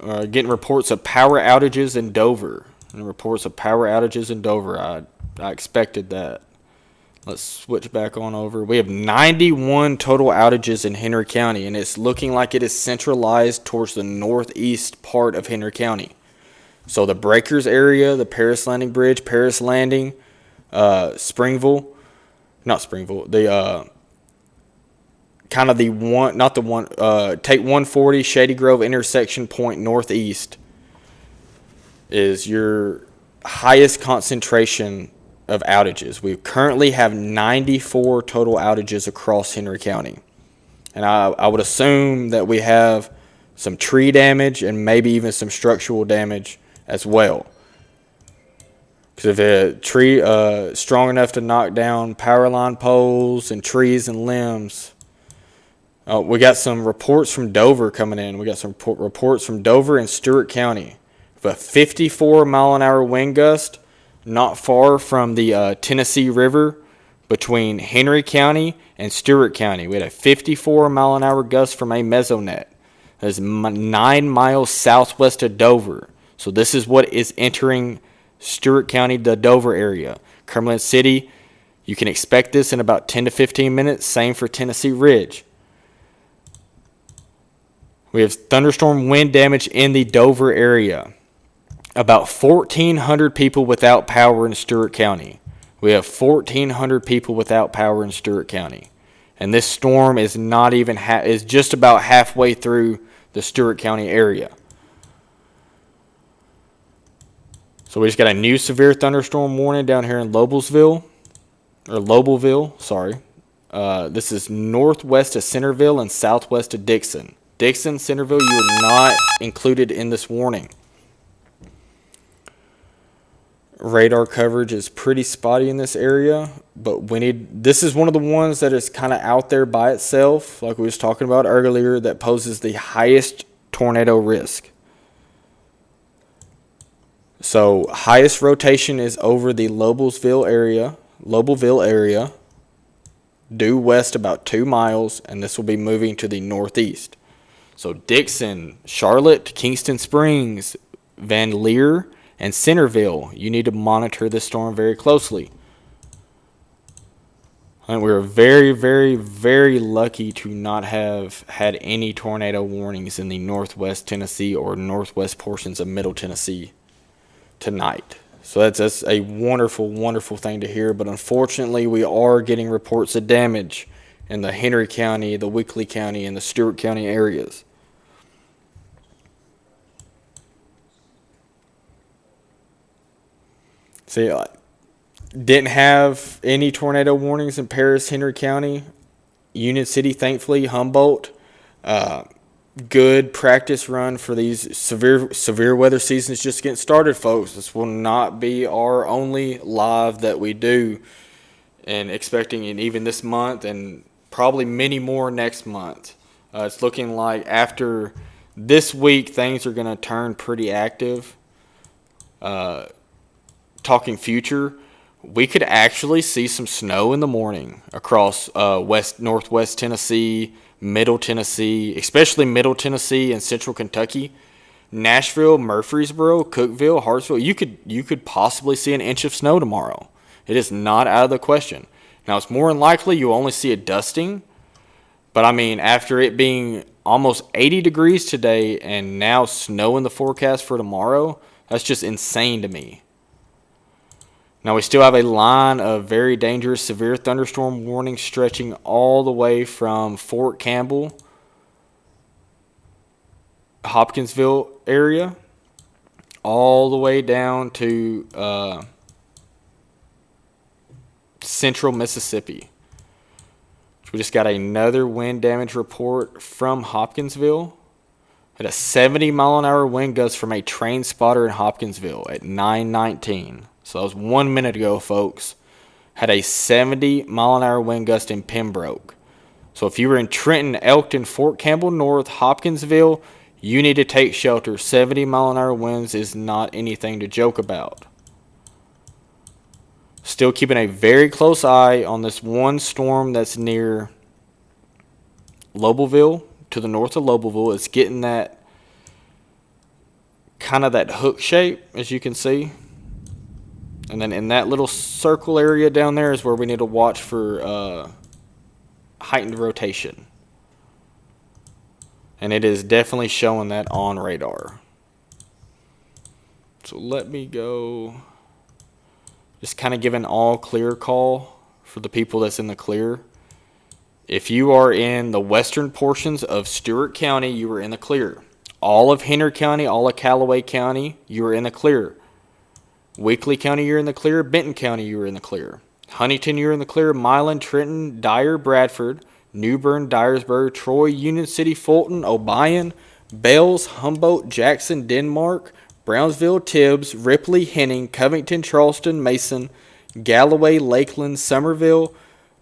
Getting reports of power outages in Dover. I expected that. Let's switch back on over. We have 91 total outages in Henry County, and it's looking like it is centralized towards the northeast part of Henry County. So the Breakers area, the Paris Landing Bridge, Paris Landing, Springville, not Springville, the kind of the one, not the one, take 140 Shady Grove intersection point northeast is your highest concentration of outages. We currently have 94 total outages across Henry County. And I would assume that we have some tree damage and maybe even some structural damage as well. Because if a tree strong enough to knock down power line poles and trees and limbs. We got some reports from Dover coming in. We got some reports from Dover and Stewart County. A 54-mile-an-hour wind gust not far from the Tennessee River, between Henry County and Stewart County. We had a 54-mile-an-hour gust from a mesonet. That is 9 miles southwest of Dover. So this is what is entering Stewart County, the Dover area. Cumberland City, you can expect this in about 10 to 15 minutes. Same for Tennessee Ridge. We have thunderstorm wind damage in the Dover area. About 1,400 people without power in Stewart County. We have 1,400 people without power in Stewart County. And this storm is not even is just about halfway through the Stewart County area. So we just got a new severe thunderstorm warning down here in Lobelsville. This is northwest of Centerville and southwest of Dixon. Dixon, Centerville, you are not included in this warning. Radar coverage is pretty spotty in this area, but this is one of the ones that is kind of out there by itself, like we was talking about earlier, that poses the highest tornado risk. So highest rotation is over the Lobelsville area, due west about 2 miles, and this will be moving to the northeast. So Dixon, Charlotte, Kingston Springs, Van Leer, and Centerville, you need to monitor this storm very closely. And we're very, very, very lucky to not have had any tornado warnings in the northwest Tennessee or northwest portions of middle Tennessee tonight. So that's a wonderful, wonderful thing to hear. But unfortunately, we are getting reports of damage in the Henry County, the Weakley County, and the Stewart County areas. See, didn't have any tornado warnings in Paris, Henry County, Union City, thankfully, Humboldt. Good practice run for these severe weather seasons just getting started, folks. This will not be our only live that we do, and expecting it even this month and probably many more next month. It's looking like after this week, things are going to turn pretty active. Talking future, we could actually see some snow in the morning across northwest Tennessee, middle Tennessee, especially middle Tennessee and central Kentucky. Nashville, Murfreesboro, Cookeville, Hartsville, you could possibly see an inch of snow tomorrow. It is not out of the question. Now, it's more than likely you'll only see a dusting, but I mean, after it being almost 80 degrees today and now snow in the forecast for tomorrow, that's just insane to me. Now, we still have a line of very dangerous severe thunderstorm warnings stretching all the way from Fort Campbell, Hopkinsville area, all the way down to central Mississippi. We just got another wind damage report from Hopkinsville. Had a 70-mile-an-hour wind gust from a train spotter in Hopkinsville at 9:19. So that was 1 minute ago, folks. Had a 70-mile-an-hour wind gust in Pembroke. So if you were in Trenton, Elkton, Fort Campbell North, Hopkinsville, you need to take shelter. 70-mile-an-hour winds is not anything to joke about. Still keeping a very close eye on this one storm that's near Lobelville, to the north of Lobelville. It's getting that kind of that hook shape, as you can see. And then in that little circle area down there is where we need to watch for heightened rotation. And it is definitely showing that on radar. So let me go. Just kind of give an all clear call for the people that's in the clear. If you are in the western portions of Stewart County, you are in the clear. All of Henry County, all of Callaway County, you are in the clear. Weakley County, you're in the clear. Benton County, you're in the clear. Huntington, you're in the clear. Milan, Trenton, Dyer, Bradford, New Bern, Dyersburg, Troy, Union City, Fulton, Obion, Bells, Humboldt, Jackson, Denmark, Brownsville, Tibbs, Ripley, Henning, Covington, Charleston, Mason, Galloway, Lakeland, Somerville,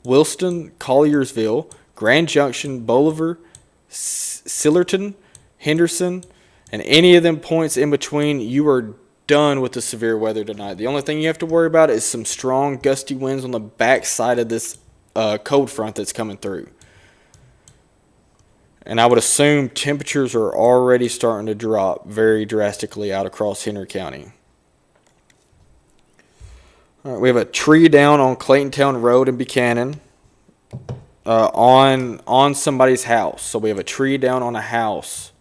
Wilston, Colliersville, Grand Junction, Bolivar, Sillerton, Henderson, and any of them points in between, you are done with the severe weather tonight. The only thing you have to worry about is some strong gusty winds on the back side of this cold front that's coming through. And I would assume temperatures are already starting to drop very drastically out across Henry County. All right, we have a tree down on Claytontown Road in Buchanan on somebody's house. So we have a tree down on a house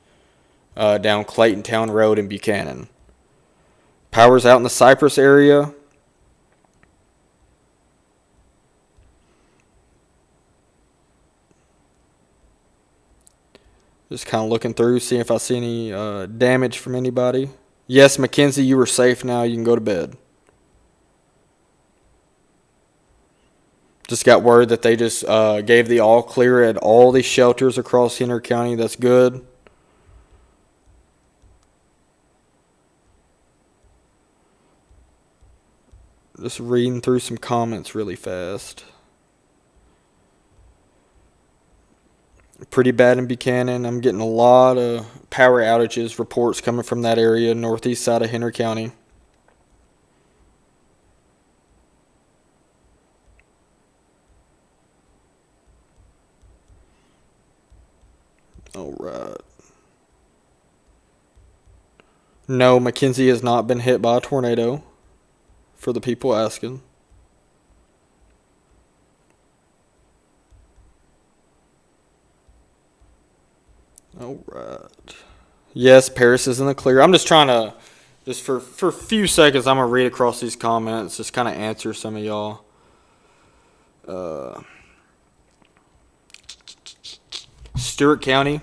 down Claytontown Road in Buchanan. Power's out in the Cypress area. Just kind of looking through, seeing if I see any damage from anybody. Yes, Mackenzie, you are safe now. You can go to bed. Just got word that they just gave the all clear at all these shelters across Henry County. That's good. Just reading through some comments really fast. Pretty bad in Buchanan. I'm getting a lot of power outages reports coming from that area, northeast side of Henry County. All right. No, Mackenzie has not been hit by a tornado, for the people asking. All right. Yes, Paris is in the clear. I'm just trying to, just for a few seconds, I'm going to read across these comments, just kind of answer some of y'all. Stewart County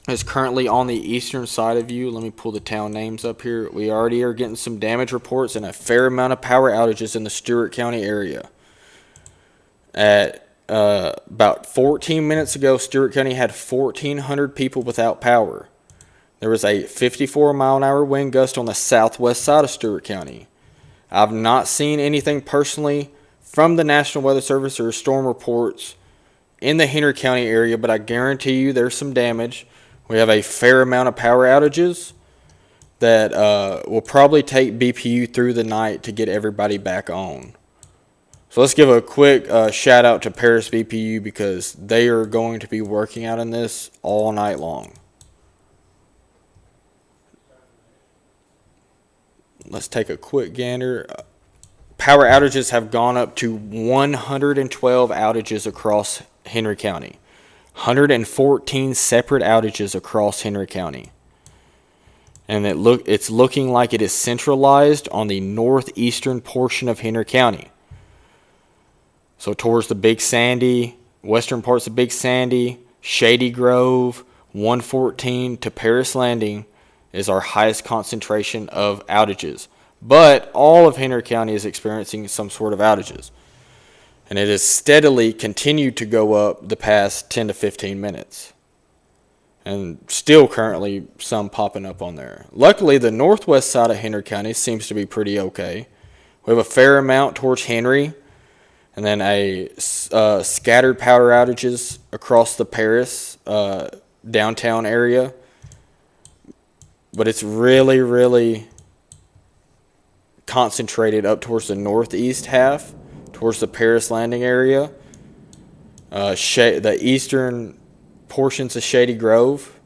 is currently on the eastern side of you. Let me pull the town names up here. We already are getting some damage reports and a fair amount of power outages in the Stewart County area. At about 14 minutes ago, Stewart County had 1,400 people without power. There was a 54-mile-an-hour wind gust on the southwest side of Stewart County. I've not seen anything personally from the National Weather Service or storm reports in the Henry County area, but I guarantee you there's some damage. We have a fair amount of power outages that will probably take BPU through the night to get everybody back on. So let's give a quick shout out to Paris BPU because they are going to be working out on this all night long. Let's take a quick gander. Power outages have gone up to 112 outages across Henry County. 114 separate outages across Henry County. And it's looking like it is centralized on the northeastern portion of Henry County. So towards the Big Sandy, western parts of Big Sandy, Shady Grove, 114 to Paris Landing is our highest concentration of outages. But all of Henry County is experiencing some sort of outages. And it has steadily continued to go up the past 10 to 15 minutes. And still currently some popping up on there. Luckily, the northwest side of Henry County seems to be pretty okay. We have a fair amount towards Henry. And then a scattered power outages across the Paris downtown area. But it's really, really concentrated up towards the northeast half, towards the Paris Landing area. The eastern portions of Shady Grove.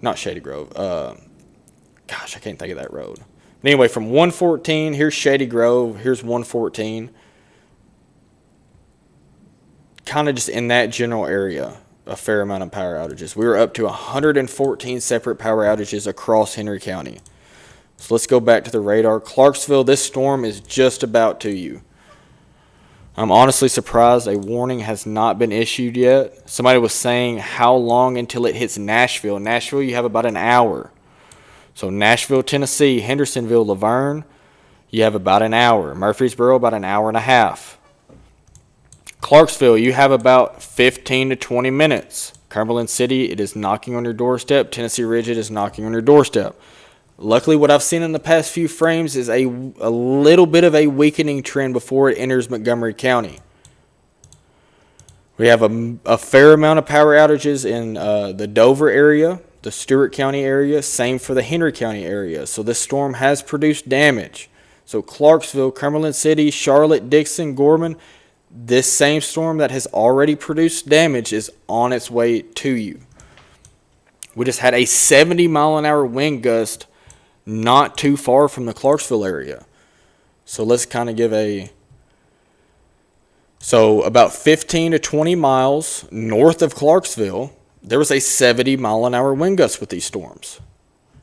Not Shady Grove. Gosh, I can't think of that road. But anyway, from 114, here's Shady Grove, here's 114. Kind of just in that general area, a fair amount of power outages. We were up to 114 separate power outages across Henry County. So let's go back to the radar. Clarksville, this storm is just about to you. I'm honestly surprised a warning has not been issued yet. Somebody was saying how long until it hits Nashville. Nashville, you have about an hour. So Nashville, Tennessee, Hendersonville, Laverne, you have about an hour. Murfreesboro, about an hour and a half. Clarksville, you have about 15 to 20 minutes. Cumberland City, it is knocking on your doorstep. Tennessee Ridge, it is knocking on your doorstep. Luckily, what I've seen in the past few frames is a little bit of a weakening trend before it enters Montgomery County. We have a fair amount of power outages in the Dover area. the Stewart County area, same for the Henry County area. So this storm has produced damage. So Clarksville, Cumberland City, Charlotte, Dixon, Gorman, this same storm that has already produced damage is on its way to you. We just had a 70-mile-an-hour wind gust not too far from the Clarksville area. So let's kind of give so about 15 to 20 miles north of Clarksville, there was a 70-mile-an-hour wind gust with these storms.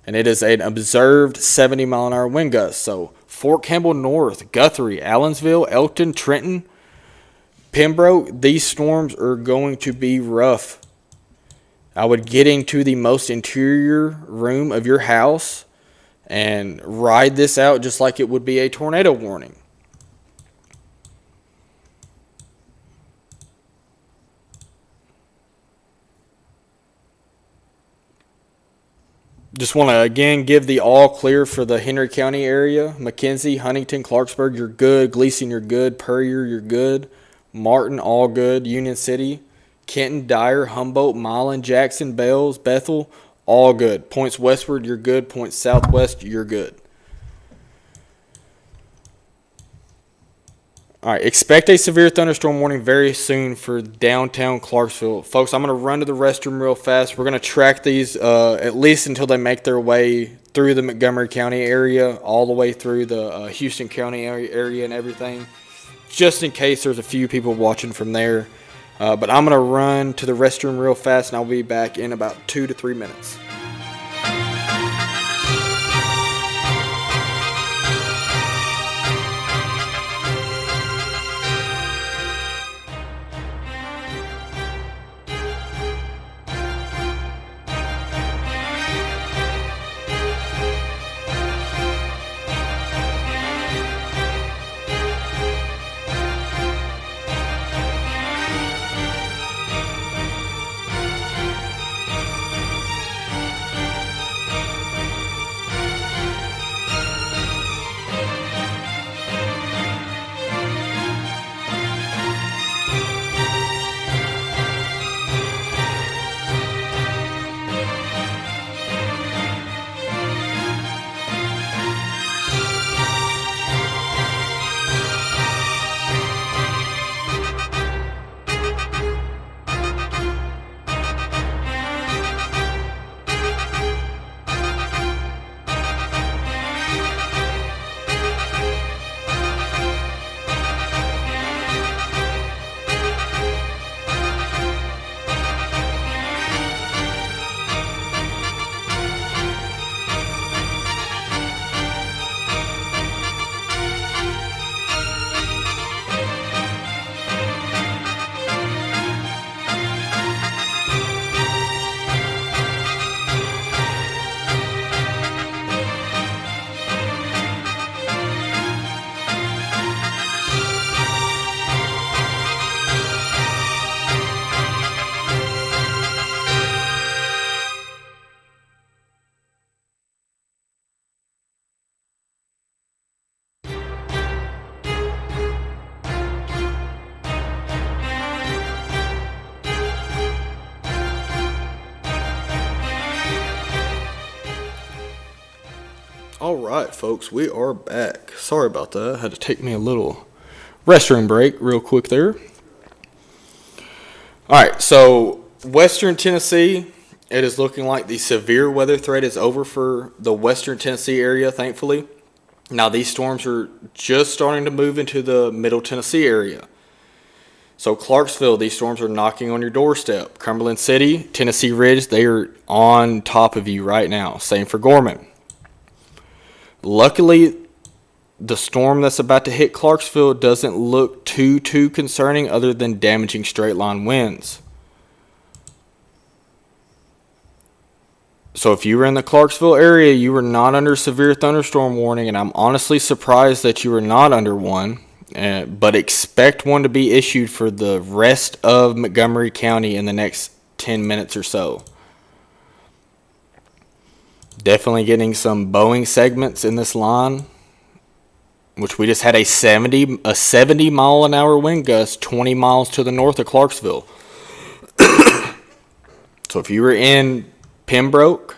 And it is an observed 70-mile-an-hour wind gust. So Fort Campbell North, Guthrie, Allensville, Elkton, Trenton, Pembroke, these storms are going to be rough. I would get into the most interior room of your house and ride this out just like it would be a tornado warning. Just want to again give the all clear for the Henry County area. McKenzie, Huntington, Clarksburg, you're good. Gleason, you're good. Puryear, you're good. Martin, all good. Union City, Kenton, Dyer, Humboldt, Milan, Jackson, Bells, Bethel, all good. Points westward, you're good. Points southwest, you're good. All right, expect a severe thunderstorm warning very soon for downtown Clarksville. Folks, I'm going to run to the restroom real fast. We're going to track these at least until they make their way through the Montgomery County area, all the way through the Houston County area and everything, just in case there's a few people watching from there. But I'm going to run to the restroom real fast, and I'll be back in about 2 to 3 minutes. All right, folks, we are back. Sorry about that. I had to take me a little restroom break real quick there. All right, so Western Tennessee, it is looking like the severe weather threat is over for the Western Tennessee area, thankfully. Now, these storms are just starting to move into the Middle Tennessee area. So Clarksville, these storms are knocking on your doorstep. Cumberland City, Tennessee Ridge, they are on top of you right now. Same for Gorman. Luckily, the storm that's about to hit Clarksville doesn't look too concerning other than damaging straight line winds. So if you were in the Clarksville area, you were not under severe thunderstorm warning, and I'm honestly surprised that you were not under one, but expect one to be issued for the rest of Montgomery County in the next 10 minutes or so. Definitely getting some Boeing segments in this line, which we just had a 70 mile an hour wind gust 20 miles to the north of Clarksville. So if you were in Pembroke,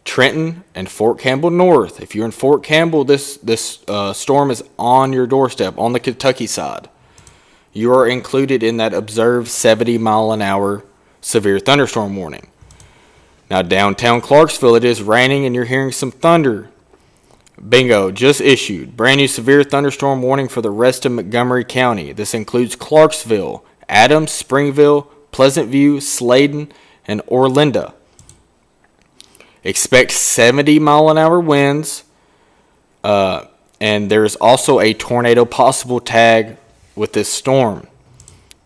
Trenton, and Fort Campbell North. If you're in Fort Campbell, this storm is on your doorstep on the Kentucky side. You are included in that observed 70-mile-an-hour severe thunderstorm warning. Now, downtown Clarksville, it is raining and you're hearing some thunder. Bingo, just issued. Brand new severe thunderstorm warning for the rest of Montgomery County. This includes Clarksville, Adams, Springville, Pleasant View, Sladen, and Orlinda. Expect 70-mile-an-hour winds, and there's also a tornado possible tag with this storm.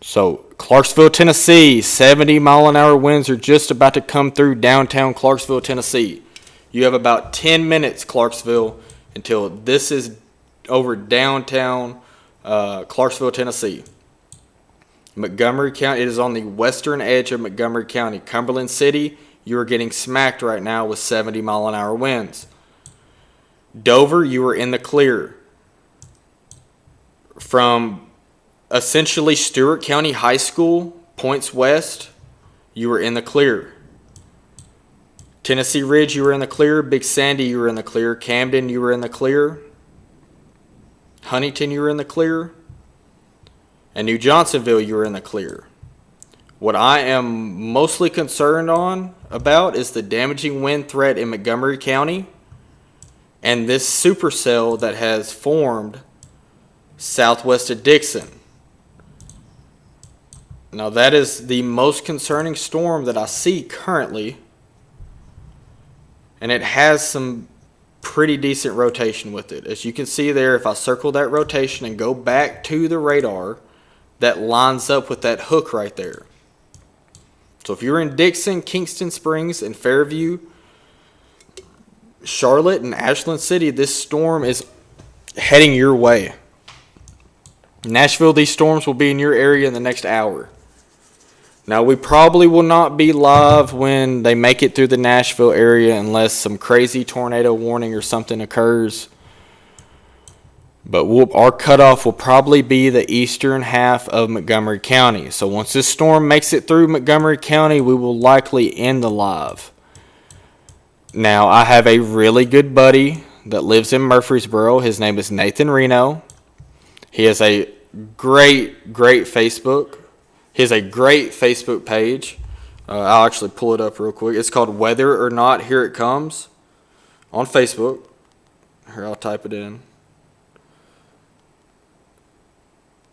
So, Clarksville, Tennessee, 70-mile-an-hour winds are just about to come through downtown Clarksville, Tennessee. You have about 10 minutes, Clarksville, until this is over downtown Clarksville, Tennessee. Montgomery County, it is on the western edge of Montgomery County. Cumberland City, you are getting smacked right now with 70-mile-an-hour winds. Dover, you are in the clear. From essentially Stewart County High School, points west, you are in the clear. Tennessee Ridge, you were in the clear. Big Sandy, you were in the clear. Camden, you were in the clear. Huntington, you were in the clear. And New Johnsonville, you were in the clear. What I am mostly concerned about is the damaging wind threat in Montgomery County and this supercell that has formed southwest of Dixon. Now, that is the most concerning storm that I see currently. And it has some pretty decent rotation with it. As you can see there, if I circle that rotation and go back to the radar, that lines up with that hook right there. So if you're in Dixon, Kingston Springs, and Fairview, Charlotte, and Ashland City, this storm is heading your way. Nashville, these storms will be in your area in the next hour. Now, we probably will not be live when they make it through the Nashville area unless some crazy tornado warning or something occurs. But our cutoff will probably be the eastern half of Montgomery County. So once this storm makes it through Montgomery County, we will likely end the live. Now, I have a really good buddy that lives in Murfreesboro. His name is Nathan Reno. He has a great Facebook. He has a great Facebook page. I'll actually pull it up real quick. It's called Whether or Not Here It Comes on Facebook. Here, I'll type it in.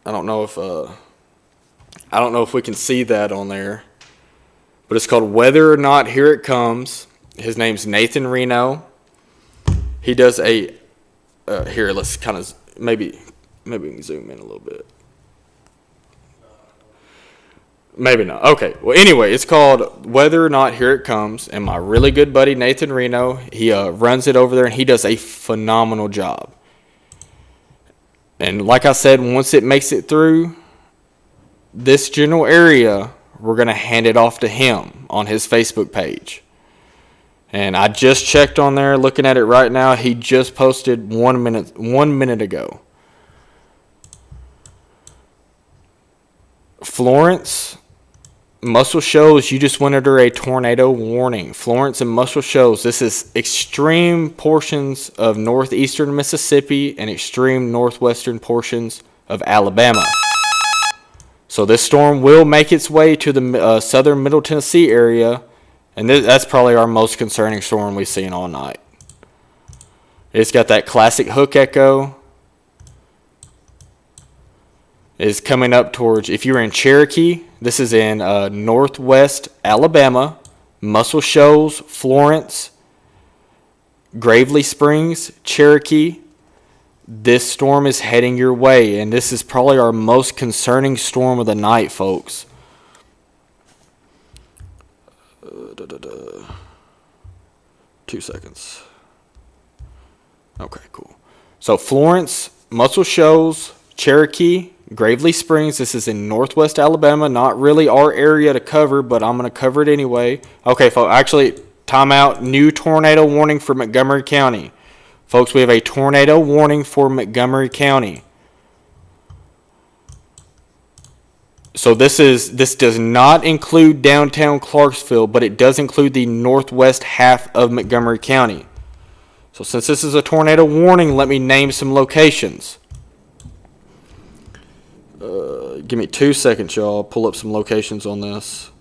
I don't know if we can see that on there, but it's called Whether or Not Here It Comes. His name's Nathan Reno. He does a here. Let's kind of maybe we can zoom in a little bit. Maybe not. Okay. Well, anyway, it's called Whether or Not Here It Comes, and my really good buddy Nathan Reno, he runs it over there, and he does a phenomenal job. And like I said, once it makes it through this general area, we're going to hand it off to him on his Facebook page. And I just checked on there, looking at it right now. He just posted 1 minute ago. Florence, Muscle Shoals, you just went under a tornado warning. Florence and Muscle Shoals, this is extreme portions of northeastern Mississippi and extreme northwestern portions of Alabama. So this storm will make its way to the southern Middle Tennessee area, and that's probably our most concerning storm we've seen all night. It's got that classic hook echo. Is coming up towards, if you're in Cherokee, this is in northwest Alabama, Muscle Shoals, Florence, Gravely Springs, Cherokee. This storm is heading your way, and this is probably our most concerning storm of the night, folks. 2 seconds. Okay, cool. So Florence, Muscle Shoals, Cherokee, Gravely Springs, this is in northwest Alabama. Not really our area to cover, but I'm going to cover it anyway. Okay, folks, actually, timeout. New tornado warning for Montgomery County. Folks, we have a tornado warning for Montgomery County. So this does not include downtown Clarksville, but it does include the northwest half of Montgomery County. So since this is a tornado warning, let me name some locations. Give me 2 seconds, y'all. Pull up some locations on this.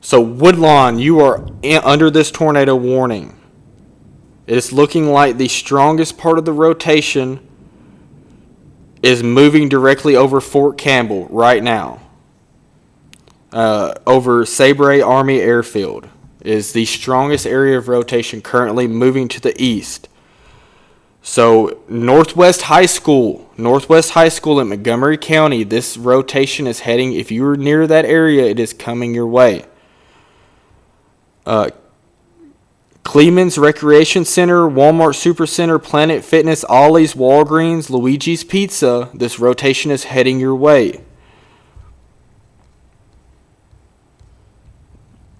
So Woodlawn, you are under this tornado warning. It is looking like the strongest part of the rotation is moving directly over Fort Campbell right now. Over Sabre Army Airfield is the strongest area of rotation currently moving to the east. So Northwest High School in Montgomery County, this rotation is heading, if you're near that area, it is coming your way. Clemens Recreation Center, Walmart Supercenter, Planet Fitness, Ollie's, Walgreens, Luigi's Pizza, this rotation is heading your way.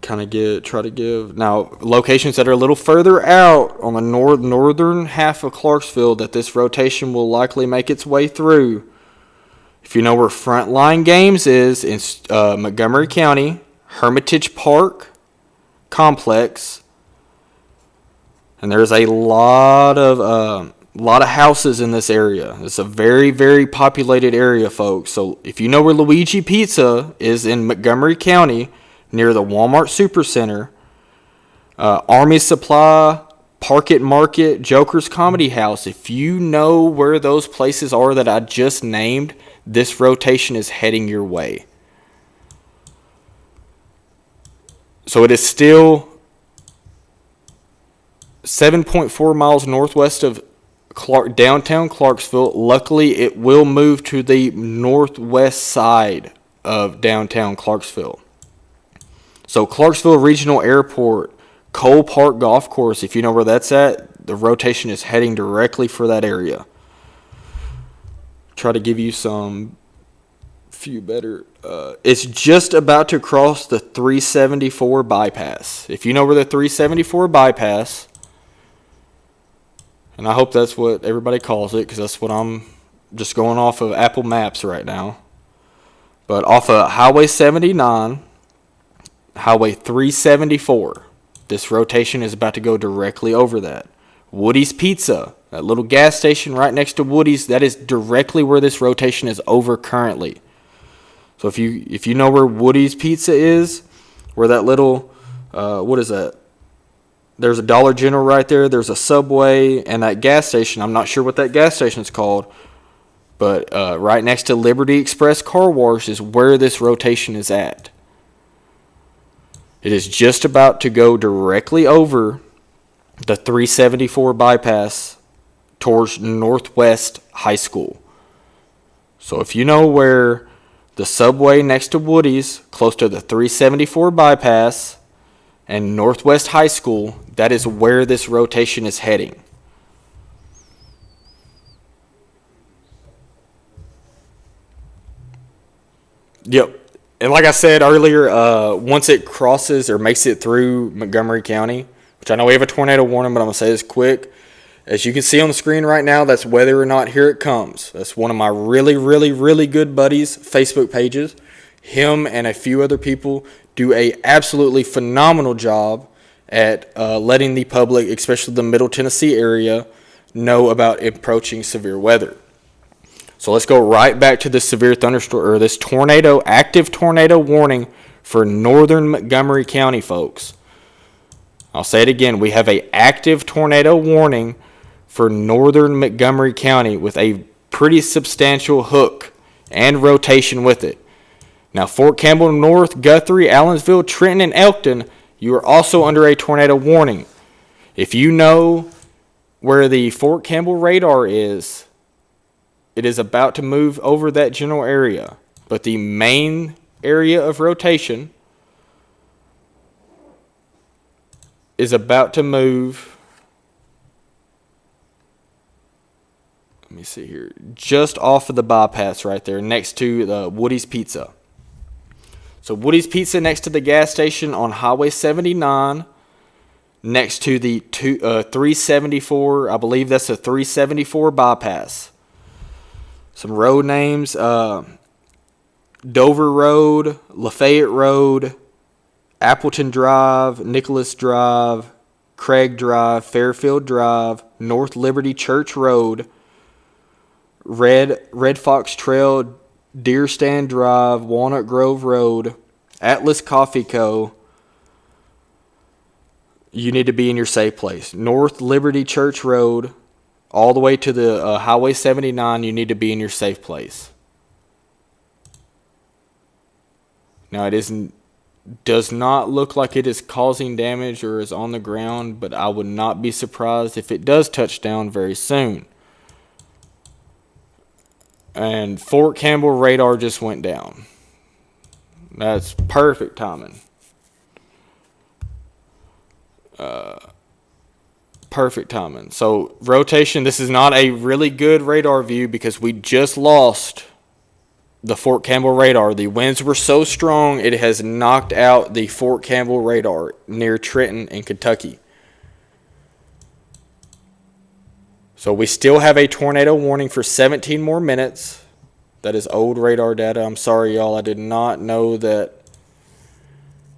Try to give now locations that are a little further out on the northern half of Clarksville that this rotation will likely make its way through. If you know where Frontline Games is in Montgomery County, Hermitage Park Complex, and there's a lot of houses in this area. It's a very, very populated area, folks. So if you know where Luigi Pizza is in Montgomery County, near the Walmart Supercenter, Army Supply, Park Market, Joker's Comedy House, if you know where those places are that I just named, this rotation is heading your way. So it is still 7.4 miles northwest of downtown Clarksville. Luckily, it will move to the northwest side of downtown Clarksville. So Clarksville Regional Airport, Cole Park Golf Course, if you know where that's at, the rotation is heading directly for that area. Try to give you some few better. It's just about to cross the 374 bypass. If you know where the 374 bypass, and I hope that's what everybody calls it, because that's what I'm just going off of Apple Maps right now. But off of Highway 79, Highway 374, this rotation is about to go directly over that. Woody's Pizza, that little gas station right next to Woody's, that is directly where this rotation is over currently. So if you know where Woody's Pizza is, where that little, what is that? There's a Dollar General right there. There's a Subway and that gas station. I'm not sure what that gas station is called, but right next to Liberty Express Car Wash is where this rotation is at. It is just about to go directly over the 374 bypass towards Northwest High School. So if you know where the Subway next to Woody's, close to the 374 bypass, and Northwest High School, that is where this rotation is heading. Yep. And like I said earlier, once it crosses or makes it through Montgomery County, which I know we have a tornado warning, but I'm going to say this quick. As you can see on the screen right now, that's whether or not here it comes. That's one of my really, really, really good buddies' Facebook pages. Him and a few other people do a absolutely phenomenal job at letting the public, especially the Middle Tennessee area, know about approaching severe weather. So let's go right back to this severe thunderstorm, or this active tornado warning for northern Montgomery County, folks. I'll say it again. We have an active tornado warning for northern Montgomery County with a pretty substantial hook and rotation with it. Now, Fort Campbell North, Guthrie, Allensville, Trenton, and Elkton, you are also under a tornado warning. If you know where the Fort Campbell radar is, it is about to move over that general area. But the main area of rotation is about to move. Let me see here. Just off of the bypass right there next to the Woody's Pizza. So Woody's Pizza next to the gas station on Highway 79. Next to the 374. I believe that's a 374 bypass. Some road names. Dover Road, Lafayette Road, Appleton Drive, Nicholas Drive, Craig Drive, Fairfield Drive, North Liberty Church Road, Red Fox Trail, Deer Stand Drive, Walnut Grove Road, Atlas Coffee Co. You need to be in your safe place. North Liberty Church Road, all the way to the Highway 79, you need to be in your safe place. Now, does not look like it is causing damage or is on the ground, but I would not be surprised if it does touch down very soon. And Fort Campbell radar just went down. That's perfect timing. Perfect timing. So rotation, this is not a really good radar view because we just lost the Fort Campbell radar. The winds were so strong it has knocked out the Fort Campbell radar near Trenton in Kentucky. So we still have a tornado warning for 17 more minutes. That is old radar data. I'm sorry, y'all. I did not know that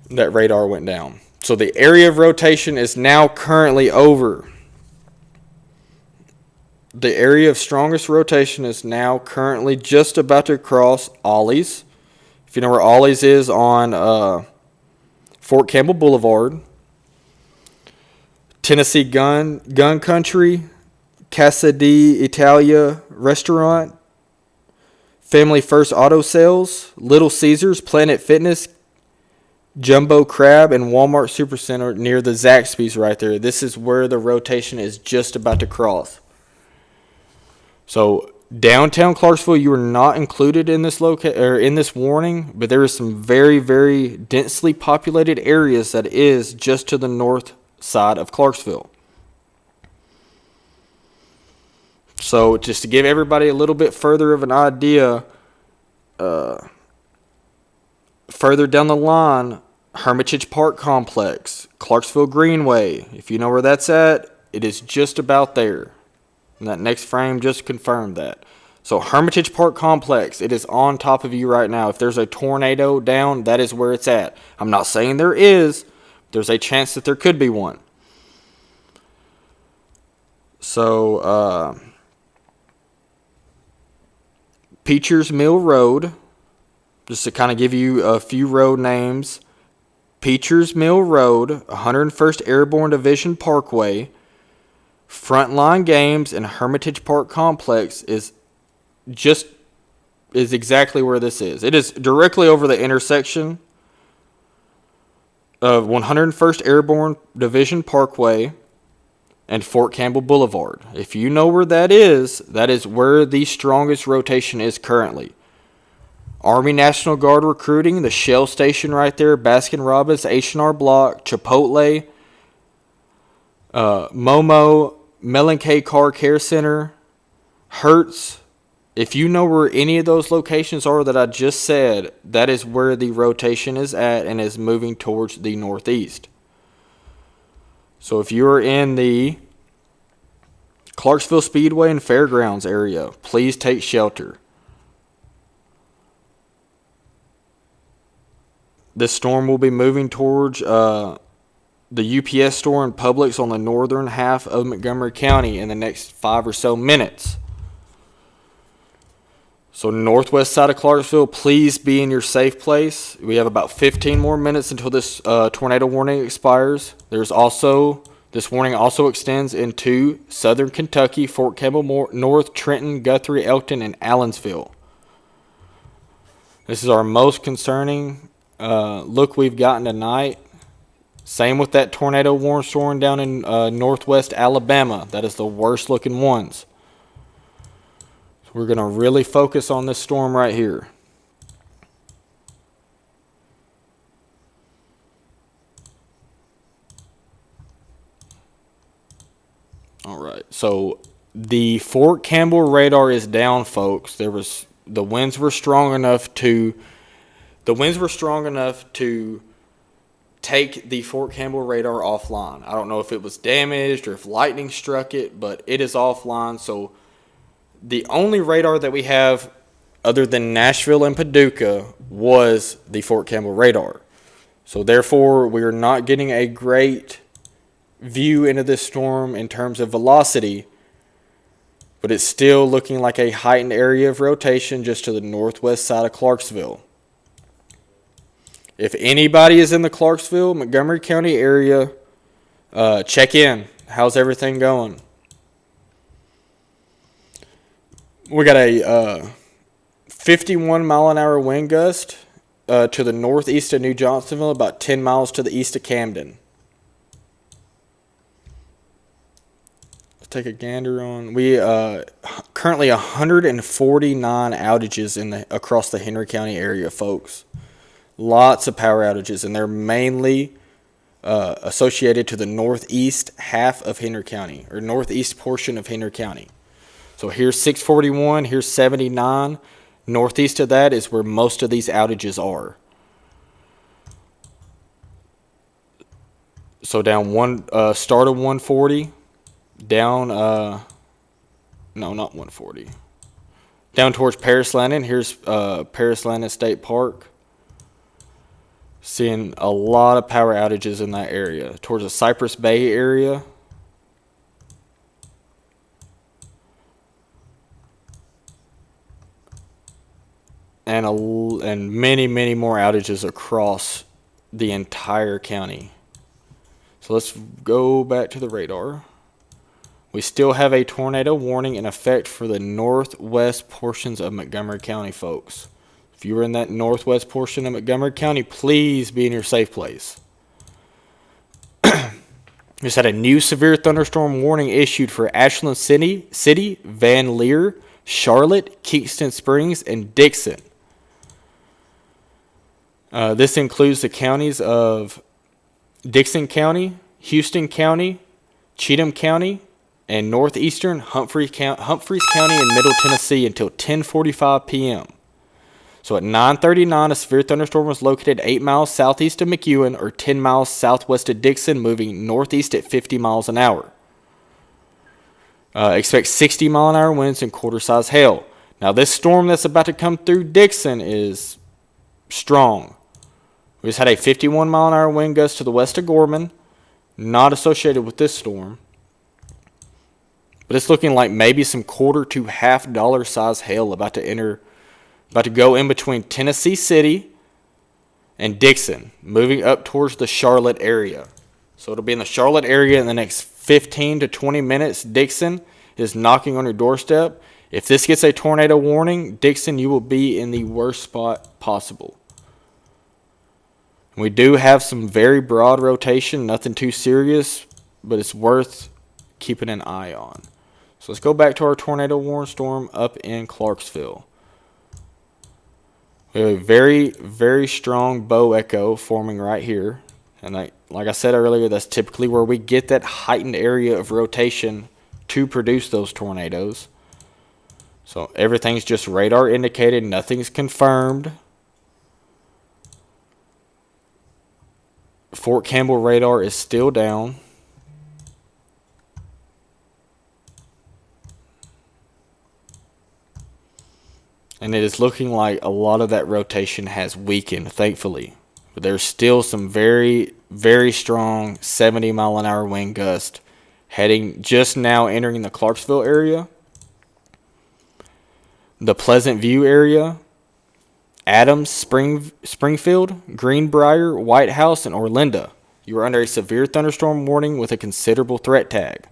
radar went down. So the area of rotation is now currently over. The area of strongest rotation is now currently just about to cross Ollie's. If you know where Ollie's is on Fort Campbell Boulevard. Tennessee Gun Country, Casa d'Italia Restaurant, Family First Auto Sales, Little Caesars, Planet Fitness, Jumbo Crab, and Walmart Supercenter near the Zaxby's right there. This is where the rotation is just about to cross. So downtown Clarksville, you are not included in this in this warning, but there is some very, very densely populated areas that is just to the north side of Clarksville. So just to give everybody a little bit further of an idea, further down the line, Hermitage Park Complex, Clarksville Greenway. If you know where that's at, it is just about there. And that next frame just confirmed that. So Hermitage Park Complex, it is on top of you right now. If there's a tornado down, that is where it's at. I'm not saying there is. There's a chance that there could be one. So, Peachers Mill Road, just to kind of give you a few road names. Peachers Mill Road, 101st Airborne Division Parkway, Frontline Games, and Hermitage Park Complex is exactly where this is. It is directly over the intersection of 101st Airborne Division Parkway and Fort Campbell Boulevard. If you know where that is where the strongest rotation is currently. Army National Guard recruiting, the Shell Station right there, Baskin-Robbins, H&R Block, Chipotle, Momo, Mel & K Car Care Center, Hertz. If you know where any of those locations are that I just said, that is where the rotation is at and is moving towards the northeast. So if you're in the Clarksville Speedway and Fairgrounds area, please take shelter. This storm will be moving towards the UPS store and Publix on the northern half of Montgomery County in the next 5 or so minutes. So northwest side of Clarksville, please be in your safe place. We have about 15 more minutes until this tornado warning expires. This warning also extends into southern Kentucky, Fort Campbell North, Trenton, Guthrie, Elkton, and Allensville. This is our most concerning look we've gotten tonight. Same with that tornado warning storm down in northwest Alabama. That is the worst looking ones. So we're going to really focus on this storm right here. All right. So the Fort Campbell radar is down, folks. The winds were strong enough to take the Fort Campbell radar offline. I don't know if it was damaged or if lightning struck it, but it is offline. So the only radar that we have other than Nashville and Paducah, was the Fort Campbell radar. So therefore, we are not getting a great view into this storm in terms of velocity, but it's still looking like a heightened area of rotation just to the northwest side of Clarksville. If anybody is in the Clarksville, Montgomery County area, check in. How's everything going? We got a 51 mile an hour wind gust to the northeast of New Johnsonville, about 10 miles to the east of Camden. Let's take a gander on. We currently 149 outages across the Henry County area, folks. Lots of power outages, and they're mainly associated to the northeast half of Henry County, or northeast portion of Henry County. So here's 641, here's 79. Northeast of that is where most of these outages are. So down start of 140, down, no, not 140. Down towards Paris Landing, here's Paris Landing State Park. Seeing a lot of power outages in that area. Towards the Cypress Bay area. And many, many more outages across the entire county. So let's go back to the radar. We still have a tornado warning in effect for the northwest portions of Montgomery County, folks. If you were in that northwest portion of Montgomery County, please be in your safe place. Just had a new severe thunderstorm warning issued for Ashland City, Van Leer, Charlotte, Kingston Springs, and Dixon. This includes the counties of Dixon County, Houston County, Cheatham County, and northeastern Humphreys County in Middle Tennessee until 10:45 p.m. So at 9:39, a severe thunderstorm was located 8 miles southeast of McEwen or 10 miles southwest of Dixon, moving northeast at 50 miles an hour. Expect 60 mile an hour winds and quarter-size hail. Now this storm that's about to come through Dixon is strong. We just had a 51 mile an hour wind gust to the west of Gorman, not associated with this storm. But it's looking like maybe some quarter to half dollar size hail about to go in between Tennessee City and Dixon, moving up towards the Charlotte area. So it'll be in the Charlotte area in the next 15 to 20 minutes. Dixon is knocking on your doorstep. If this gets a tornado warning, Dixon, you will be in the worst spot possible. We do have some very broad rotation, nothing too serious, but it's worth keeping an eye on. So let's go back to our tornado warning storm up in Clarksville. We have a very, very strong bow echo forming right here. And like I said earlier, that's typically where we get that heightened area of rotation to produce those tornadoes. So everything's just radar indicated, nothing's confirmed. Fort Campbell radar is still down. And it is looking like a lot of that rotation has weakened, thankfully. But there's still some very, very strong 70 mile an hour wind gust heading just now entering the Clarksville area, the Pleasant View area, Adams, Springfield, Greenbrier, White House, and Orlinda. You are under a severe thunderstorm warning with a considerable threat tag.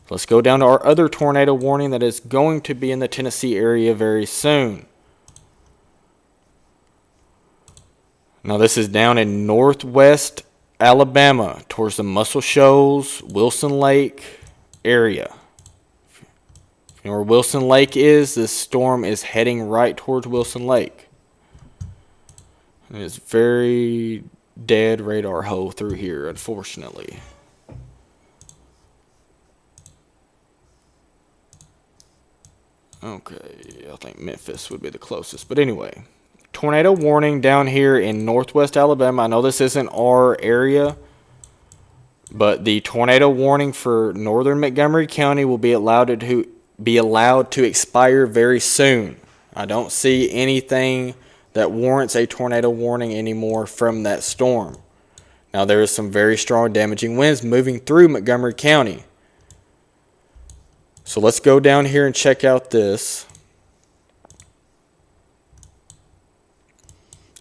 Let's go down to our other tornado warning that is going to be in the Tennessee area very soon. Now this is down in northwest Alabama towards the Muscle Shoals, Wilson Lake area. If you know where Wilson Lake is, this storm is heading right towards Wilson Lake. And it's very dead radar hole through here, unfortunately. Okay, I think Memphis would be the closest. But anyway, tornado warning down here in northwest Alabama. I know this isn't our area, but the tornado warning for northern Montgomery County will be allowed to expire very soon. I don't see anything that warrants a tornado warning anymore from that storm. Now, there is some very strong damaging winds moving through Montgomery County. So let's go down here and check out this.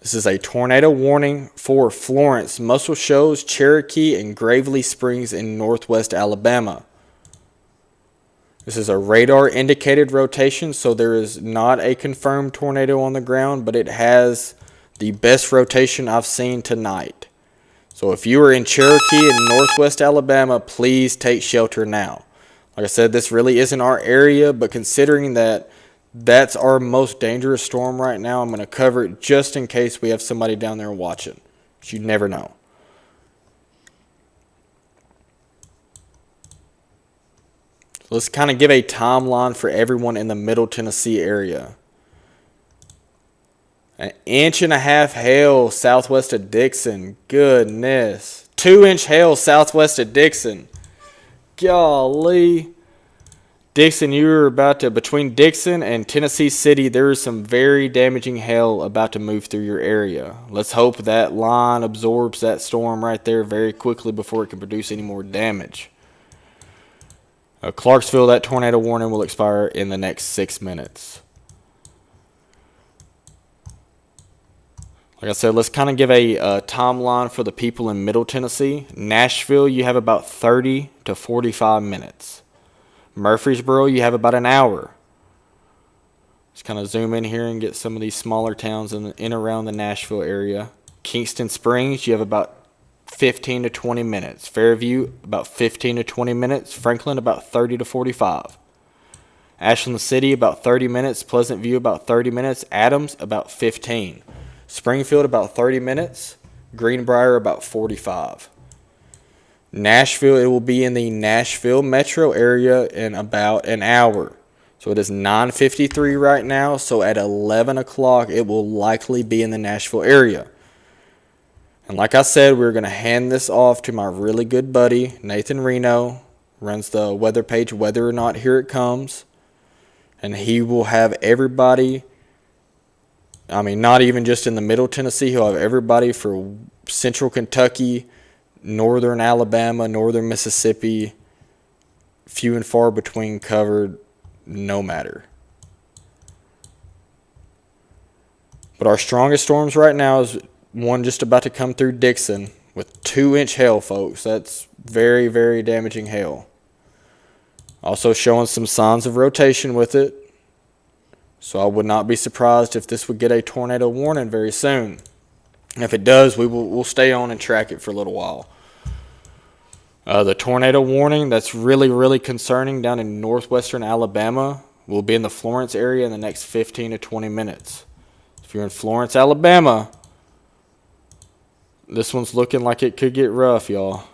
This is a tornado warning for Florence, Muscle Shoals, Cherokee, and Gravely Springs in northwest Alabama. This is a radar indicated rotation, so there is not a confirmed tornado on the ground, but it has the best rotation I've seen tonight. So if you are in Cherokee and northwest Alabama, please take shelter now. Like I said, this really isn't our area, but considering that that's our most dangerous storm right now, I'm going to cover it just in case we have somebody down there watching. But you never know. Let's kind of give a timeline for everyone in the Middle Tennessee area. 1.5 inch hail southwest of Dixon. Goodness. 2-inch hail southwest of Dixon. Golly. Dixon, you're about to, between Dixon and Tennessee City, there is some very damaging hail about to move through your area. Let's hope that line absorbs that storm right there very quickly before it can produce any more damage. Clarksville, that tornado warning will expire in the next 6 minutes. Like I said, let's kind of give a timeline for the people in Middle Tennessee. Nashville, you have about 30 to 45 minutes. Murfreesboro, you have about an hour. Just kind of zoom in here and get some of these smaller towns in around the Nashville area. Kingston Springs, you have about 15 to 20 minutes. Fairview, about 15 to 20 minutes. Franklin, about 30 to 45. Ashland City, about 30 minutes. Pleasant View, about 30 minutes. Adams, about 15. Springfield, about 30 minutes. Greenbrier, about 45. Nashville, it will be in the Nashville metro area in about an hour. So it is 9:53 right now, so at 11 o'clock it will likely be in the Nashville area. And like I said, we're going to hand this off to my really good buddy, Nathan Reno, runs the weather page, Whether or Not Here It Comes. And he will have everybody, I mean, not even just in the Middle Tennessee, he'll have everybody for Central Kentucky, Northern Alabama, Northern Mississippi, few and far between covered, no matter. But our strongest storms right now is one just about to come through Dixon with 2-inch hail, folks. That's very, very damaging hail. Also showing some signs of rotation with it. So I would not be surprised if this would get a tornado warning very soon. If it does, we'll stay on and track it for a little while. The tornado warning that's really, really concerning down in northwestern Alabama will be in the Florence area in the next 15 to 20 minutes. If you're in Florence, Alabama, this one's looking like it could get rough, y'all.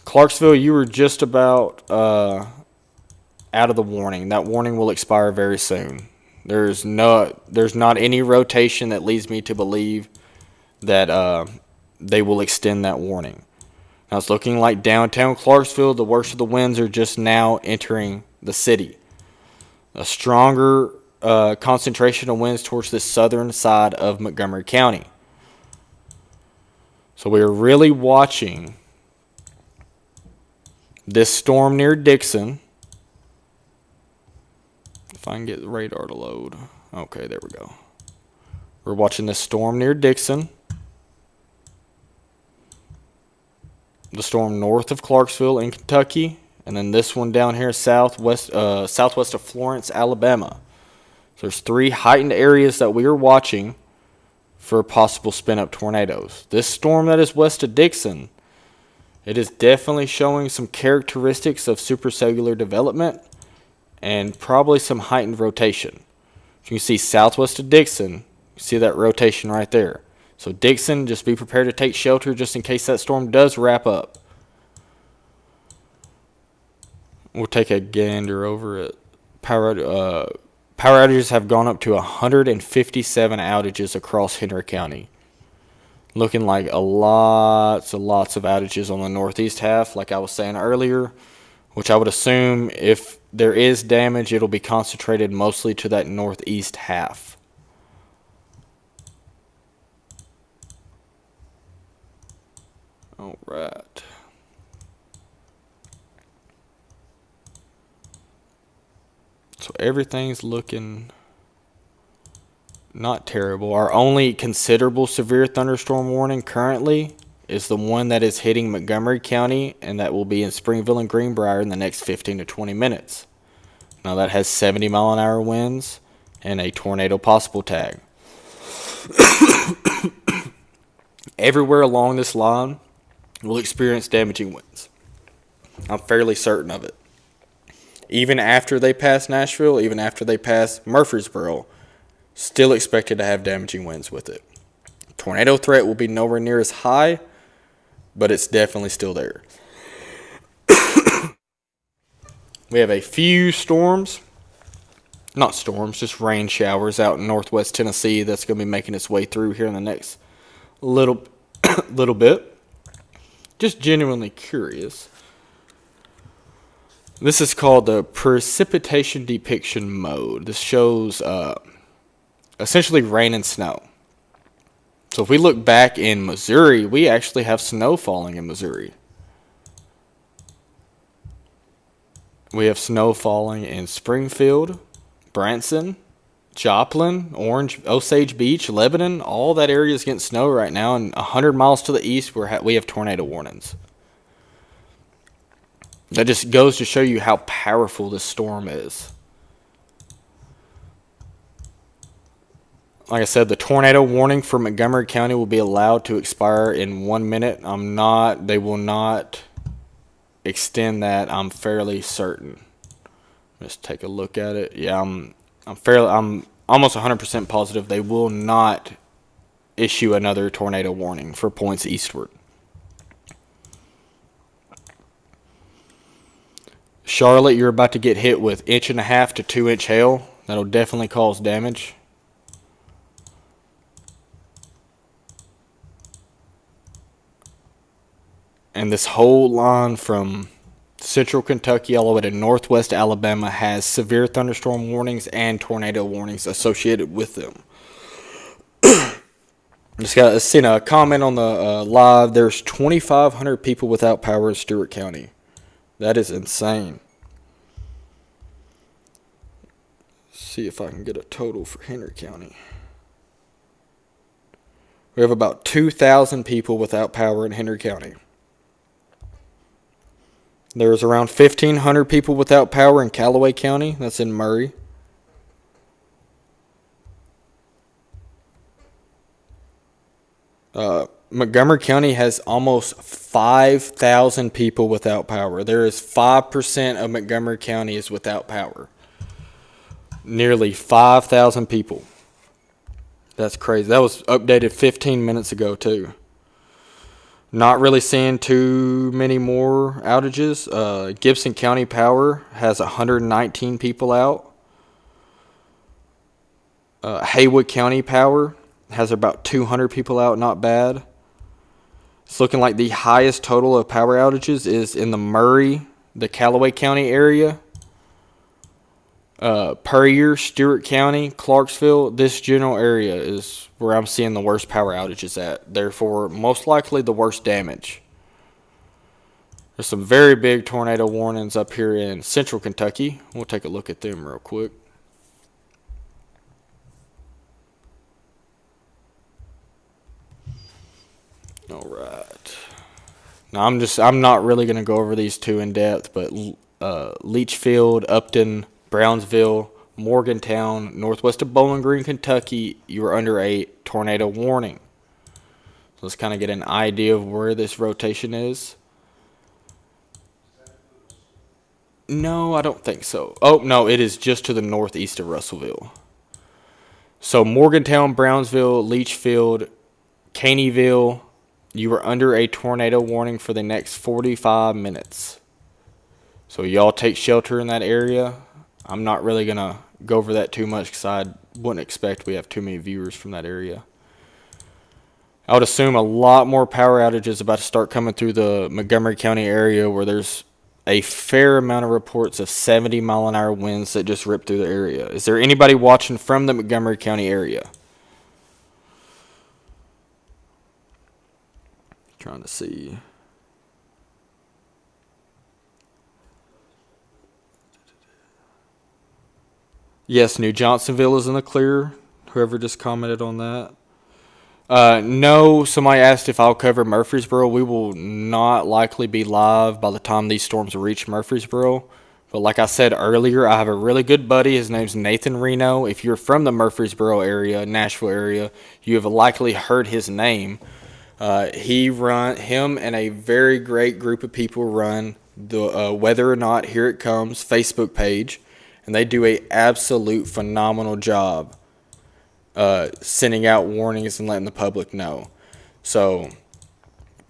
Clarksville, you were just about out of the warning. That warning will expire very soon. There's not any rotation that leads me to believe that they will extend that warning. Now it's looking like downtown Clarksville, the worst of the winds are just now entering the city. A stronger concentration of winds towards the southern side of Montgomery County. So we are really watching this storm near Dixon. If I can get the radar to load. Okay, there we go. We're watching this storm near Dixon. The storm north of Clarksville in Kentucky, and then this one down here southwest of Florence, Alabama. So there's 3 heightened areas that we are watching for possible spin-up tornadoes. This storm that is west of Dixon, it is definitely showing some characteristics of supercellular development and probably some heightened rotation. You can see southwest of Dixon, you see that rotation right there. So Dixon, just be prepared to take shelter just in case that storm does wrap up. We'll take a gander over it. Power outages have gone up to 157 outages across Henry County. Looking like lots of outages on the northeast half, like I was saying earlier, which I would assume if there is damage, it'll be concentrated mostly to that northeast half. All right. So everything's looking not terrible. Our only considerable severe thunderstorm warning currently is the one that is hitting Montgomery County, and that will be in Springville and Greenbrier in the next 15 to 20 minutes. Now that has 70-mile-an-hour winds and a tornado possible tag. Everywhere along this line will experience damaging winds. I'm fairly certain of it. Even after they pass Nashville, even after they pass Murfreesboro, still expected to have damaging winds with it. Tornado threat will be nowhere near as high, but it's definitely still there. We have a few storms, not storms, just rain showers out in northwest Tennessee that's going to be making its way through here in the next little bit. Just genuinely curious. This is called the precipitation depiction mode. This shows essentially rain and snow. So if we look back in Missouri, we actually have snow falling in Missouri. We have snow falling in Springfield, Branson, Joplin, Orange, Osage Beach, Lebanon. All that area is getting snow right now. And 100 miles to the east, we have tornado warnings. That just goes to show you how powerful this storm is. Like I said, the tornado warning for Montgomery County will be allowed to expire in 1 minute. They will not extend that. I'm fairly certain. Let's take a look at it. Yeah, I'm almost 100% positive they will not issue another tornado warning for points eastward. Charlotte, you're about to get hit with 1.5 to 2 inch hail. That'll definitely cause damage. And this whole line from central Kentucky all the way to northwest Alabama has severe thunderstorm warnings and tornado warnings associated with them. Just seen a comment on the live. There's 2,500 people without power in Stewart County. That is insane. See if I can get a total for Henry County. We have about 2,000 people without power in Henry County. There's around 1,500 people without power in Callaway County. That's in Murray. Montgomery County has almost 5,000 people without power. There is 5% of Montgomery County is without power. Nearly 5,000 people. That's crazy. That was updated 15 minutes ago, too. Not really seeing too many more outages. Gibson County Power has 119 people out. Haywood County Power has about 200 people out. Not bad. It's looking like the highest total of power outages is in the Murray, the Callaway County area. Puryear, Stewart County, Clarksville, this general area is where I'm seeing the worst power outages at. Therefore, most likely the worst damage. There's some very big tornado warnings up here in central Kentucky. We'll take a look at them real quick. All right. Now I'm not really going to go over these two in depth, but Leachfield, Upton, Brownsville, Morgantown, northwest of Bowling Green, Kentucky, you are under a tornado warning. So let's kind of get an idea of where this rotation is. No, I don't think so. Oh, no, it is just to the northeast of Russellville. So Morgantown, Brownsville, Leachfield, Caneyville, you are under a tornado warning for the next 45 minutes. So y'all take shelter in that area. I'm not really going to go over that too much because I wouldn't expect we have too many viewers from that area. I would assume a lot more power outages about to start coming through the Montgomery County area where there's a fair amount of reports of 70-mile-an-hour winds that just ripped through the area. Is there anybody watching from the Montgomery County area? Trying to see. Yes, New Johnsonville is in the clear. Whoever just commented on that. No, somebody asked if I'll cover Murfreesboro. We will not likely be live by the time these storms reach Murfreesboro. But like I said earlier, I have a really good buddy. His name's Nathan Reno. If you're from the Murfreesboro area, Nashville area, you have likely heard his name. Him and a very great group of people run the Whether or Not Here It Comes Facebook page. And they do a absolute phenomenal job sending out warnings and letting the public know. So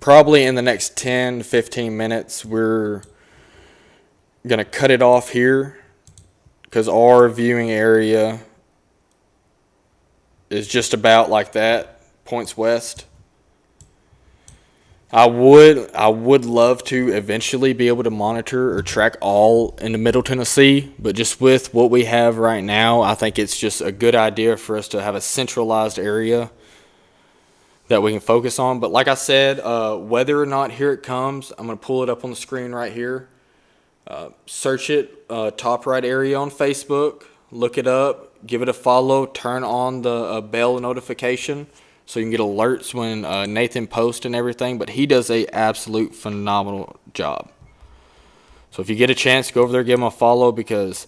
probably in the next 10 to 15 minutes, we're going to cut it off here because our viewing area is just about like that, points west. I would love to eventually be able to monitor or track all into Middle Tennessee, but just with what we have right now, I think it's just a good idea for us to have a centralized area that we can focus on. But like I said, Whether or Not Here It Comes, I'm going to pull it up on the screen right here. Search it, top right area on Facebook, look it up, give it a follow, turn on the bell notification, so you can get alerts when Nathan posts and everything. But he does a absolute phenomenal job. So if you get a chance, go over there, give him a follow, because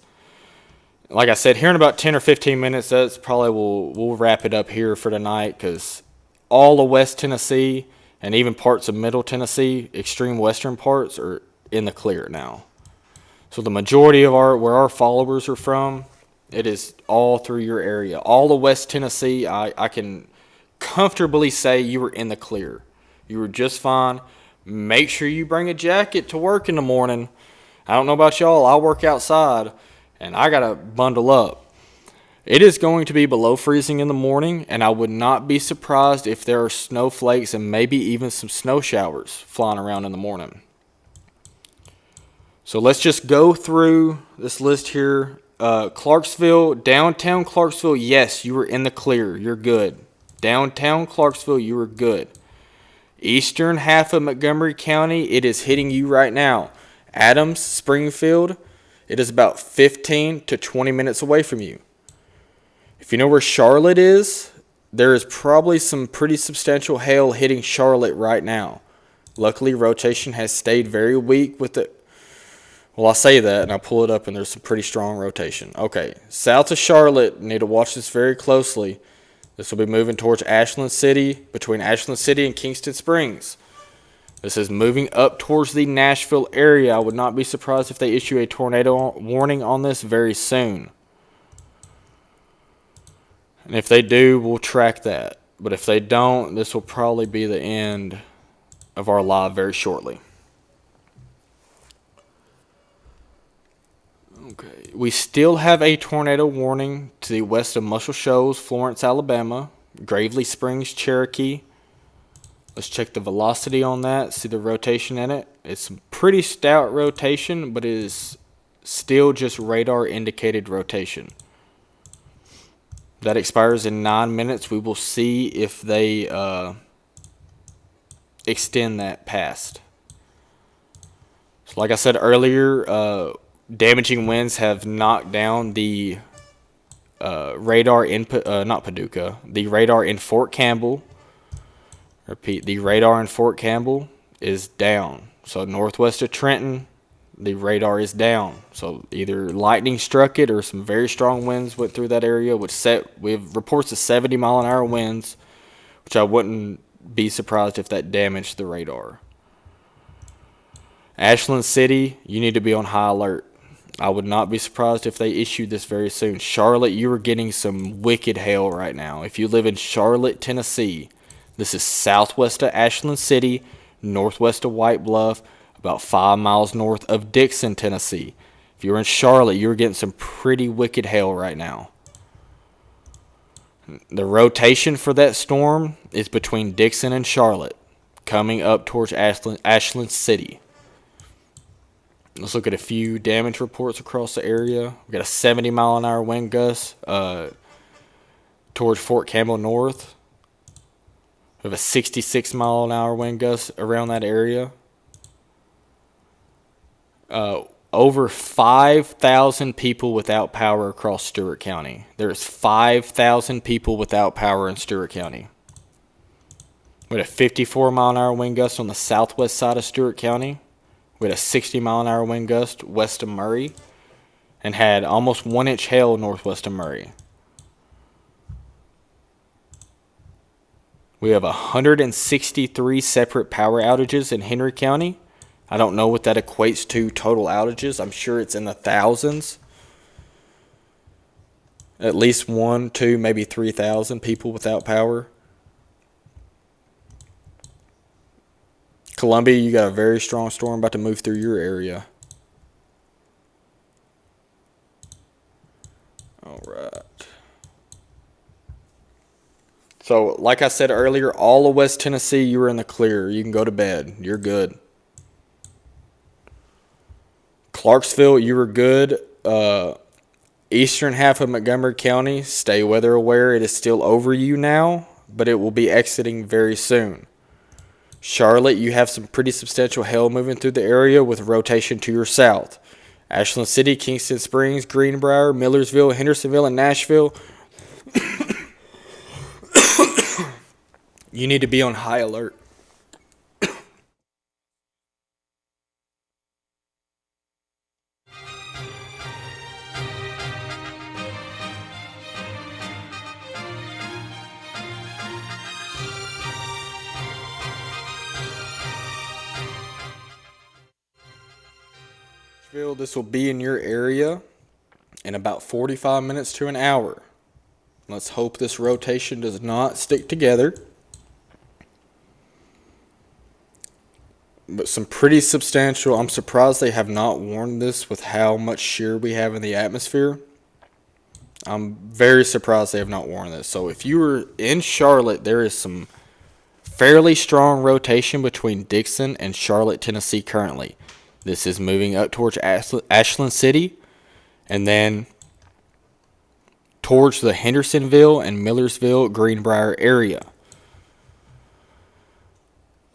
like I said, here in about 10 or 15 minutes, that's probably we'll wrap it up here for tonight, because all of West Tennessee and even parts of Middle Tennessee, extreme western parts, are in the clear now. So the majority of where our followers are from, it is all through your area. All of West Tennessee, I can comfortably say you were in the clear. You were just fine. Make sure you bring a jacket to work in the morning. I don't know about y'all. I work outside, and I got to bundle up. It is going to be below freezing in the morning, and I would not be surprised if there are snowflakes and maybe even some snow showers flying around in the morning. So let's just go through this list here. Clarksville, downtown Clarksville, yes, you were in the clear. You're good. Downtown Clarksville, you were good. Eastern half of Montgomery County, it is hitting you right now. Adams, Springfield, it is about 15 to 20 minutes away from you. If you know where Charlotte is, there is probably some pretty substantial hail hitting Charlotte right now. Luckily, rotation has stayed very weak with the... Well, I say that, and I pull it up, and there's some pretty strong rotation. Okay, south of Charlotte, need to watch this very closely. This will be moving towards Ashland City, between Ashland City and Kingston Springs. This is moving up towards the Nashville area. I would not be surprised if they issue a tornado warning on this very soon. And if they do, we'll track that. But if they don't, this will probably be the end of our live very shortly. Okay, we still have a tornado warning to the west of Muscle Shoals, Florence, Alabama, Gravely Springs, Cherokee. Let's check the velocity on that, see the rotation in it. It's a pretty stout rotation, but it is still just radar indicated rotation. That expires in 9 minutes. We will see if they extend that past. So like I said earlier, damaging winds have knocked down the radar in the radar in Fort Campbell. Repeat, the radar in Fort Campbell is down. So northwest of Trenton, the radar is down. So either lightning struck it or some very strong winds went through that area, we have reports of 70-mile-an-hour winds, which I wouldn't be surprised if that damaged the radar. Ashland City, you need to be on high alert. I would not be surprised if they issued this very soon. Charlotte, you are getting some wicked hail right now. If you live in Charlotte, Tennessee, this is southwest of Ashland City, northwest of White Bluff, about 5 miles north of Dixon, Tennessee. If you're in Charlotte, you're getting some pretty wicked hail right now. The rotation for that storm is between Dixon and Charlotte, coming up towards Ashland City. Let's look at a few damage reports across the area. We got a 70-mile-an-hour wind gust towards Fort Campbell North. We have a 66-mile-an-hour wind gust around that area. Over 5,000 people without power across Stewart County. There's 5,000 people without power in Stewart County. We had a 54-mile-an-hour wind gust on the southwest side of Stewart County. We had a 60-mile-an-hour wind gust west of Murray, and had almost 1-inch hail northwest of Murray. We have 163 separate power outages in Henry County. I don't know what that equates to total outages. I'm sure it's in the thousands. At least 1, 2, maybe 3,000 people without power. Columbia, you got a very strong storm about to move through your area. All right. So, like I said earlier, all of West Tennessee, you were in the clear. You can go to bed. You're good. Clarksville, you were good. Eastern half of Montgomery County, stay weather aware. It is still over you now, but it will be exiting very soon. Charlotte, you have some pretty substantial hail moving through the area with rotation to your south. Ashland City, Kingston Springs, Greenbrier, Millersville, Hendersonville, and Nashville. You need to be on high alert. This will be in your area in about 45 minutes to an hour. Let's hope this rotation does not stick together. But some pretty substantial. I'm surprised they have not warned this with how much shear we have in the atmosphere. I'm very surprised they have not warned this. So if you were in Charlotte, there is some fairly strong rotation between Dixon and Charlotte, Tennessee currently. This is moving up towards Ashland City and then towards the Hendersonville and Millersville, Greenbrier area.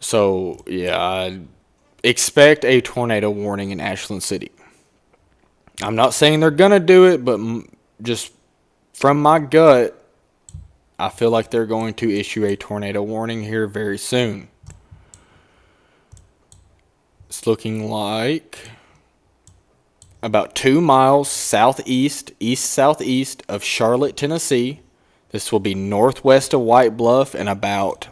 So, yeah, I expect a tornado warning in Ashland City. I'm not saying they're going to do it, but just from my gut, I feel like they're going to issue a tornado warning here very soon. It's looking like about 2 miles southeast, east-southeast of Charlotte, Tennessee. This will be northwest of White Bluff and about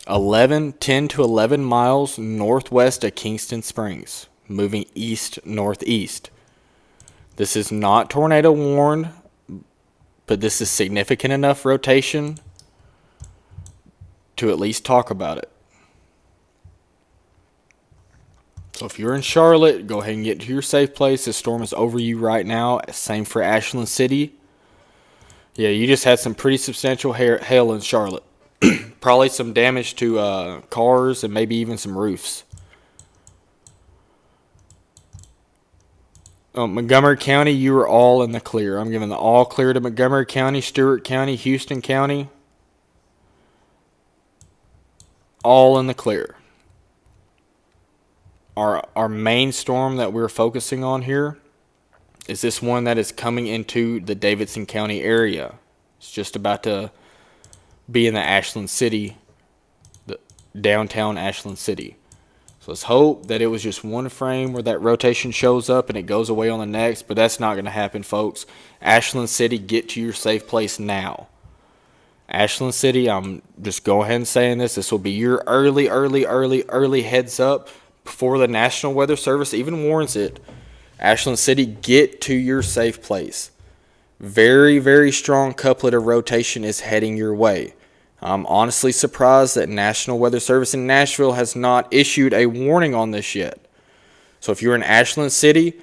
10 to 11 miles northwest of Kingston Springs, moving east-northeast. This is not tornado warned, but this is significant enough rotation to at least talk about it. So if you're in Charlotte, go ahead and get to your safe place. This storm is over you right now. Same for Ashland City. Yeah, you just had some pretty substantial hail in Charlotte. Probably some damage to cars and maybe even some roofs. Montgomery County, you are all in the clear. I'm giving the all clear to Montgomery County, Stewart County, Houston County. All in the clear. Our main storm that we're focusing on here is this one that is coming into the Davidson County area. It's just about to be in the Ashland City, the downtown Ashland City. So let's hope that it was just one frame where that rotation shows up and it goes away on the next, but that's not going to happen, folks. Ashland City, get to your safe place now. Ashland City, I'm just going ahead and saying this. This will be your early heads up before the National Weather Service even warns it. Ashland City, get to your safe place. Very, very strong couplet of rotation is heading your way. I'm honestly surprised that National Weather Service in Nashville has not issued a warning on this yet. So if you're in Ashland City,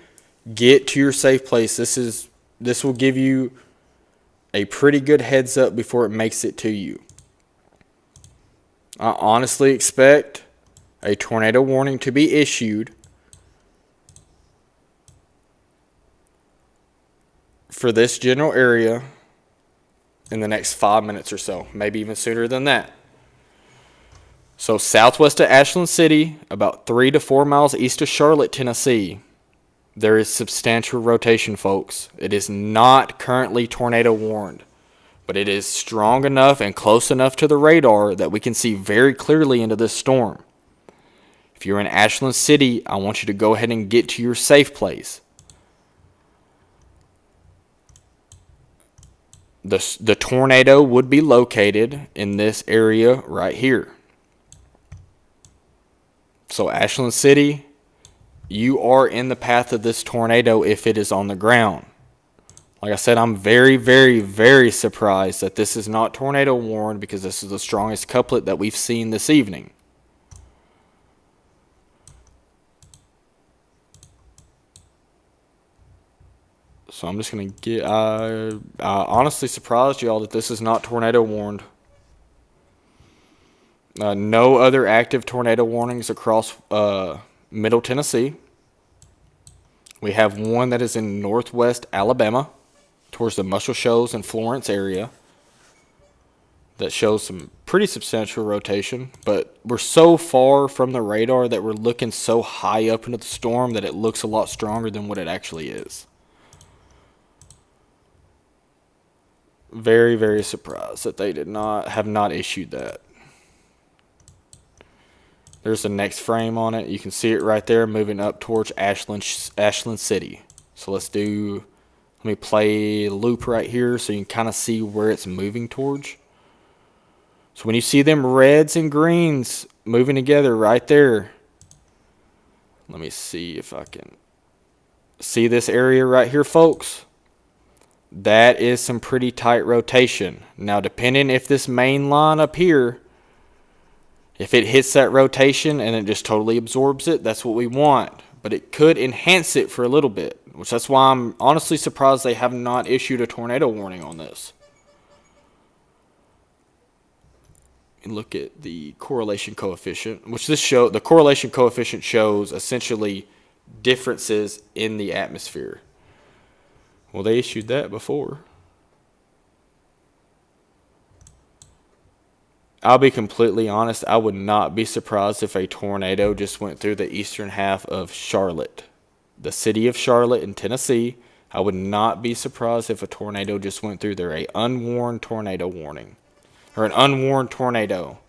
get to your safe place. This will give you a pretty good heads up before it makes it to you. I honestly expect a tornado warning to be issued for this general area in the next 5 minutes or so, maybe even sooner than that. So southwest of Ashland City, about 3 to 4 miles east of Charlotte, Tennessee, there is substantial rotation, folks. It is not currently tornado warned, but it is strong enough and close enough to the radar that we can see very clearly into this storm. If you're in Ashland City, I want you to go ahead and get to your safe place. The tornado would be located in this area right here. So Ashland City, you are in the path of this tornado if it is on the ground. Like I said, I'm very, very, very surprised that this is not tornado warned, because this is the strongest couplet that we've seen this evening. So I'm just going to get, I honestly surprised y'all that this is not tornado warned. No other active tornado warnings across Middle Tennessee. We have one that is in northwest Alabama, towards the Muscle Shoals and Florence area, that shows some pretty substantial rotation. But we're so far from the radar that we're looking so high up into the storm that it looks a lot stronger than what it actually is. Very, very surprised that they have not issued that. There's the next frame on it. You can see it right there moving up towards Ashland City. So let me play a loop right here so you can kind of see where it's moving towards. So when you see them reds and greens moving together right there, let me see if I can see this area right here, folks. That is some pretty tight rotation. Now, depending if this main line up here, if it hits that rotation and it just totally absorbs it, that's what we want. But it could enhance it for a little bit, which that's why I'm honestly surprised they have not issued a tornado warning on this. And look at the correlation coefficient, which the correlation coefficient shows essentially differences in the atmosphere. Well, they issued that before. I'll be completely honest, I would not be surprised if a tornado just went through the eastern half of Charlotte, the city of Charlotte in Tennessee. I would not be surprised if a tornado just went through there, an unwarned tornado warning, or an unwarned tornado.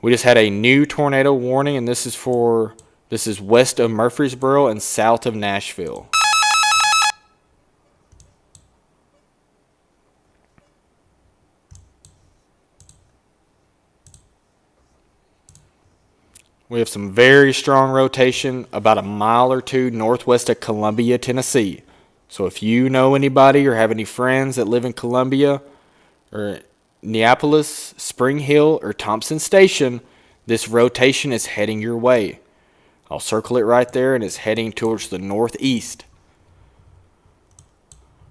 We just had a new tornado warning, and this is west of Murfreesboro and south of Nashville. We have some very strong rotation about a mile or two northwest of Columbia, Tennessee. So if you know anybody or have any friends that live in Columbia or Neapolis, Spring Hill, or Thompson Station, this rotation is heading your way. I'll circle it right there, and it's heading towards the northeast.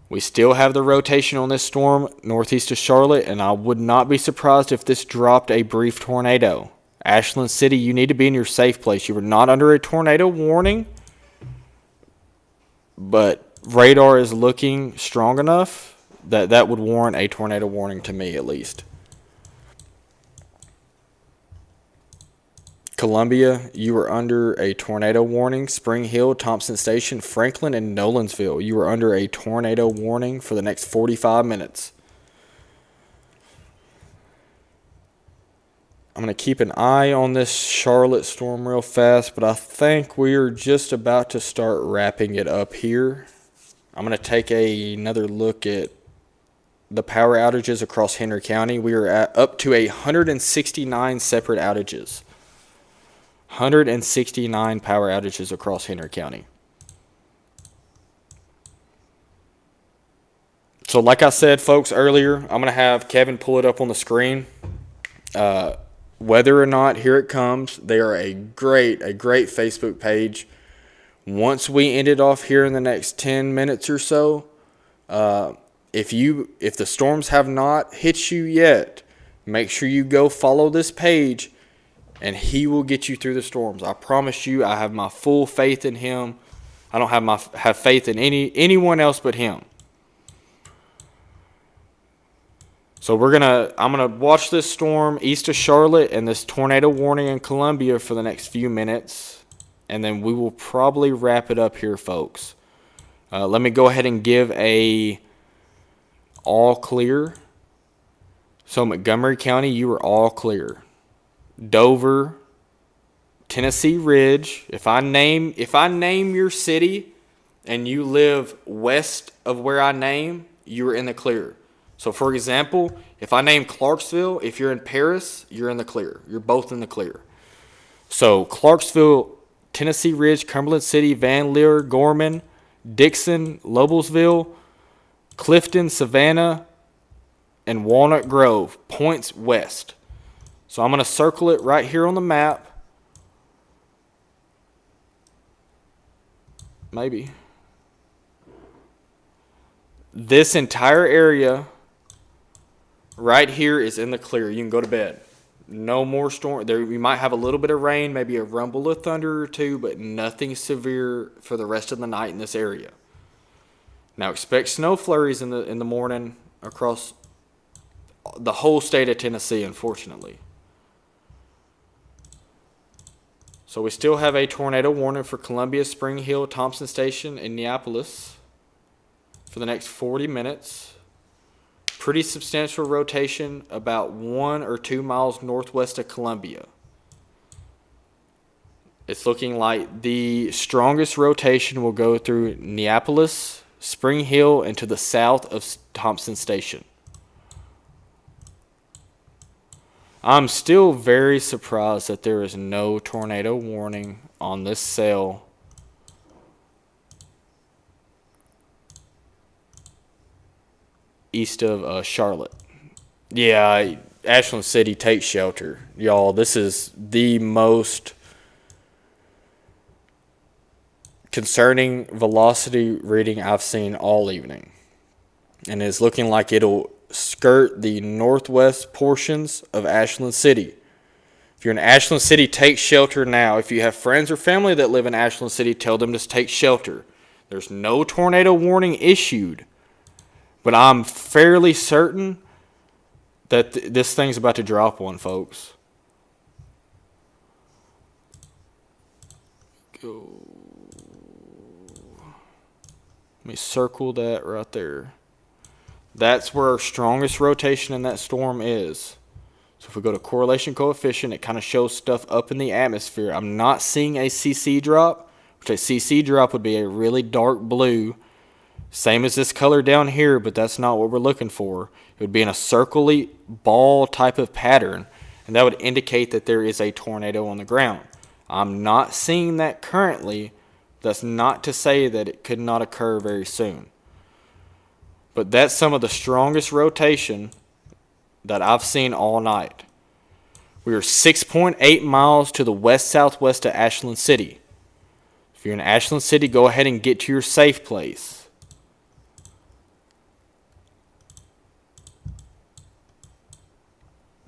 We still have the rotation on this storm northeast of Charlotte, and I would not be surprised if this dropped a brief tornado. Ashland City, you need to be in your safe place. You were not under a tornado warning, but radar is looking strong enough that that would warrant a tornado warning to me, at least. Columbia, you are under a tornado warning. Spring Hill, Thompson Station, Franklin, and Nolensville, you are under a tornado warning for the next 45 minutes. I'm going to keep an eye on this Charlotte storm real fast, but I think we are just about to start wrapping it up here. I'm going to take another look at the power outages across Henry County. We are up to 169 separate outages. 169 power outages across Henry County. So like I said, folks, earlier, I'm going to have Kevin pull it up on the screen. Whether or not, here it comes. They are a great Facebook page. Once we end it off here in the next 10 minutes or so, if the storms have not hit you yet, make sure you go follow this page and he will get you through the storms. I promise you, I have my full faith in him. I don't have faith in anyone else but him. So I'm gonna watch this storm east of Charlotte and this tornado warning in Columbia for the next few minutes, and then we will probably wrap it up here, folks. Let me go ahead and give a all clear. So Montgomery County, you are all clear. Dover, Tennessee Ridge. If I name your city and you live west of where I name, you are in the clear. So, for example, if I name Clarksville, if you're in Paris, you're in the clear. You're both in the clear. So, Clarksville, Tennessee Ridge, Cumberland City, Van Leer, Gorman, Dixon, Noblesville, Clifton, Savannah, and Walnut Grove, points west. So, I'm going to circle it right here on the map. Maybe. This entire area right here is in the clear. You can go to bed. No more storm. There, we might have a little bit of rain, maybe a rumble of thunder or two, but nothing severe for the rest of the night in this area. Now expect snow flurries in the morning across the whole state of Tennessee, unfortunately. So we still have a tornado warning for Columbia, Spring Hill, Thompson Station, and Neapolis for the next 40 minutes. Pretty substantial rotation about 1 or 2 miles northwest of Columbia. It's looking like the strongest rotation will go through Neapolis, Spring Hill, and to the south of Thompson Station. I'm still very surprised that there is no tornado warning on this cell. East of Charlotte. Yeah, Ashland City, take shelter. Y'all, this is the most concerning velocity reading I've seen all evening. And it's looking like it'll skirt the northwest portions of Ashland City. If you're in Ashland City, take shelter now. If you have friends or family that live in Ashland City, tell them to take shelter. There's no tornado warning issued. But I'm fairly certain that this thing's about to drop one, folks. Go. Let me circle that right there. That's where our strongest rotation in that storm is. So if we go to correlation coefficient, it kind of shows stuff up in the atmosphere. I'm not seeing a CC drop, which a CC drop would be a really dark blue. Same as this color down here, but that's not what we're looking for. It would be in a circly ball type of pattern, and that would indicate that there is a tornado on the ground. I'm not seeing that currently. That's not to say that it could not occur very soon. But that's some of the strongest rotation that I've seen all night. We are 6.8 miles to the west-southwest of Ashland City. If you're in Ashland City, go ahead and get to your safe place.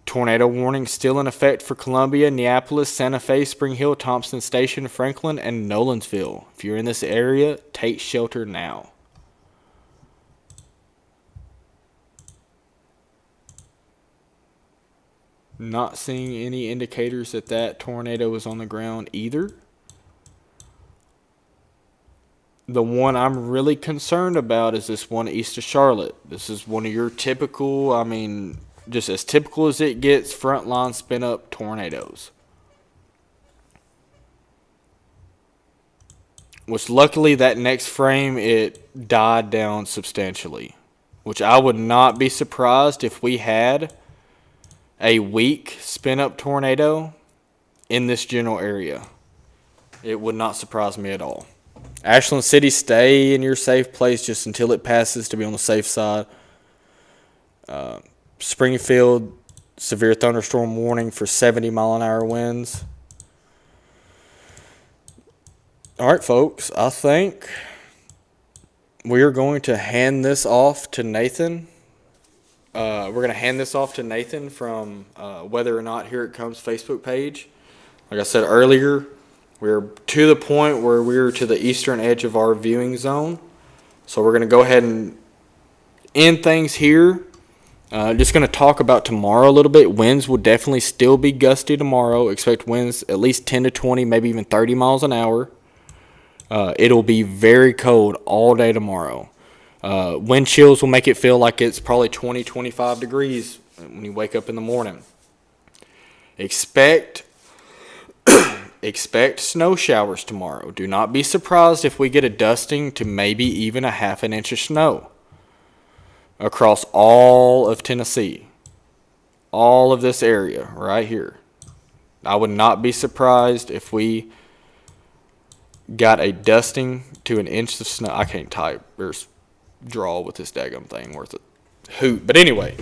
Tornado warning still in effect for Columbia, Neapolis, Santa Fe, Spring Hill, Thompson Station, Franklin, and Nolensville. If you're in this area, take shelter now. Not seeing any indicators that that tornado is on the ground either. The one I'm really concerned about is this one east of Charlotte. This is one of your typical, just as typical as it gets, frontline spin up tornadoes. Which luckily that next frame it died down substantially. Which I would not be surprised if we had a weak spin up tornado in this general area. It would not surprise me at all. Ashland City, stay in your safe place just until it passes to be on the safe side. Springfield, severe thunderstorm warning for 70-mile-an-hour winds. All right, folks, I think we are going to hand this off to Nathan. We're going to hand this off to Nathan from Whether or Not Here It Comes Facebook page. Like I said earlier, we're to the point where we're to the eastern edge of our viewing zone. So we're going to go ahead and end things here. Just going to talk about tomorrow a little bit. Winds will definitely still be gusty tomorrow. Expect winds at least 10 to 20, maybe even 30 miles an hour. It'll be very cold all day tomorrow. Wind chills will make it feel like it's probably 20, 25 degrees when you wake up in the morning. Expect snow showers tomorrow. Do not be surprised if we get a dusting to maybe even a half an inch of snow across all of Tennessee. All of this area right here. I would not be surprised if we got a dusting to an inch of snow. I can't type or draw with this daggum thing worth a hoot. But anyway,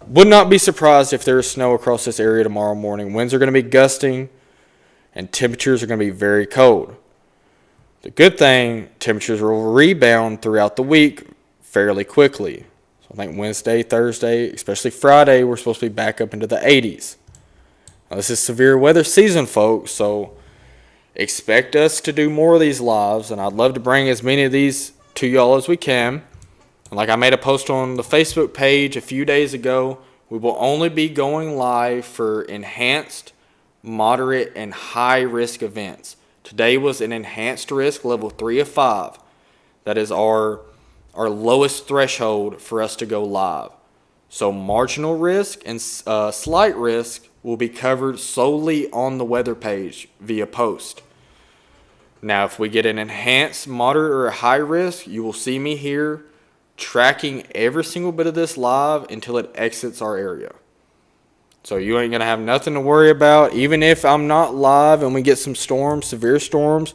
would not be surprised if there's snow across this area tomorrow morning. Winds are going to be gusting and temperatures are going to be very cold. The good thing, temperatures will rebound throughout the week fairly quickly. So I think Wednesday, Thursday, especially Friday, we're supposed to be back up into the 80s. Now, this is severe weather season, folks, so expect us to do more of these lives, and I'd love to bring as many of these to y'all as we can. And like I made a post on the Facebook page a few days ago, we will only be going live for enhanced, moderate, and high-risk events. Today was an enhanced risk, level 3 of 5. That is our lowest threshold for us to go live. So marginal risk and slight risk will be covered solely on the weather page via post. Now, if we get an enhanced, moderate, or a high risk, you will see me here tracking every single bit of this live until it exits our area. So you ain't going to have nothing to worry about. Even if I'm not live and we get some storms, severe storms,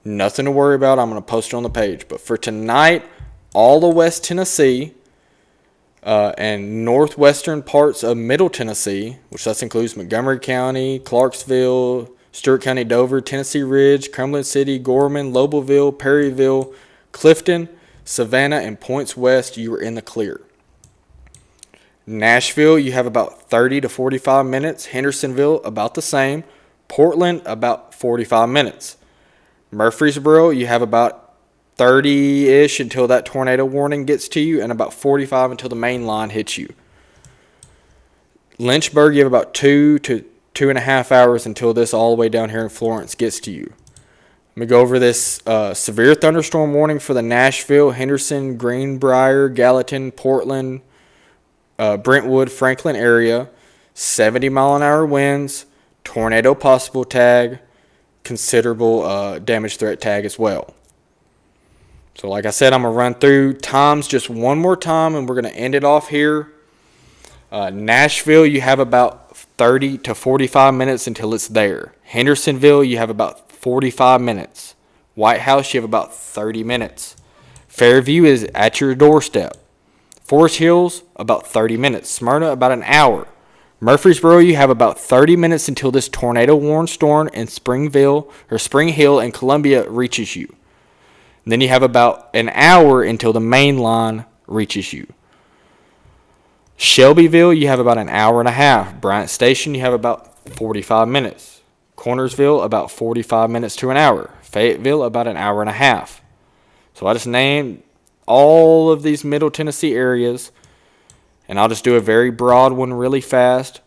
nothing to worry about. I'm going to post it on the page. But for tonight, all of West Tennessee and northwestern parts of Middle Tennessee, which thus includes Montgomery County, Clarksville, Stewart County, Dover, Tennessee Ridge, Cumberland City, Gorman, Lobelville, Perryville, Clifton, Savannah, and Points West, you are in the clear. Nashville, you have about 30 to 45 minutes. Hendersonville, about the same. Portland, about 45 minutes. Murfreesboro, you have about 30-ish until that tornado warning gets to you, and about 45 until the main line hits you. Lynchburg, you have about 2 to 2.5 hours until this all the way down here in Florence gets to you. Let me go over this severe thunderstorm warning for the Nashville, Henderson, Greenbrier, Gallatin, Portland, Brentwood, Franklin area. 70-mile-an-hour winds, tornado possible tag, considerable damage threat tag as well. So like I said, I'm going to run through times just one more time, and we're going to end it off here. Nashville, you have about 30 to 45 minutes until it's there. Hendersonville, you have about 45 minutes. White House, you have about 30 minutes. Fairview is at your doorstep. Forest Hills, about 30 minutes. Smyrna, about an hour. Murfreesboro, you have about 30 minutes until this tornado-warned storm in Spring Hill and Columbia reaches you. And then you have about an hour until the main line reaches you. Shelbyville, you have about an hour and a half. Bryant Station, you have about 45 minutes. Cornersville, about 45 minutes to an hour. Fayetteville, about an hour and a half. So I just named all of these Middle Tennessee areas, and I'll just do a very broad one really fast.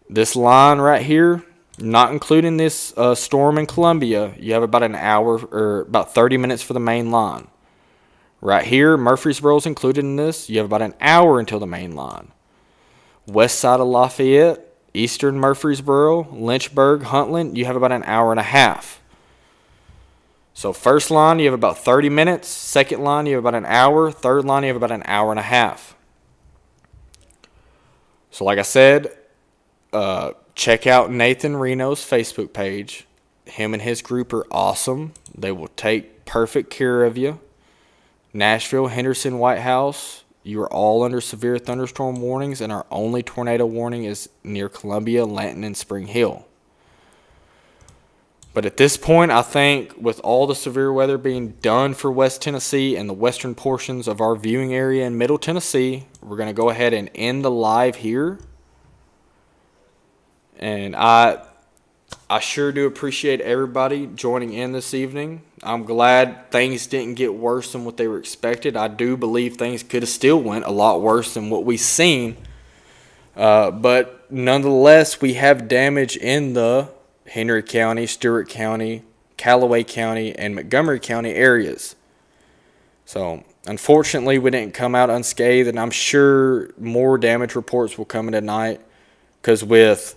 This line right here, not including this storm in Columbia, you have about an hour or about 30 minutes for the main line. Right here, Murfreesboro is included in this. You have about an hour until the main line. West side of Lafayette, eastern Murfreesboro, Lynchburg, Huntland, you have about an hour and a half. So first line, you have about 30 minutes. Second line, you have about an hour. Third line, you have about an hour and a half. So like I said, check out Nathan Reno's Facebook page. Him and his group are awesome. They will take perfect care of you. Nashville, Henderson, White House, you are all under severe thunderstorm warnings, and our only tornado warning is near Columbia, Lanton, and Spring Hill. But at this point, I think with all the severe weather being done for West Tennessee and the western portions of our viewing area in Middle Tennessee, we're going to go ahead and end the live here. And I sure do appreciate everybody joining in this evening. I'm glad things didn't get worse than what they were expected. I do believe things could have still went a lot worse than what we've seen. But nonetheless, we have damage in the Henry County, Stewart County, Callaway County, and Montgomery County areas. So, unfortunately, we didn't come out unscathed, and I'm sure more damage reports will come in tonight, because with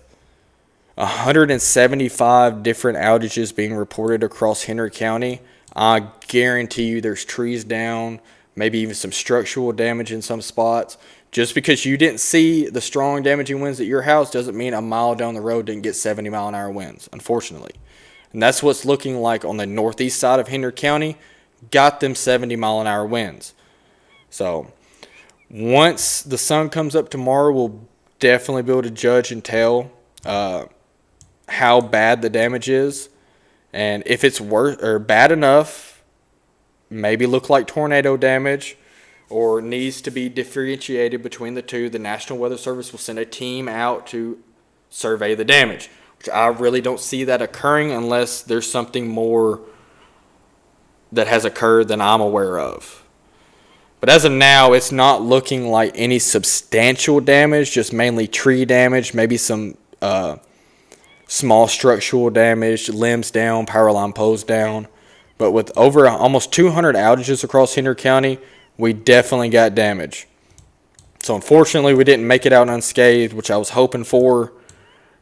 175 different outages being reported across Henry County, I guarantee you there's trees down, maybe even some structural damage in some spots. Just because you didn't see the strong damaging winds at your house doesn't mean a mile down the road didn't get 70-mile-an-hour winds, unfortunately. And that's what's looking like on the northeast side of Henry County. Got them 70-mile-an-hour winds. So once the sun comes up tomorrow, we'll definitely be able to judge and tell how bad the damage is. And if it's worse or bad enough, maybe look like tornado damage, or needs to be differentiated between the two, the National Weather Service will send a team out to survey the damage, which I really don't see that occurring unless there's something more that has occurred than I'm aware of. But as of now, it's not looking like any substantial damage, just mainly tree damage, maybe some small structural damage, limbs down, power line poles down. But with over almost 200 outages across Henry County, we definitely got damage. So unfortunately, we didn't make it out unscathed, which I was hoping for.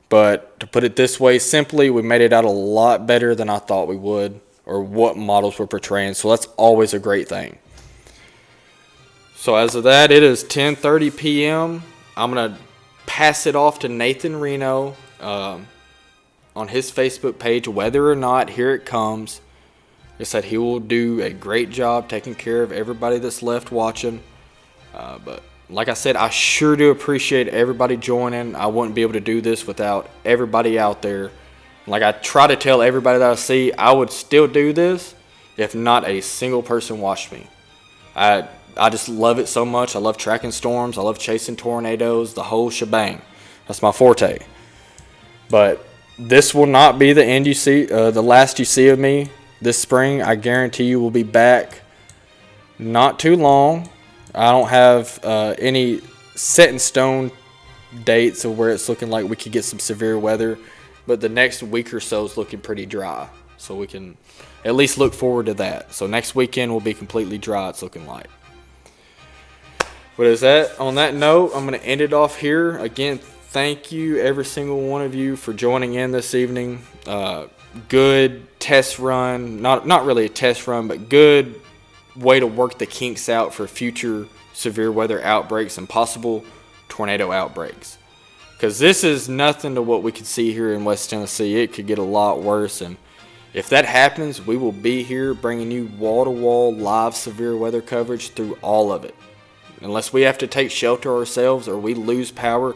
But to put it this way, simply, we made it out a lot better than I thought we would, or what models were portraying. So that's always a great thing. So as of that, it is 10:30 p.m. I'm going to pass it off to Nathan Reno on his Facebook page. Whether or not, here it comes. He said he will do a great job taking care of everybody that's left watching. But like I said, I sure do appreciate everybody joining. I wouldn't be able to do this without everybody out there. Like I try to tell everybody that I see, I would still do this if not a single person watched me. I just love it so much. I love tracking storms. I love chasing tornadoes, the whole shebang. That's my forte. But this will not be the end you see, the last you see of me this spring. I guarantee you we'll be back not too long. I don't have any set in stone dates of where it's looking like we could get some severe weather, but the next week or so is looking pretty dry, so we can at least look forward to that. So next weekend will be completely dry, it's looking like. But on that note, I'm going to end it off here. Again, thank you every single one of you for joining in this evening. Good test run, not really a test run, but good way to work the kinks out for future severe weather outbreaks and possible tornado outbreaks. Because this is nothing to what we could see here in West Tennessee. It could get a lot worse, and if that happens, we will be here bringing you wall-to-wall live severe weather coverage through all of it. Unless we have to take shelter ourselves or we lose power,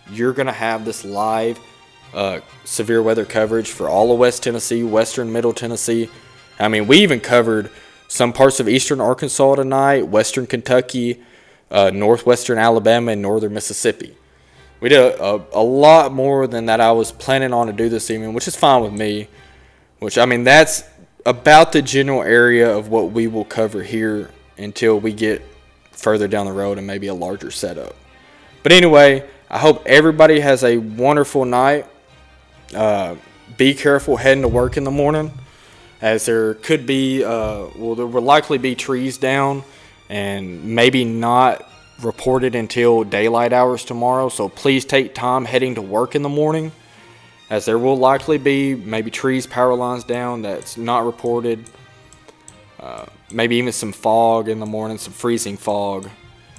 you're going to have this live severe weather coverage for all of West Tennessee, western Middle Tennessee. I mean, we even covered some parts of eastern Arkansas tonight, western Kentucky, northwestern Alabama, and northern Mississippi. We did a lot more than that I was planning on to do this evening, which is fine with me. Which, I mean, that's about the general area of what we will cover here until we get further down the road and maybe a larger setup. But anyway, I hope everybody has a wonderful night. Be careful heading to work in the morning, as there could be, there will likely be trees down and maybe not reported until daylight hours tomorrow. So please take time heading to work in the morning, as there will likely be maybe trees, power lines down that's not reported. Maybe even some fog in the morning, some freezing fog,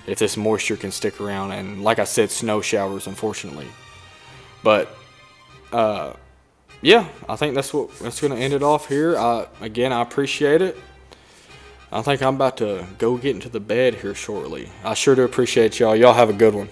if this moisture can stick around. And like I said, snow showers, unfortunately. But yeah, I think that's going to end it off here. Again, I appreciate it. I think I'm about to go get into the bed here shortly. I sure do appreciate y'all. Y'all have a good one.